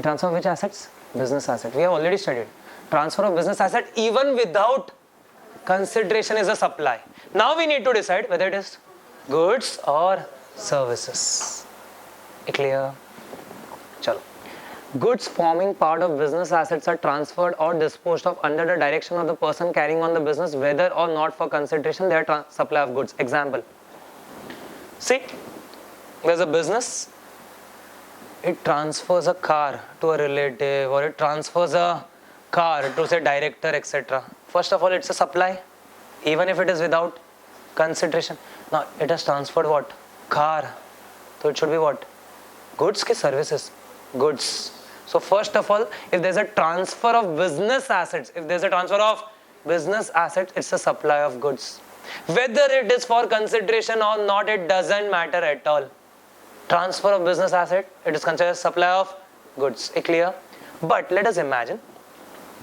Transfer of which assets? business asset. We have already studied. Transfer of business asset even without consideration is a supply. Now we need to decide whether it is goods or services. Clear? Chalo. Goods forming part of business assets are transferred or disposed of under the direction of the person carrying on the business, whether or not for consideration they are supply of goods. Example. See, there's a business. It transfers a car to a relative, or it transfers a car to say director, etc. First of all, it's a supply, even if it is without consideration. Now it has transferred what? Car. So it should be what? Goods ki services? Goods. So first of all, if there's a transfer of business assets, it's a supply of goods. Whether it is for consideration or not, it doesn't matter at all. Transfer of business asset, it is considered as supply of goods. Clear? But let us imagine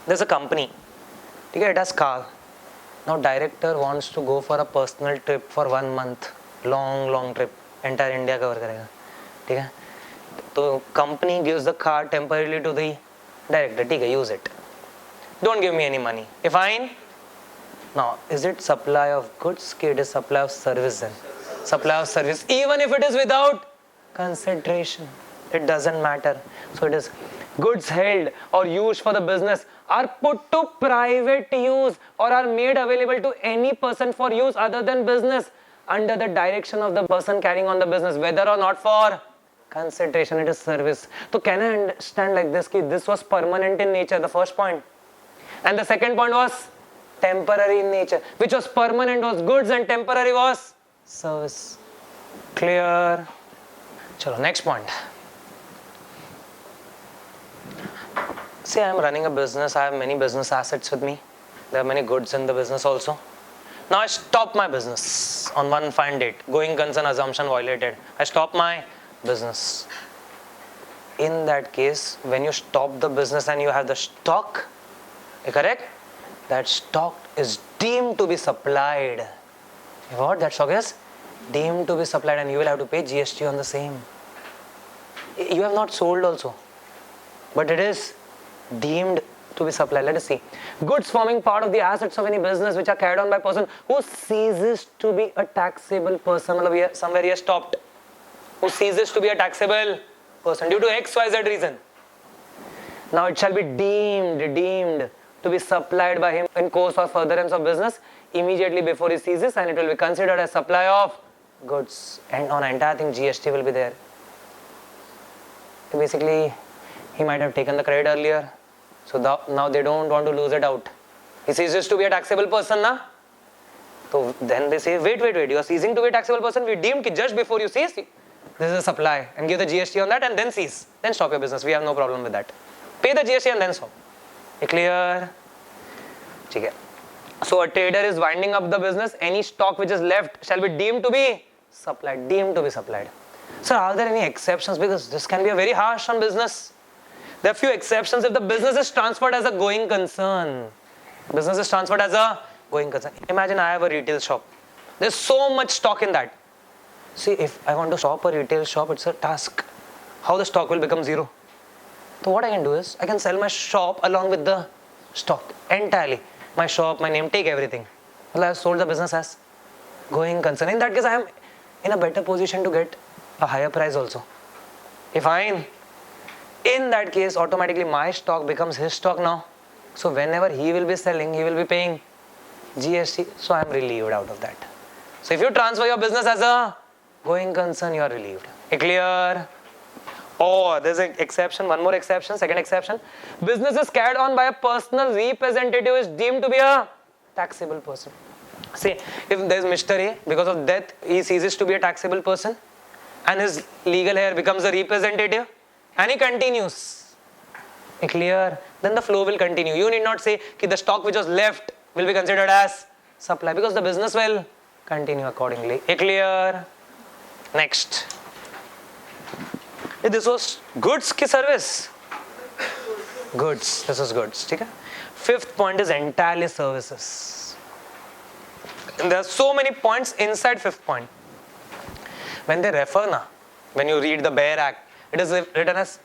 there's a company. It has car. Now director wants to go for a personal trip for 1 month. Long trip. Entire India cover karega. Okay? So company gives the car temporarily to the director. Use it. Don't give me any money. Fine? Now, is it supply of goods? It is supply of service then. Supply of service. Even if it is without consideration, it doesn't matter. So it is goods held or used for the business are put to private use or are made available to any person for use other than business under the direction of the person carrying on the business, whether or not for consideration, it is service. So can I understand like this? This was permanent in nature, the first point. And the second point was temporary in nature. Which was permanent was goods and temporary was service. Clear? Chalo, next point. See, I am running a business. I have many business assets with me. There are many goods in the business also. Now I stop my business on one fine date. Going concern assumption violated. I stop my business. In that case, when you stop the business and you have the stock, correct? That stock is deemed to be supplied. What? That stock is deemed to be supplied and you will have to pay GST on the same. You have not sold also, but it is deemed to be supplied. Let us see. Goods forming part of the assets of any business which are carried on by a person who ceases to be a taxable person. Somewhere he has stopped. Who ceases to be a taxable person due to XYZ reason. Now it shall be deemed to be supplied by him in course or furtherance of business immediately before he ceases, and it will be considered as supply of goods. And on entire thing GST will be there. So basically, he might have taken the credit earlier. So now they don't want to lose it out. He ceases to be a taxable person, na? So then they say, wait, you are ceasing to be a taxable person. We deemed that just before you cease, this is a supply, and give the GST on that and then cease. Then stop your business. We have no problem with that. Pay the GST and then stop. Clear? Okay. So a trader is winding up the business. Any stock which is left shall be deemed to be supplied. Deemed to be supplied. Sir, are there any exceptions? Because this can be a very harsh on business. There are few exceptions if the business is transferred as a going concern. Business is transferred as a going concern. Imagine I have a retail shop. There's so much stock in that. See, if I want to stop a retail shop, it's a task. How the stock will become zero? So what I can do is, I can sell my shop along with the stock entirely. My shop, my name, take everything. Well, I have sold the business as going concern. In that case, I am in a better position to get a higher price also. If I am in that case, automatically my stock becomes his stock now. So whenever he will be selling, he will be paying GST. So I am relieved out of that. So if you transfer your business as a going concern, you are relieved. Clear? Oh, there's an exception, one more exception, second exception. Business is carried on by a personal representative is deemed to be a taxable person. See, if there's Mr. A, because of death, he ceases to be a taxable person and his legal heir becomes a representative and he continues. Clear? Then the flow will continue. You need not say that the stock which was left will be considered as supply because the business will continue accordingly. Clear? Next. This was goods ki service? Goods. This is goods. Okay? Fifth point is entirely services. And there are so many points inside fifth point. When they refer, when you read the Bare Act, it is written as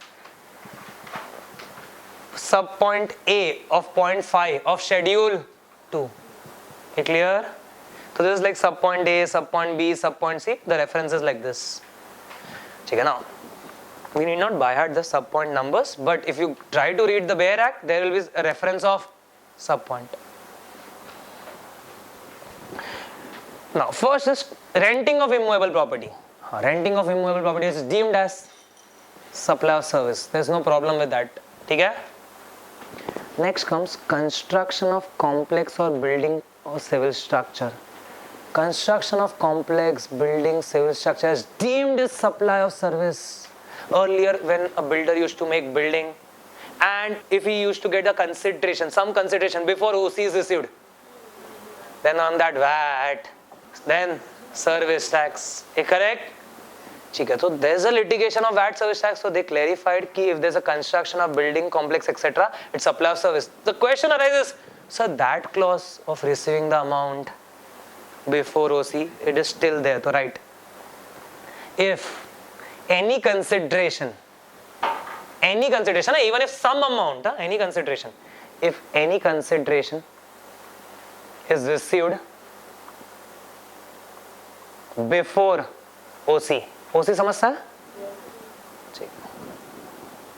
sub point A of point 5 of schedule 2. Okay, clear? So this is like sub point A, sub point B, sub point C. The reference is like this. Okay, now we need not by heart the sub point numbers, but if you try to read the bare act, there will be a reference of sub point. Now first is renting of immovable property. Renting of immovable property is deemed as supply of service. There is no problem with that. Okay? Next comes construction of complex or building or civil structure. Construction of complex building civil structure is deemed as supply of service. Earlier when a builder used to make building, and if he used to get a consideration, some consideration before OC is received, then on that VAT, then service tax. Correct? So there's a litigation of VAT service tax, so they clarified कि if there's a construction of building complex etc., it's supply of service. The question arises, so that clause of receiving the amount before OC, it is still there, so right? If any consideration, even if some amount, any consideration, if any consideration is received before OC, OC समझता है?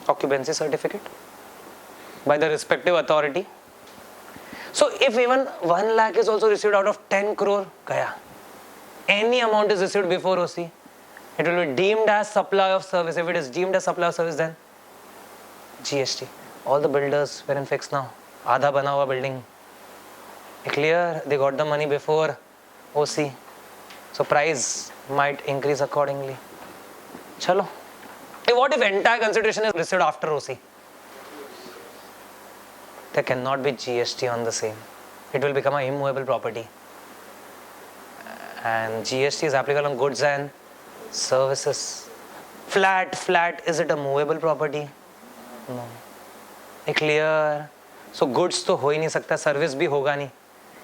Occupancy certificate by the respective authority. So if even 1 lakh is also received out of 10 crore, gaya. Any amount is received before OC, it will be deemed as supply of service. If it is deemed as supply of service, then GST. All the builders were in fix now. Aadha bana hua building. Clear? They got the money before OC. So price might increase accordingly. Chalo. What if entire consideration is received after OC? There cannot be GST on the same. It will become an immovable property. And GST is applicable on goods and services. Flat, is it a movable property? No. Clear? So goods to ho hi nahi sakta, service bhi hoga nahi.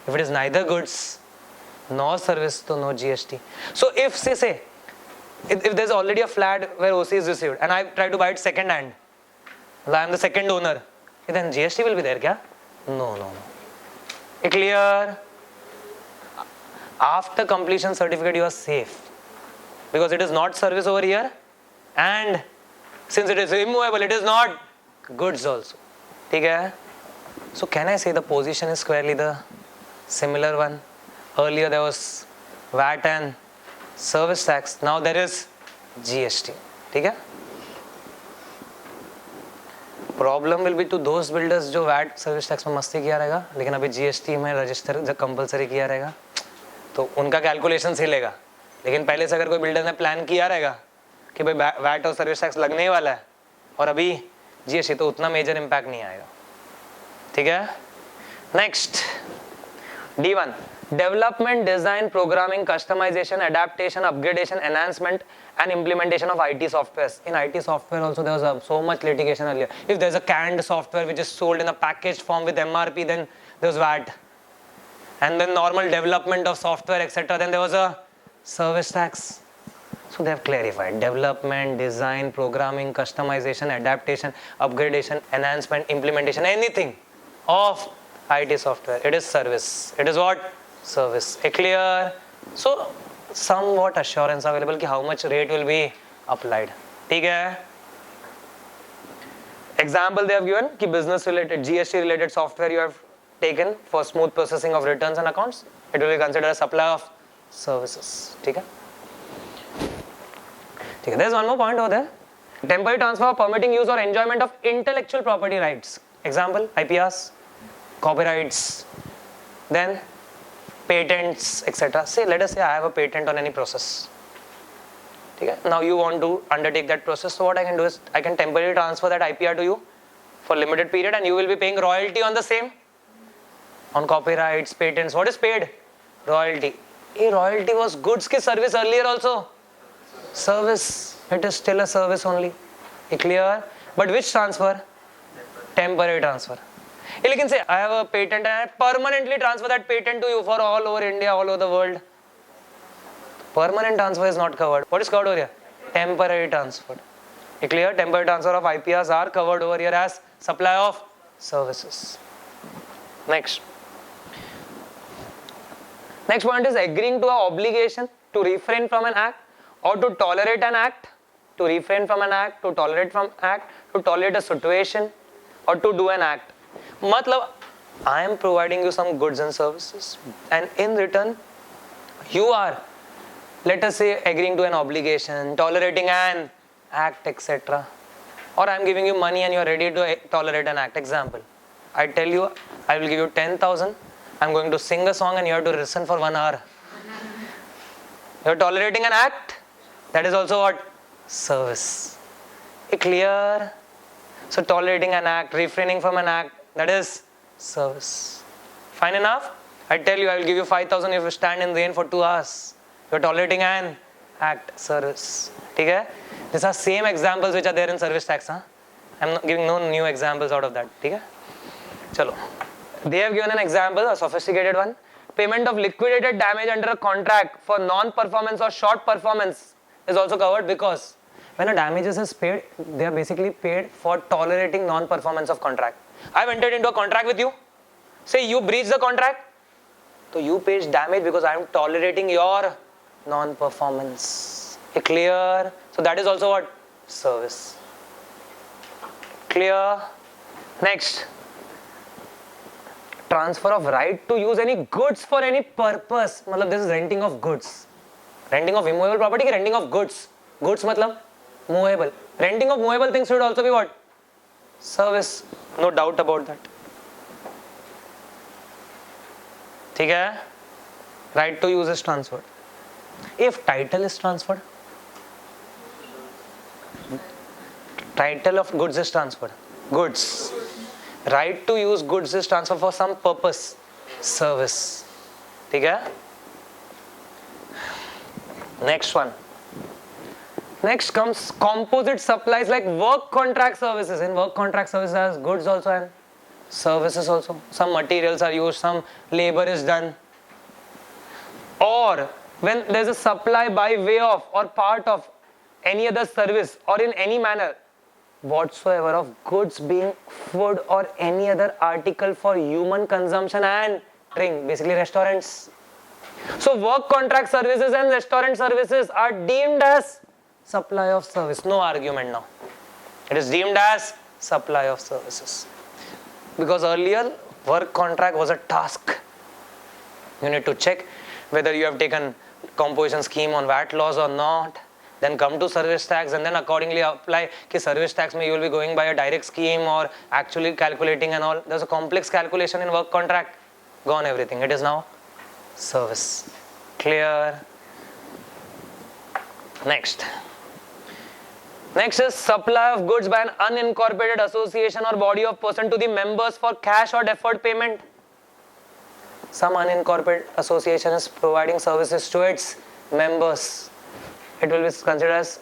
If it is neither goods nor service, to no GST. So if say if there's already a flat where OC is received and I try to buy it second hand, I am the second owner, then GST will be there, kya? No. Clear? After completion certificate you are safe, because it is not service over here, and since it is immovable, it is not goods also. Okay? So can I say the position is squarely the similar one? Earlier there was VAT and service tax, now there is GST. Okay? Problem will be to those builders जो VAT service tax में मस्ती किया रहेगा, लेकिन अभी GST में register जब compulsory किया रहेगा, तो उनका कैलकुलेशन हिलेगा. लेकिन पहले से अगर कोई बिल्डर ने प्लान किया रहेगा कि भाई VAT और सर्विस टैक्स लगने ही वाला है और अभी GST, तो उतना मेजर इम्पैक्ट नहीं आएगा. ठीक है? Next D1, development, design, programming, customization, adaptation, upgradation, enhancement and implementation of IT softwares. In IT software also there was so much litigation earlier. If there's a canned software which is sold in a packaged form with MRP, then there was VAT. And then normal development of software etc., then there was a service tax. So they have clarified development, design, programming, customization, adaptation, upgradation, enhancement, implementation, anything of IT software, it is service. It is what? Service. Clear? So somewhat assurance available कि how much rate will be applied. ठीक है? Example they have given कि business related, GST related software you have taken for smooth processing of returns and accounts, it will be considered a supply of services. ठीक है? ठीक है? There is one more point over there. Temporary transfer, permitting use or enjoyment of intellectual property rights. Example, IPRs, copyrights, then patents, etc. Say, let us say I have a patent on any process. Okay? Now you want to undertake that process. So what I can do is I can temporarily transfer that IPR to you for limited period, and you will be paying royalty on the same. On copyrights, patents, what is paid? Royalty. Royalty was goods ki service earlier also. Service. It is still a service only. Clear? But which transfer? Temporary transfer. Lekin say I have a patent and I permanently transfer that patent to you for all over India, all over the world. Permanent transfer is not covered. What is covered over here? Temporary transfer. Clear? Temporary transfer of IPRs are covered over here as supply of services. Next point is agreeing to an obligation to refrain from an act or to tolerate an act, to refrain from an act, to tolerate from act, to tolerate a situation or to do an act. Matlab, I am providing you some goods and services and in return you are, let us say, agreeing to an obligation, tolerating an act, etc. Or I am giving you money and you are ready to tolerate an act. Example, I tell you I will give you 10,000, I am going to sing a song and you have to listen for 1 hour. You are tolerating an act, that is also what? Service. Clear? So tolerating an act, refraining from an act, that is service. Fine enough? I tell you I will give you 5,000 if you stand in rain for 2 hours. You are tolerating an act, service. Okay? These are same examples which are there in service tax. I am not giving no new examples out of that. Okay? Chalo. They have given an example, a sophisticated one. Payment of liquidated damage under a contract for non-performance or short performance is also covered because when a damages is paid, they are basically paid for tolerating non-performance of contract. I have entered into a contract with you. Say you breach the contract, so you pay damage because I am tolerating your non-performance. Clear? So that is also what? Service. Clear? Next. Transfer of right to use any goods for any purpose. Matlab, this is renting of goods. Renting of immovable property, renting of goods. Goods matlab movable. Renting of movable things should also be what? Service. No doubt about that. ठीक है? Right to use is transferred. If title is transferred, title of goods is transferred. Goods. Right to use goods is transferred for some purpose. Service. ठीक है? Next one. Next comes composite supplies like work contract services. In work contract services, as goods also and services also. Some materials are used, some labor is done. Or when there is a supply by way of or part of any other service or in any manner whatsoever of goods being food or any other article for human consumption and drink, basically restaurants. So work contract services and restaurant services are deemed as supply of service. No argument now. It is deemed as supply of services. Because earlier work contract was a task. You need to check whether you have taken composition scheme on VAT laws or not. Then come to service tax and then accordingly apply कि service tax में you will be going by a direct scheme or actually calculating and all. There's a complex calculation in work contract. Gone everything. It is now service. Clear? Next. Next is supply of goods by an unincorporated association or body of person to the members for cash or deferred payment. Some unincorporated association is providing services to its members. It will be considered as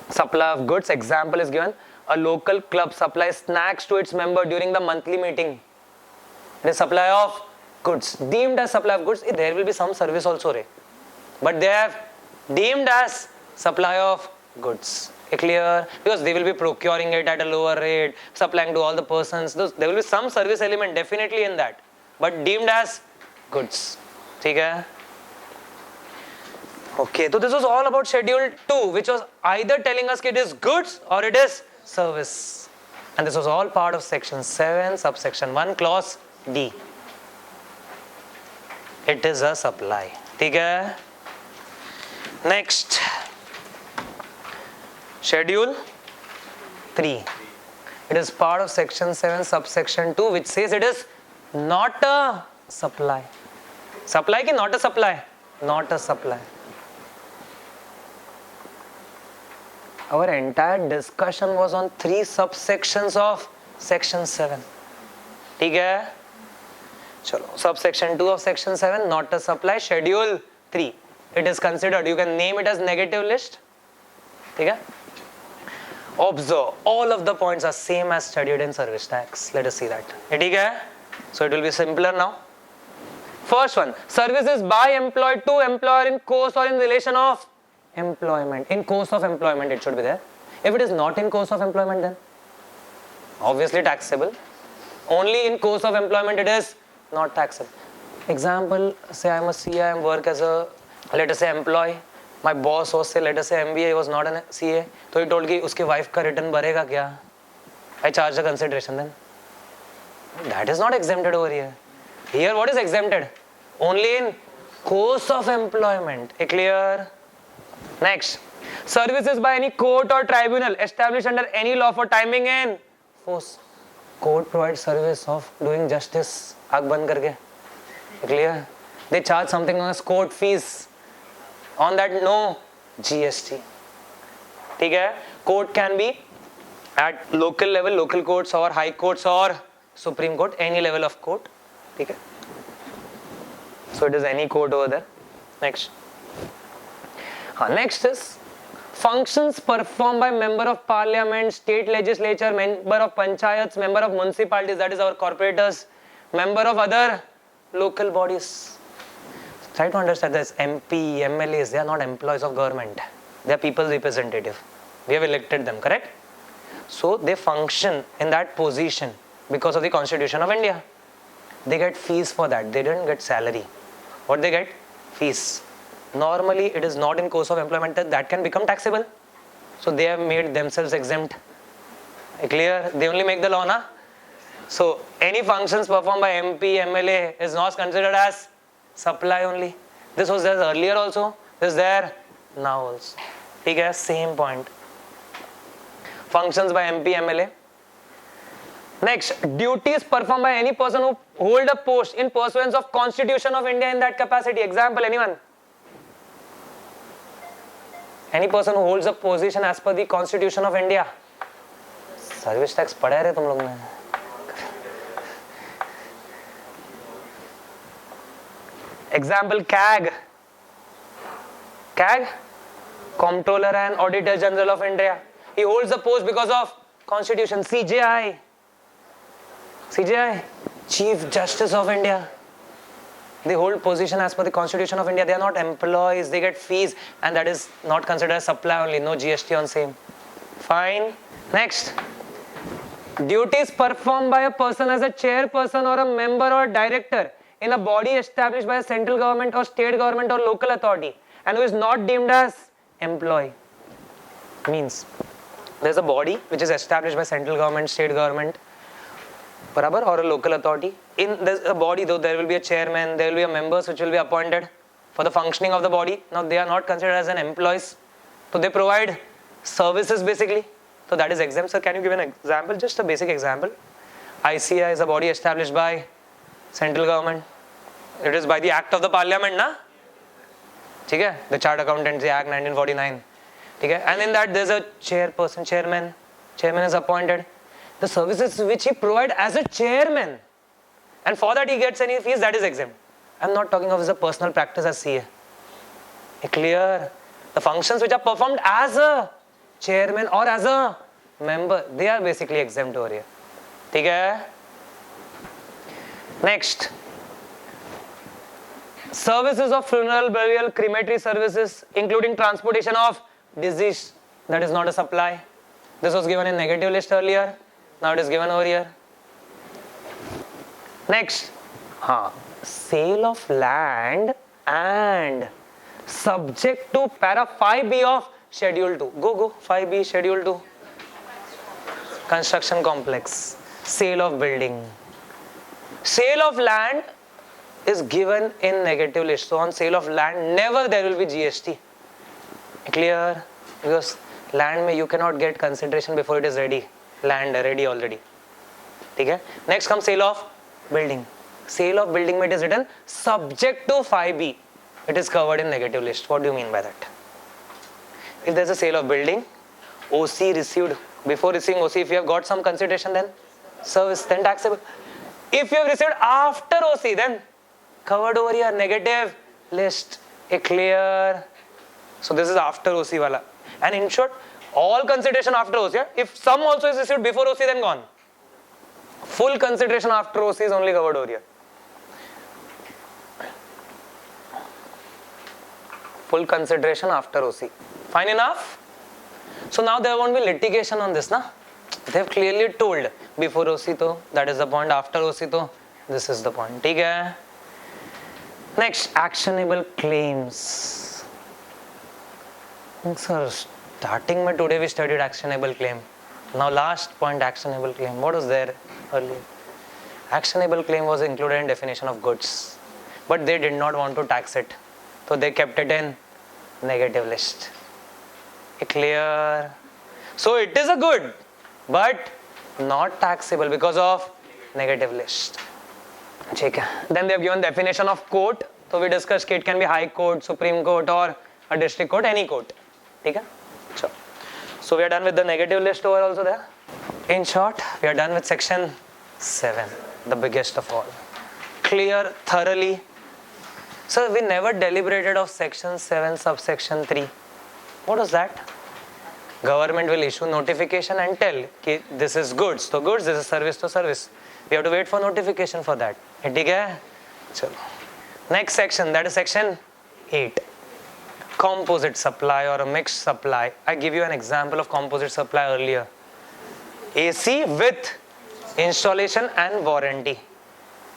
supply of goods. Example is given. A local club supplies snacks to its member during the monthly meeting. It is supply of goods. Deemed as supply of goods. There will be some service also. But they have deemed as supply of goods. Clear? Because they will be procuring it at a lower rate, supplying to all the persons. There will be some service element definitely in that. But deemed as goods. Okay? Okay, so this was all about schedule 2, which was either telling us it is goods or it is service. And this was all part of section 7, subsection 1, clause D. It is a supply. Okay? Next. Schedule 3. It is part of section 7, subsection 2, which says it is not a supply. Supply ki not a supply? Not a supply. Our entire discussion was on 3 subsections of section 7. Okay? Chalo. Subsection 2 of section 7, not a supply. Schedule 3. It is considered, you can name it as negative list. Okay? Observe, all of the points are same as studied in service tax. Let us see that. Okay? So it will be simpler now. First one, service is by employed to employer in course or in relation of employment. In course of employment it should be there. If it is not in course of employment, then obviously taxable. Only in course of employment it is not taxable. Example, say I'm a CA, I work as a, let us say, employee. My boss was, say, let us say, MBA, he was not a CA. So he told कि उसके wife का return भरेगा क्या? I charge the consideration then. That is not exempted over here. Here what is exempted? Only in course of employment. Clear? Next. Services by any court or tribunal established under any law for timing and force. Court provides service of doing justice. आँख बंद करके. Clear? They charge something as court fees. On that, no GST. ठीक है? Court can be at local level, local courts or high courts or Supreme Court, any level of court. ठीक है? So it is any court over there. Next. Next is functions performed by member of parliament, state legislature, member of panchayats, member of municipalities, that is our corporators, member of other local bodies. Try to understand this. MP, MLAs, they are not employees of government. They are people's representative. We have elected them, correct? So they function in that position because of the Constitution of India. They get fees for that. They don't get salary. What they get? Fees. Normally it is not in course of employment that can become taxable. So they have made themselves exempt. Clear? They only make the law, na? So any functions performed by MP, MLA is not considered as supply only. This was there earlier also. This is there now also. Okay, same point. Functions by MP, MLA. Next, duties performed by any person who hold a post in pursuance of Constitution of India in that capacity. Example, anyone? Any person who holds a position as per the Constitution of India. Service tax पढ़ा रहे तुम लोग ने. Example, CAG. CAG, Comptroller and Auditor General of India. He holds the post because of Constitution. CJI, Chief Justice of India. They hold position as per the Constitution of India. They are not employees. They get fees, and that is not considered as supply only. No GST on same. Fine. Next. Duties performed by a person as a chairperson or a member or director in a body established by a central government or state government or local authority and who is not deemed as employee. Means there is a body which is established by central government, state government, barabar, or a local authority. In this body though, there will be a chairman, there will be a members which will be appointed for the functioning of the body. Now they are not considered as an employees. So they provide services basically. So that is exempt. Sir, can you give an example? Just a basic example. ICI is a body established by central government. It is by the act of the parliament, na? ठीक है? The Chartered Accountancy Act 1949. ठीक है? And in that there is a chairperson, chairman. Chairman is appointed. The services which he provide as a chairman, and for that he gets any fees, that is exempt. I am not talking of his personal practice as CA. Clear? The functions which are performed as a chairman or as a member, they are basically exempt over here. ठीक है? Next. Services of funeral, burial, crematory services, including transportation of deceased. That is not a supply. This was given in negative list earlier. Now it is given over here. Next. Sale of land and subject to para 5B of schedule 2. Go 5B schedule 2. Construction complex. Sale of building. Sale of land is given in negative list. So on sale of land, never there will be GST. Clear? Because land you cannot get consideration before it is ready. Land ready already. Okay? Next comes sale of building. Sale of building it is written subject to 5B. It is covered in negative list. What do you mean by that? If there is a sale of building, OC received. Before receiving OC, if you have got some consideration, then service, then taxable. If you have received after OC, then covered over here, negative list. Clear? So this is after OC wala. And in short, all consideration after OC. If some also is received before OC, then gone. Full consideration after OC is only covered over here. Full consideration after OC. Fine enough? So now there won't be litigation on this, na? They have clearly told before OC to that is the point, after OC to this is the point. ठीक है? Next, actionable claims. Sir, starting में today we studied actionable claim. Now last point, actionable claim. What was there earlier? Actionable claim was included in definition of goods, but they did not want to tax it, so they kept it in negative list. Clear? So it is a good, but not taxable because of negative list. Then they have given definition of court. So we discussed it can be High Court, Supreme Court, or a district court, any court. So we are done with the negative list over also there. In short, we are done with section 7, the biggest of all. Clear thoroughly. So we never deliberated of section 7 subsection 3. What was that? Government will issue notification and tell कि this is goods to goods, this is service to service. We have to wait for notification for that. ठीक है? चलो. Next section, that is section 8. Composite supply or a mixed supply. I give you an example of composite supply earlier. AC with installation and warranty.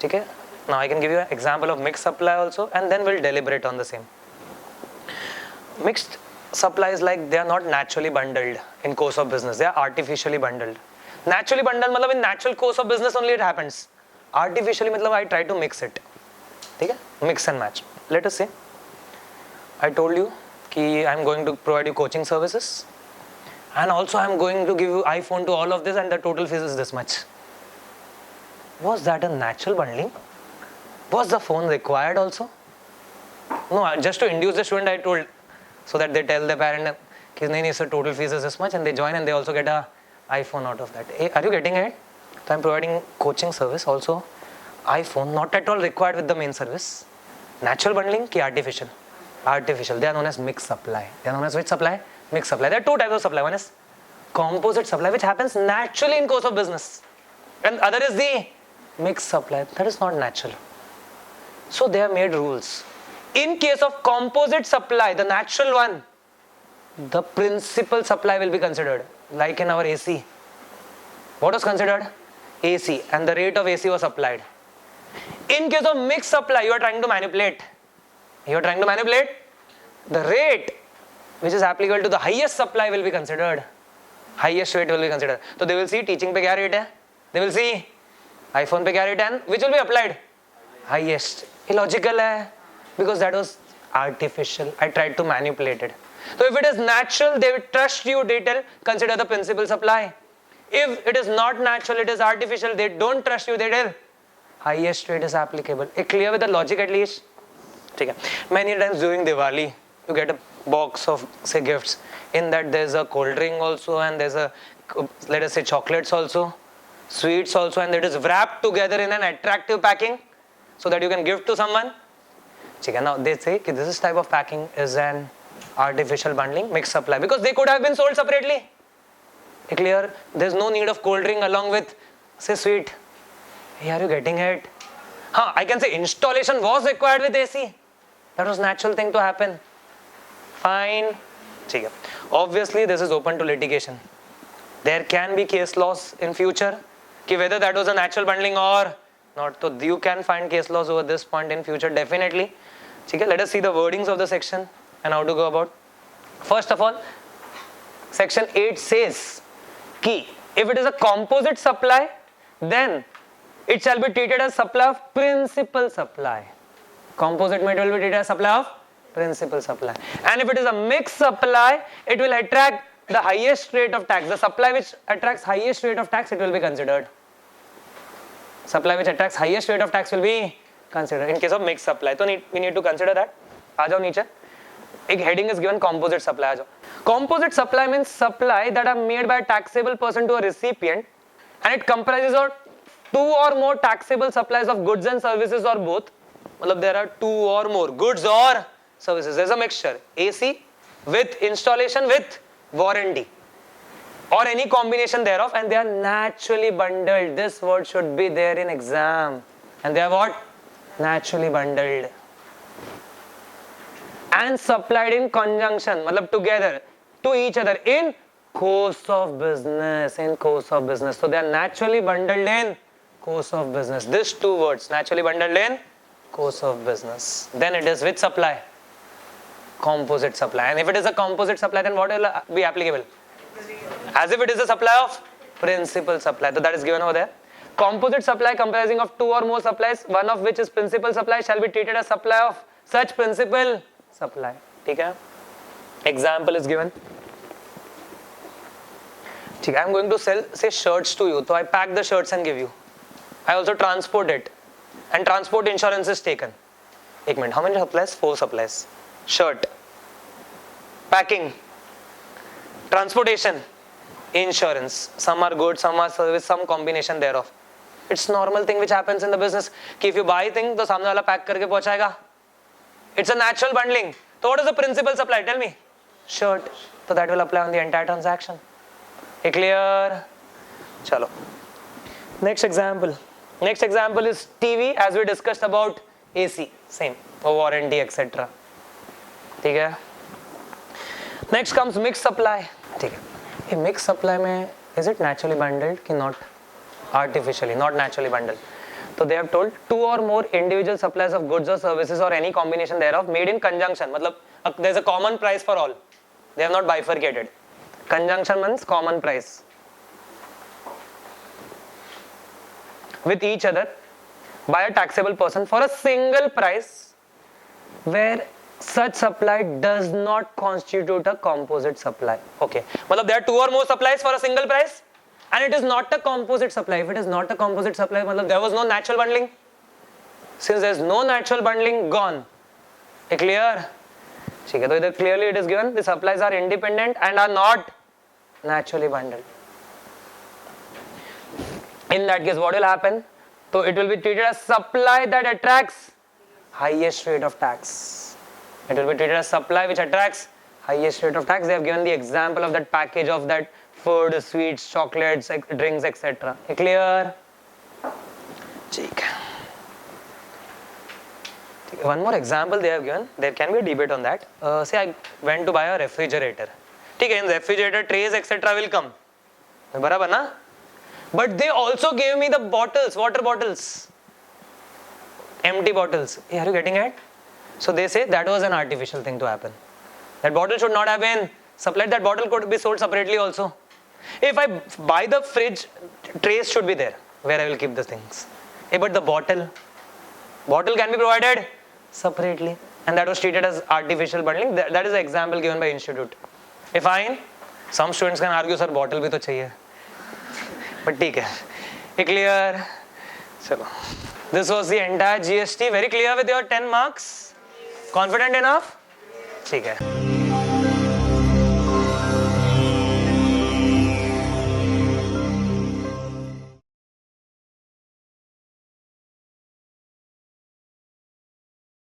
Okay? Now I can give you an example of mixed supply also, and then we'll deliberate on the same. Mixed supply is like they are not naturally bundled in course of business. They are artificially bundled. Naturally bundled means in natural course of business only it happens. Artificially means I try to mix it. Okay? Mix and match. Let us say I told you that I am going to provide you coaching services, and also I am going to give you iPhone to all of this, and the total fees is this much. Was that a natural bundling? Was the phone required also? No, just to induce the student I told, so that they tell the parent that the total fees is this much, and they join and they also get a iPhone out of that. Hey, are you getting it? So I am providing coaching service also. iPhone not at all required with the main service. Natural bundling ki artificial? Artificial. They are known as mixed supply. They are known as which supply? Mixed supply. There are two types of supply. One is composite supply, which happens naturally in course of business, and other is the mixed supply. That is not natural. So they have made rules. In case of composite supply, the natural one, the principal supply will be considered. Like in our AC. What was considered? AC, and the rate of AC was applied. In case of mixed supply, you are trying to manipulate. You are trying to manipulate the rate which is applicable to the highest supply will be considered. Highest rate will be considered. So they will see teaching pe kya rate hai. They will see iPhone pe kya rate hai, and which will be applied? Highest. Illogical hai, because that was artificial. I tried to manipulate it. So if it is natural, they will trust you, they tell, consider the principal supply. If it is not natural, it is artificial, they don't trust you, they tell, highest rate is applicable. Clear with the logic at least? Many times during Diwali, you get a box of, say, gifts. In that there's a cold drink also, and there's a, let us say, chocolates also, sweets also, and it is wrapped together in an attractive packing so that you can give to someone. Now they say that this type of packing is an artificial bundling, mixed supply, because they could have been sold separately. Clear? There's no need of cold drink along with, say, sweet. Hey, are you getting it? I can say installation was required with AC. That was natural thing to happen. Fine. Obviously, this is open to litigation. There can be case laws in future, whether that was a natural bundling or not. So you can find case laws over this point in future, definitely. Let us see the wordings of the section and how to go about. First of all, section 8 says that if it is a composite supply, then it shall be treated as supply of principal supply. Composite material will be treated as supply of principal supply. And if it is a mixed supply, it will attract the highest rate of tax. The supply which attracts highest rate of tax, it will be considered. Supply which attracts highest rate of tax will be considered in case of mixed supply. So we need to consider that. Aa niche. A heading is given composite supply. Composite supply means supply that are made by a taxable person to a recipient, and it comprises of two or more taxable supplies of goods and services or both. There are two or more goods or services. There is a mixture. AC with installation with warranty, or any combination thereof, and they are naturally bundled. This word should be there in exam. And they are what? Naturally bundled. And supplied in conjunction, together, to each other in course of business, in course of business. So they are naturally bundled in course of business. These two words, naturally bundled in course of business. Then it is which supply? Composite supply. And if it is a composite supply, then what will be applicable? As if it is a supply of principal supply. So that is given over there. Composite supply comprising of two or more supplies, one of which is principal supply, shall be treated as supply of such principal supply. Okay? Example is given. I am going to sell, say, shirts to you. So I pack the shirts and give you. I also transport it. And transport insurance is taken. 1 minute. How many supplies? 4 supplies. Shirt. Packing. Transportation. Insurance. Some are goods, some are service, some combination thereof. It's normal thing which happens in the business. If you buy thing, तो सामने वाला pack करके पहुंचाएगा. It's a natural bundling. So what is the principal supply? Tell me. Shirt. So that will apply on the entire transaction. Clear? Chalo. Next example. Next example is TV, as we discussed about AC. Same. Warranty, etc. Okay? Next comes mixed supply. Okay. In mixed supply mein, is it naturally bundled or not? Artificially, not naturally bundled. So they have told 2 or more individual supplies of goods or services or any combination thereof made in conjunction. Matlab, there's a common price for all. They have not bifurcated. Conjunction means common price. With each other by a taxable person for a single price where such supply does not constitute a composite supply. Okay. Matlab, there are 2 or more supplies for a single price and it is not a composite supply. If it is not a composite supply, matlab, there was no natural bundling. Since there is no natural bundling, gone. Clear? So either clearly it is given the supplies are independent and are not naturally bundled. In that case, what will happen? So it will be treated as supply that attracts highest rate of tax. It will be treated as supply which attracts highest rate of tax. They have given the example of that package of that food, sweets, chocolates, drinks, etc. Clear? One more example they have given. There can be a debate on that. Say I went to buy a refrigerator. In refrigerator, trays, etc. will come. Barabar na? But they also gave me the bottles, water bottles. Empty bottles. Are you getting it? So they say that was an artificial thing to happen. That bottle should not have been supplied. That bottle could be sold separately also. If I buy the fridge, trays should be there where I will keep the things. But the bottle can be provided separately. And that was treated as artificial bundling. That is the example given by institute. Fine. Some students can argue, sir, bottle bhi to chahiye. But theek hai. Clear? Chalo. This was the entire GST. Very clear with your 10 marks? Confident enough? ठीक है.